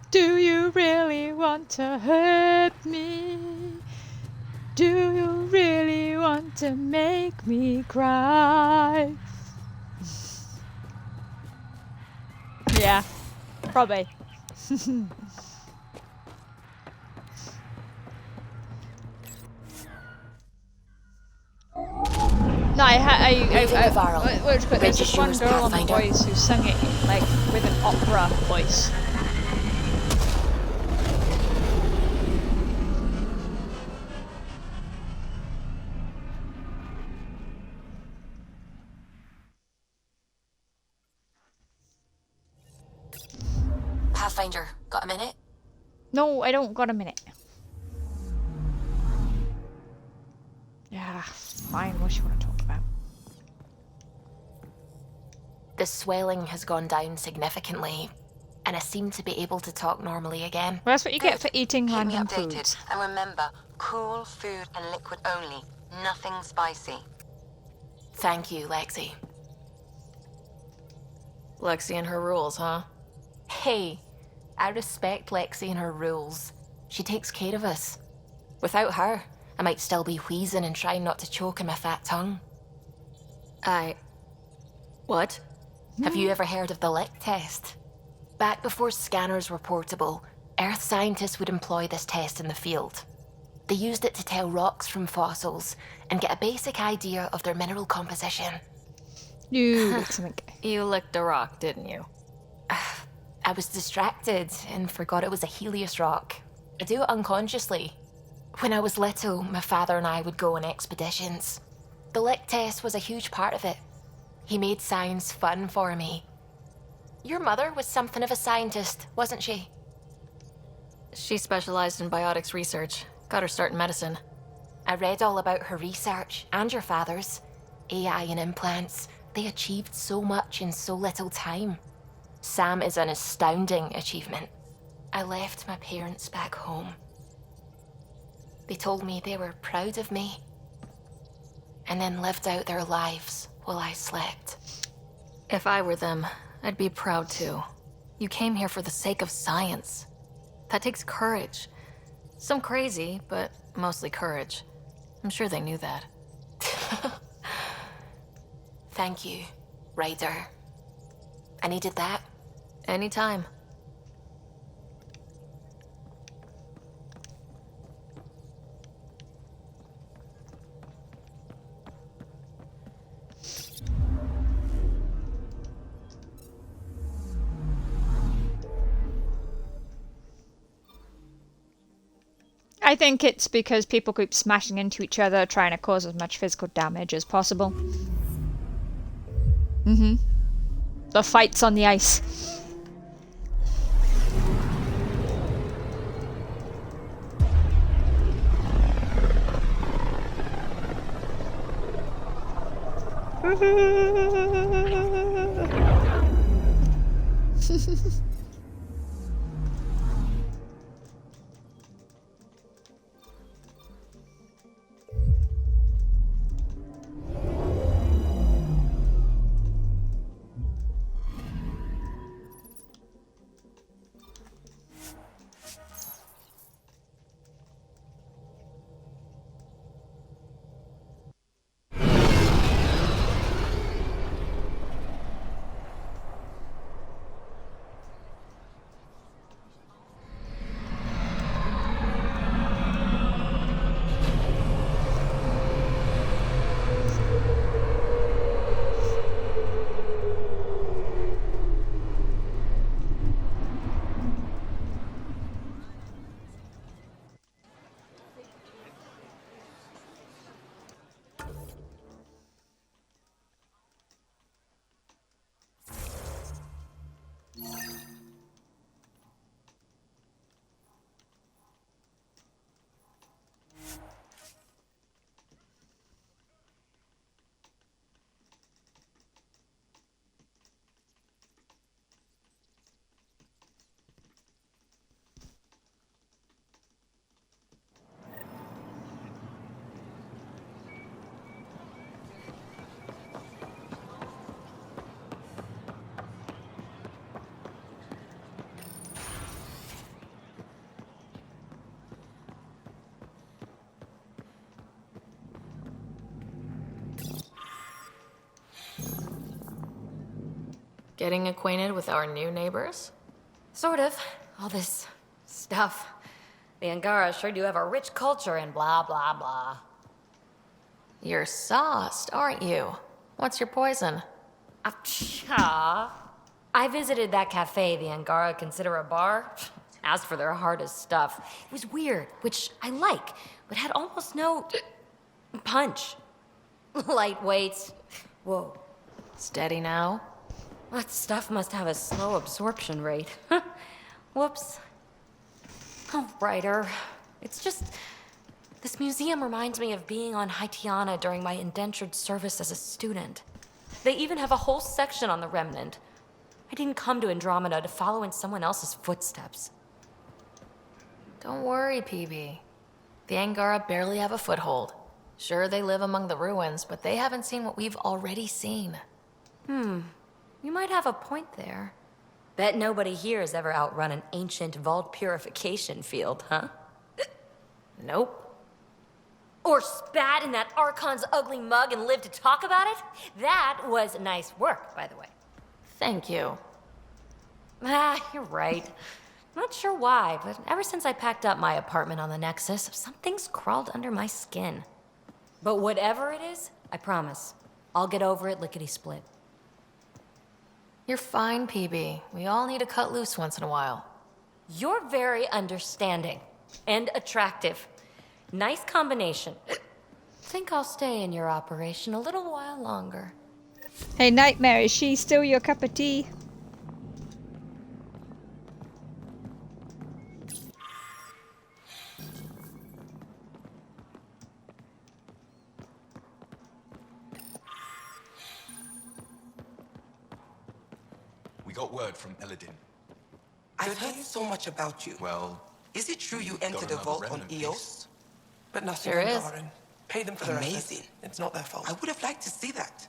Do you really want to hurt me? Do you really want to make me cry? Yeah, probably. No, there's this one girl on The Voice who sang it like with an opera voice. Pathfinder, got a minute? No, I don't got a minute. Yeah, fine. What you want to talk about? The swelling has gone down significantly, and I seem to be able to talk normally again. Well, that's what you get for eating Keep me random updated. foods. And remember, cool food and liquid only. Nothing spicy. Thank you, Lexi. Lexi and her rules, huh? Hey, I respect Lexi and her rules. She takes care of us. Without her, I might still be wheezing and trying not to choke on my fat tongue. What? Have you ever heard of the lick test? Back before scanners were portable, Earth scientists would employ this test in the field. They used it to tell rocks from fossils and get a basic idea of their mineral composition. You licked a rock, didn't you? I was distracted and forgot it was a Helios rock. I do it unconsciously. When I was little, my father and I would go on expeditions. The lick test was a huge part of it. He made science fun for me. Your mother was something of a scientist, wasn't she? She specialized in biotics research. Got her start in medicine. I read all about her research and your father's. AI and implants. They achieved so much in so little time. Sam is an astounding achievement. I left my parents back home. They told me they were proud of me, and then lived out their lives while I slept. If I were them, I'd be proud too. You came here for the sake of science. That takes courage. Some crazy, but mostly courage. I'm sure they knew that. Thank you, Ryder. I needed that. Anytime. I think it's because people keep smashing into each other, trying to cause as much physical damage as possible. The fights on the ice. Getting acquainted with our new neighbors? Sort of. All this stuff. The Angara sure do have a rich culture and blah, blah, blah. You're sauced, aren't you? What's your poison? I visited that cafe the Angara consider a bar. Asked for their hardest stuff. It was weird, which I like, but had almost no punch. Lightweight. Whoa. Steady now? That stuff must have a slow absorption rate. Whoops. Oh, writer. It's just... This museum reminds me of being on Haitiana during my indentured service as a student. They even have a whole section on the Remnant. I didn't come to Andromeda to follow in someone else's footsteps. Don't worry, PB. The Angara barely have a foothold. Sure, they live among the ruins, but they haven't seen what we've already seen. You might have a point there. Bet nobody here has ever outrun an ancient vault purification field, huh? Nope. Or spat in that Archon's ugly mug and lived to talk about it? That was nice work, by the way. Thank you. You're right. Not sure why, but ever since I packed up my apartment on the Nexus, something's crawled under my skin. But whatever it is, I promise, I'll get over it lickety-split. You're fine, PB. We all need to cut loose once in a while. You're very understanding and attractive. Nice combination. Think I'll stay in your operation a little while longer. Hey, Nightmare, is she still your cup of tea? We got word from Eladin. I've heard so much about you. Well, is it true you entered a vault on Eos? But nothing Sure on is. Garen. Pay them for their efforts. Amazing. It's not their fault. I would have liked to see that.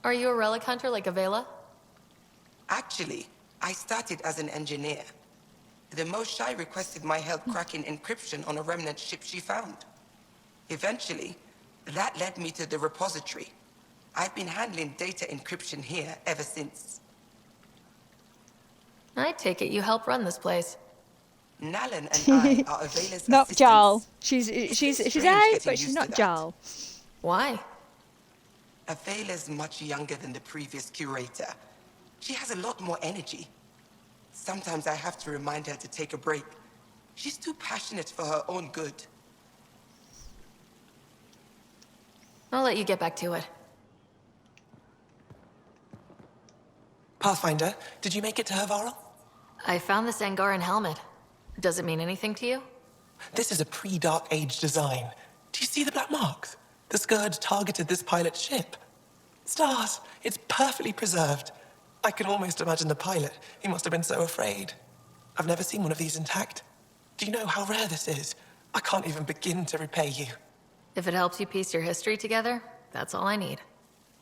Are you a relic hunter like Avela? Actually, I started as an engineer. The Moshae requested my help cracking encryption on a remnant ship she found. Eventually, that led me to the repository. I've been handling data encryption here ever since. I take it you help run this place. Nalan and I are Avela's Not assistants. Jarl. She's strange out, getting but she's used to not that. Jarl. Why? Avela's much younger than the previous curator. She has a lot more energy. Sometimes I have to remind her to take a break. She's too passionate for her own good. I'll let you get back to it. Pathfinder, did you make it to Havarl? I found this Angaran helmet. Does it mean anything to you? This is a pre-Dark Age design. Do you see the black marks? The Scourge targeted this pilot ship. Stars! It's perfectly preserved. I can almost imagine the pilot. He must have been so afraid. I've never seen one of these intact. Do you know how rare this is? I can't even begin to repay you. If it helps you piece your history together, that's all I need.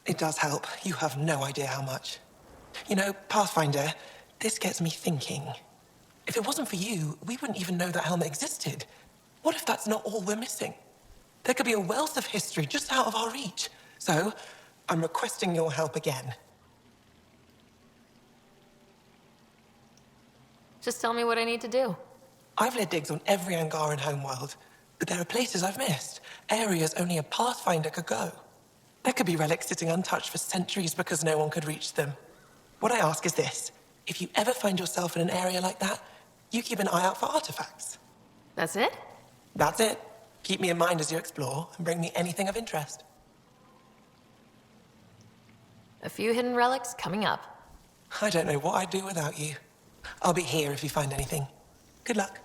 It does help. You have no idea how much. You know, Pathfinder, this gets me thinking. If it wasn't for you, we wouldn't even know that helmet existed. What if that's not all we're missing? There could be a wealth of history just out of our reach. So, I'm requesting your help again. Just tell me what I need to do. I've led digs on every Angar in Homeworld, but there are places I've missed, areas only a Pathfinder could go. There could be relics sitting untouched for centuries because no one could reach them. What I ask is this: if you ever find yourself in an area like that, you keep an eye out for artifacts. That's it? That's it. Keep me in mind as you explore and bring me anything of interest. A few hidden relics coming up. I don't know what I'd do without you. I'll be here if you find anything. Good luck.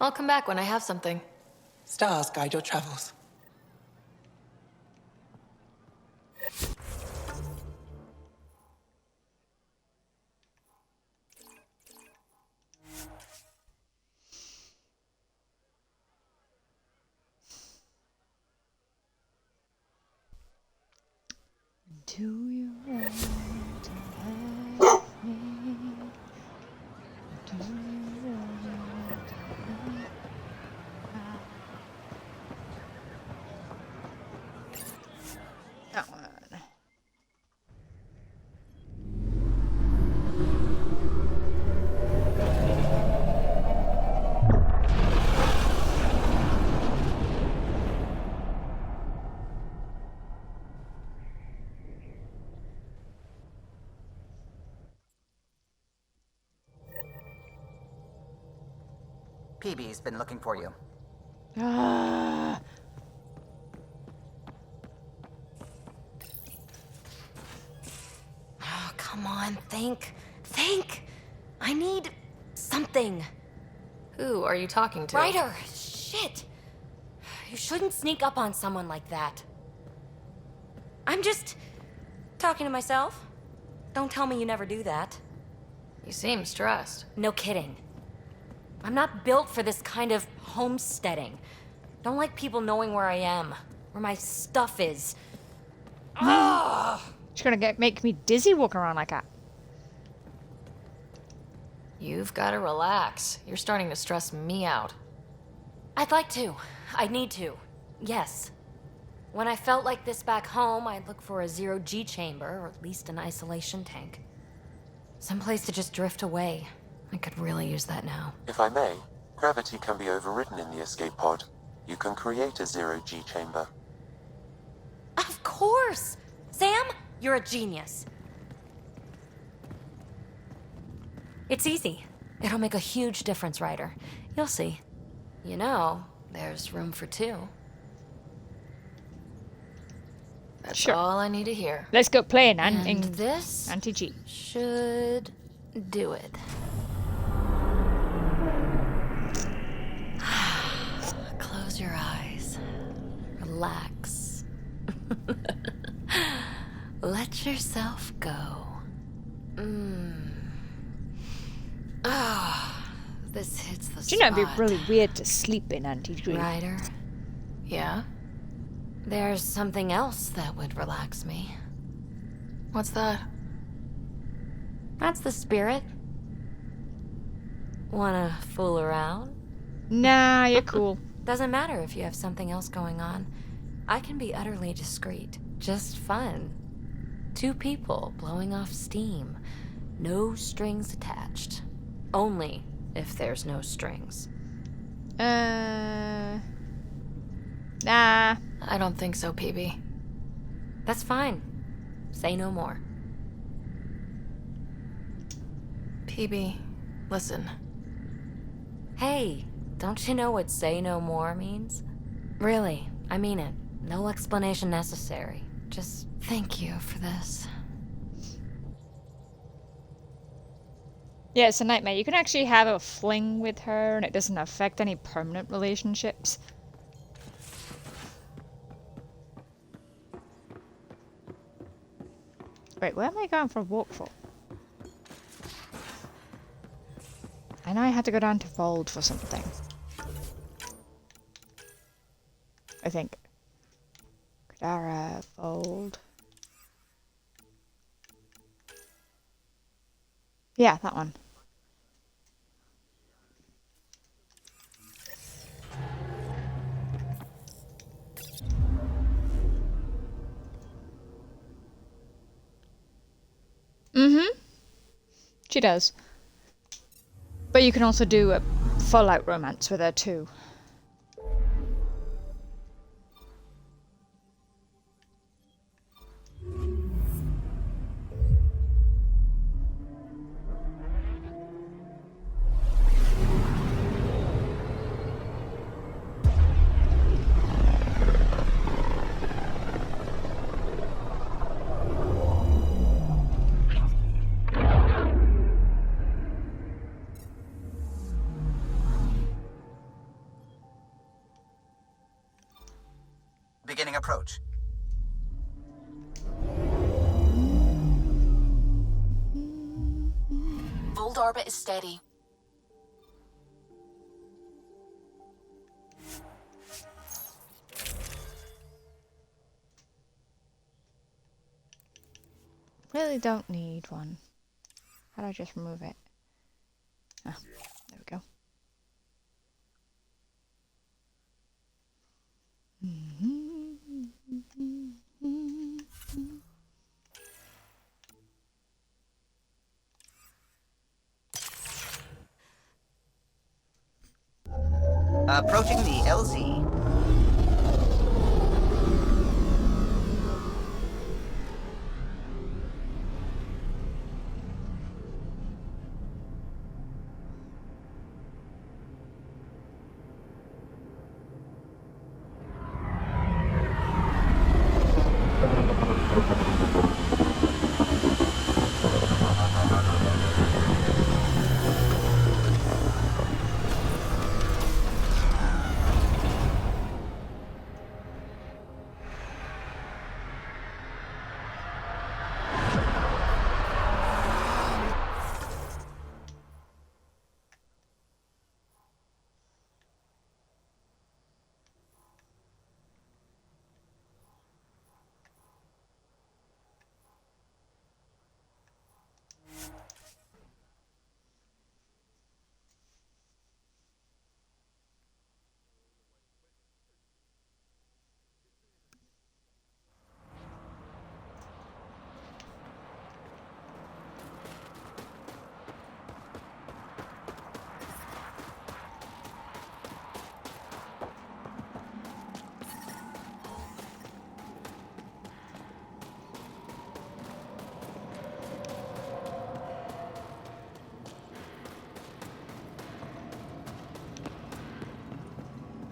I'll come back when I have something. Stars guide your travels. Do you want to have me? Do you want to have me? That one. PB's been looking for you. Ah. Oh, come on, think. Think! I need something. Who are you talking to? Ryder! Shit! You shouldn't sneak up on someone like that. I'm just talking to myself. Don't tell me you never do that. You seem stressed. No kidding. I'm not built for this kind of homesteading. Don't like people knowing where I am, where my stuff is. Ah! She's gonna make me dizzy walking around like that. You've got to relax. You're starting to stress me out. I'd like to. I need to. Yes. When I felt like this back home, I'd look for a zero-G chamber, or at least an isolation tank. Someplace to just drift away. I could really use that now. If I may, gravity can be overridden in the escape pod. You can create a zero-G chamber. Of course! Sam, you're a genius. It's easy. It'll make a huge difference, Ryder. You'll see. You know, there's room for two. That's Sure. all I need to hear. Let's go playing And this anti-G. should do it. Close your eyes. Relax. Let yourself go. Ah, this hits the Do you know it'd be spot. really weird to sleep in anti-G? Ryder, Yeah? there's something else that would relax me. What's that? That's the spirit. Wanna fool around? Nah, you're cool. Doesn't matter if you have something else going on. I can be utterly discreet. Just fun. Two people blowing off steam. No strings attached. Only if there's no strings. Nah. I don't think so, PB. That's fine. Say no more. PB, listen. Hey, don't you know what say no more means? Really, I mean it. No explanation necessary. Just thank you for this. Yeah, it's a nightmare. You can actually have a fling with her and it doesn't affect any permanent relationships. Wait, where am I going for a walk for? I know I had to go down to Fold for something. I think. Clara, Fold. Yeah, that one. Mm-hmm. She does. But you can also do a Fallout romance with her too. Beginning approach. Fold orbit is steady. Really don't need one. How do I just remove it? Ah, there we go. Approaching the LZ.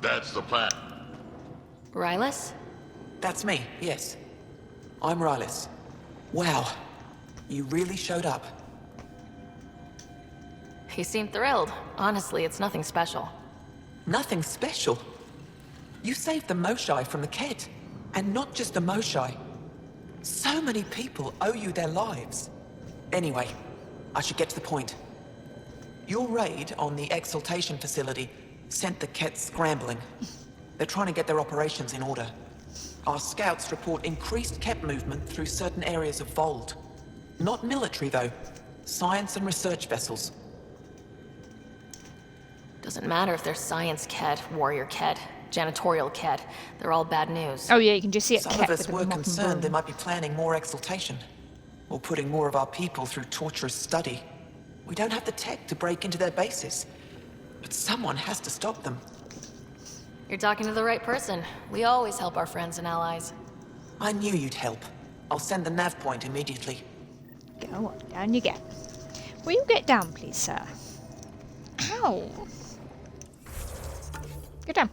That's the plan. Rylus? That's me, yes. I'm Rylus. Wow. You really showed up. He seemed thrilled. Honestly, it's nothing special. Nothing special? You saved the Moshai from the Kett. And not just the Moshai. So many people owe you their lives. Anyway, I should get to the point. Your raid on the exaltation facility sent the Kett scrambling. They're trying to get their operations in order. Our scouts report increased Kett movement through certain areas of Vold. Not military, though. Science and research vessels. Doesn't matter if they're science Kett, warrior Kett, janitorial Kett. They're all bad news. Oh yeah, you can just see it. Some of us were concerned they might be planning more exaltation. Or putting more of our people through torturous study. We don't have the tech to break into their bases. But someone has to stop them. You're talking to the right person. We always help our friends and allies. I knew you'd help. I'll send the nav point immediately. Go on, down you get. Will you get down, please, sir? Ow! Get down.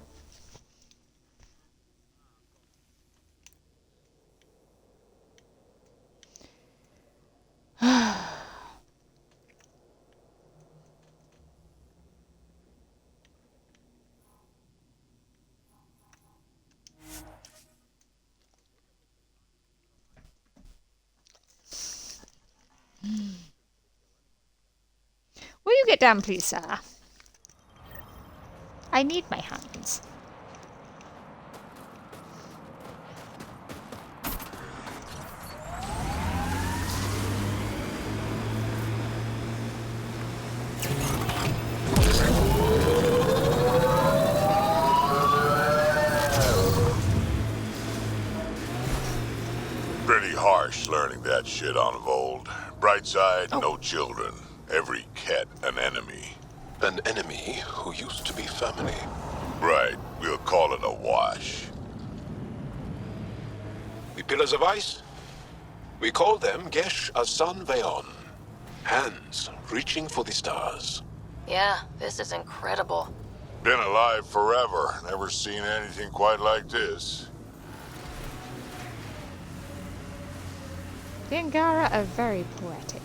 down, please, sir. I need my hands. Pretty harsh learning that shit on Vold. Bright side, no children. Every cat an enemy. An enemy who used to be family. Right, we'll call it a wash. The Pillars of Ice? We call them Gesh Asan Veon. Hands reaching for the stars. Yeah, this is incredible. Been alive forever. Never seen anything quite like this. The Angara are very poetic.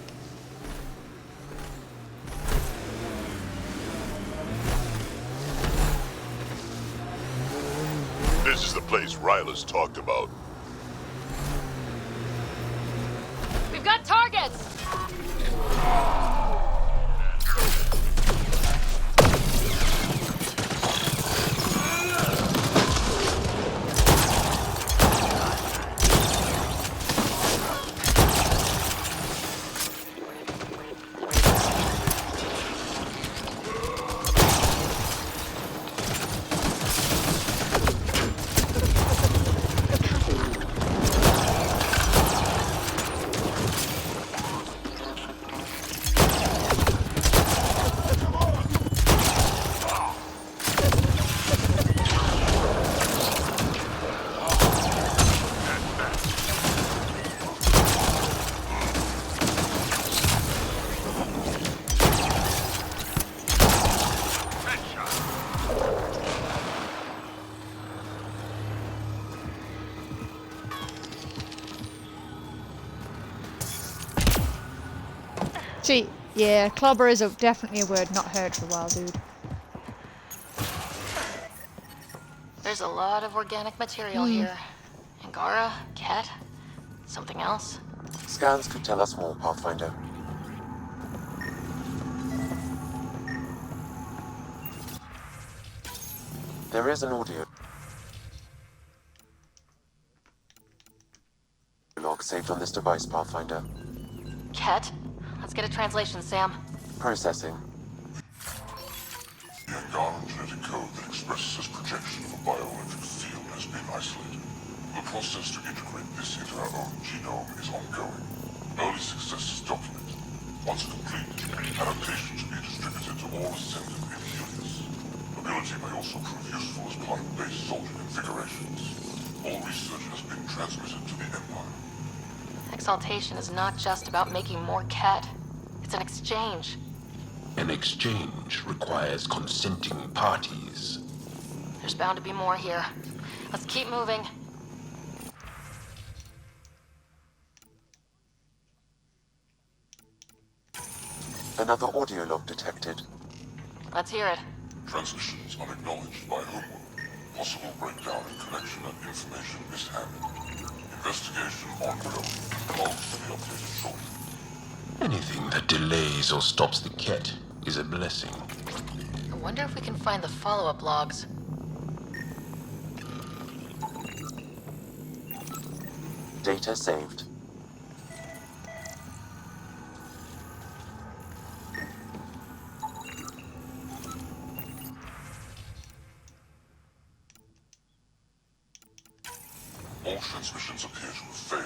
This is the place Ryla's talked about. We've got targets! See, yeah, clobber is definitely a word not heard for a while, dude. There's a lot of organic material here. Angara, cat, something else. Scans could tell us more, Pathfinder. There is an audio log saved on this device, Pathfinder. Cat? Let's get a translation, Sam. Processing. The Angaran genetic code that expresses this projection of a bioelectric field has been isolated. The process to integrate this into our own genome is ongoing. Early success is documented. Once complete, adaptation should be distributed to all ascendant units. Ability may also prove useful as plant-based soldier configurations. All research has been transmitted to the Empire. Exaltation is not just about making more cat. It's an exchange. An exchange requires consenting parties. There's bound to be more here. Let's keep moving. Another audio log detected. Let's hear it. Transmissions unacknowledged by Homeworld. Possible breakdown in connection and information mishandled. Investigation ongoing. Logs to be updated shortly. Anything that delays or stops the Ket is a blessing. I wonder if we can find the follow-up logs. Data saved. All transmissions appear to have failed.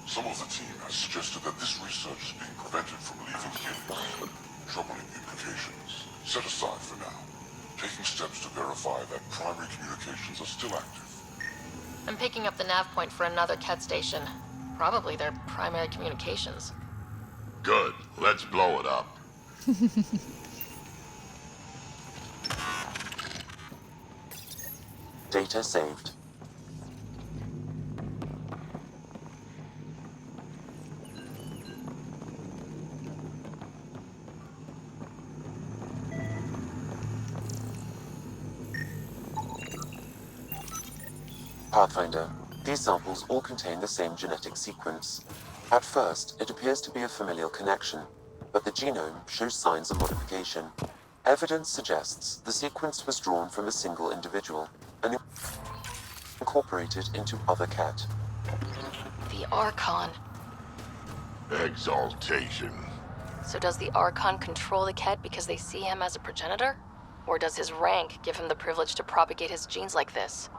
Some of the team has suggested that this research is being prevented from leaving Helios. Troubling implications. Set aside for now. Taking steps to verify that primary communications are still active. I'm picking up the nav point for another cat station. Probably their primary communications. Good. Let's blow it up. Data saved. Pathfinder, these samples all contain the same genetic sequence. At first, it appears to be a familial connection. but the genome shows signs of modification. Evidence suggests the sequence was drawn from a single individual and incorporated into other cat. The Archon. Exaltation. So does the Archon control the Ket because they see him as a progenitor? Or does his rank give him the privilege to propagate his genes like this?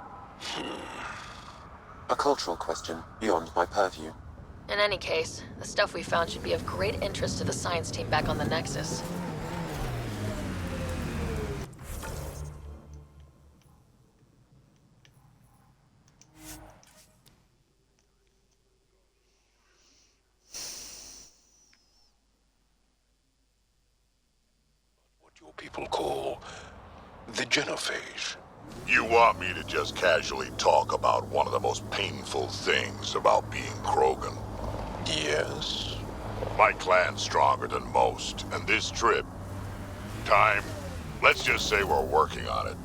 A cultural question beyond my purview. In any case, the stuff we found should be of great interest to the science team back on the Nexus. People call the genophage. You want me to just casually talk about one of the most painful things about being Krogan? Yes. My clan's stronger than most, and this trip... let's just say we're working on it.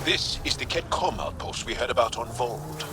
This is the Ketcom outpost we heard about on Vold.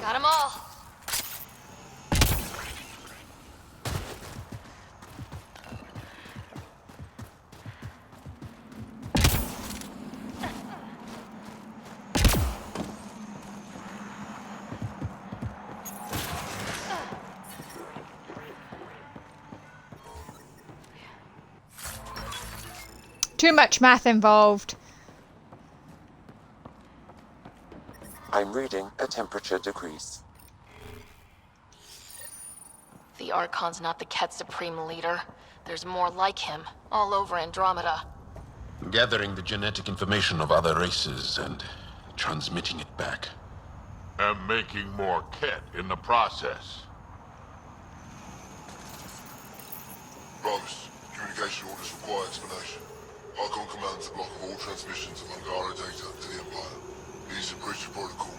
Got 'em all. Too much math involved. I'm reading a temperature decrease. The Archon's not the Ket's supreme leader. There's more like him, all over Andromeda. Gathering the genetic information of other races and transmitting it back. And making more Ket in the process. Brothers, communication orders require explanation. Archon commands a block of all transmissions of Angara data to the Empire. He's a breach of protocol.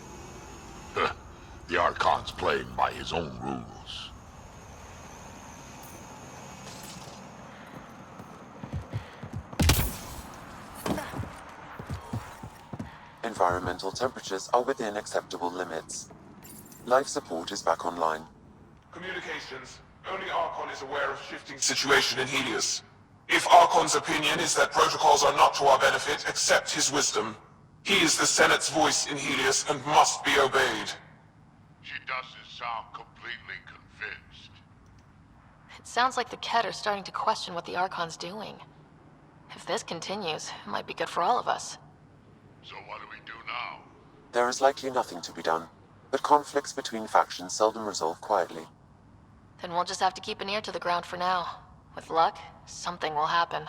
The Archon's playing by his own rules. Environmental temperatures are within acceptable limits. Life support is back online. Communications. Only Archon is aware of shifting situation in Helios. If Archon's opinion is that protocols are not to our benefit, accept his wisdom. He is the Senate's voice in Helios and must be obeyed. She doesn't sound completely convinced. It sounds like the Ket are starting to question what the Archon's doing. If this continues, it might be good for all of us. So what do we do now? There is likely nothing to be done, but conflicts between factions seldom resolve quietly. Then we'll just have to keep an ear to the ground for now. With luck, something will happen.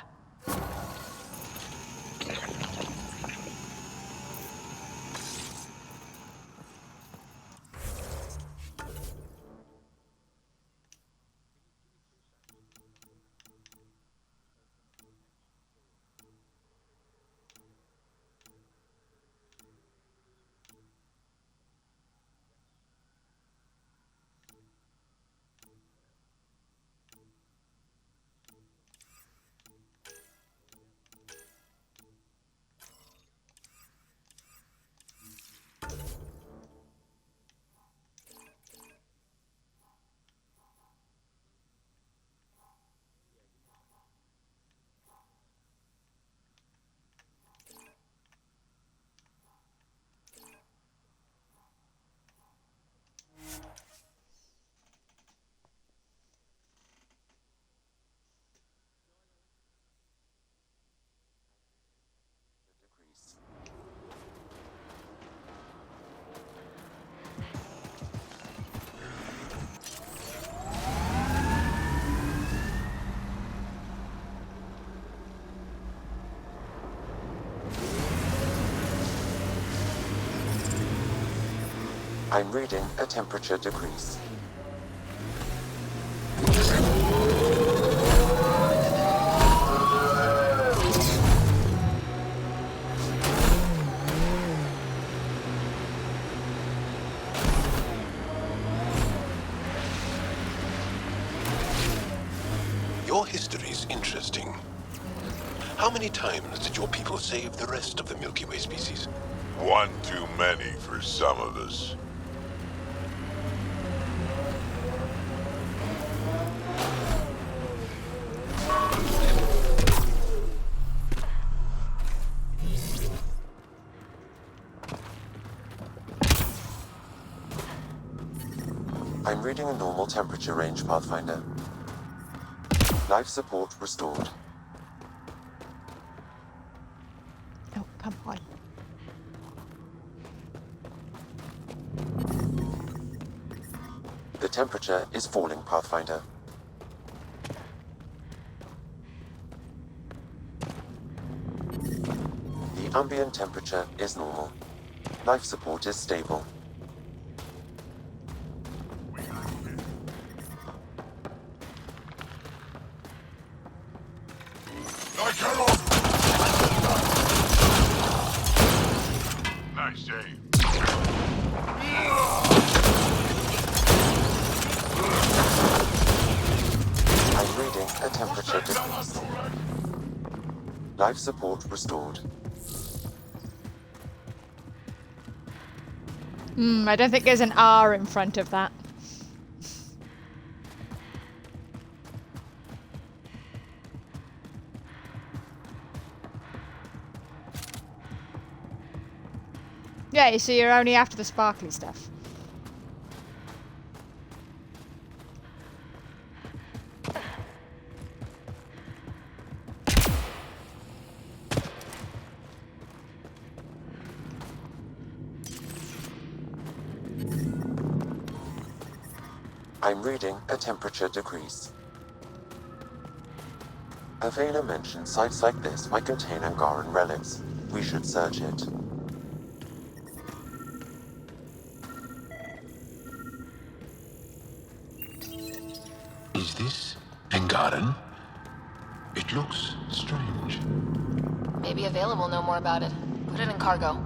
I'm reading a temperature decrease. Your history's interesting. How many times did your people save the rest of the Milky Way species? One too many for some of us. I'm reading a normal temperature range, Pathfinder. Life support restored. Oh, come on. The temperature is falling, Pathfinder. The ambient temperature is normal. Life support is stable. Nice save. I'm reading a temperature decrease. Life support restored. I don't think there's an R in front of that. Yeah, so you're only after the sparkly stuff. I'm reading a temperature decrease. Avena mentioned sites like this might contain Angaran relics. We should search it. Is this Angaran? It looks strange. Maybe Avail will know more about it. Put it in cargo.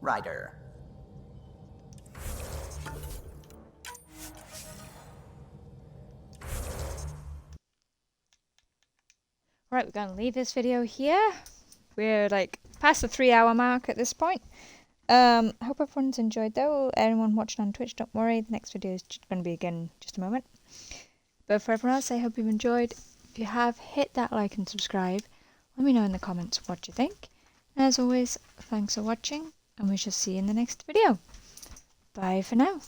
Ryder. Right, we're going to leave this video here. We're like past the 3-hour mark at this point. Hope everyone's enjoyed though. Anyone watching on Twitch, don't worry. The next video is going to be again in just a moment. But for everyone else, I hope you've enjoyed. If you have, hit that like and subscribe. Let me know in the comments what you think. And as always, thanks for watching, and we shall see you in the next video. Bye for now.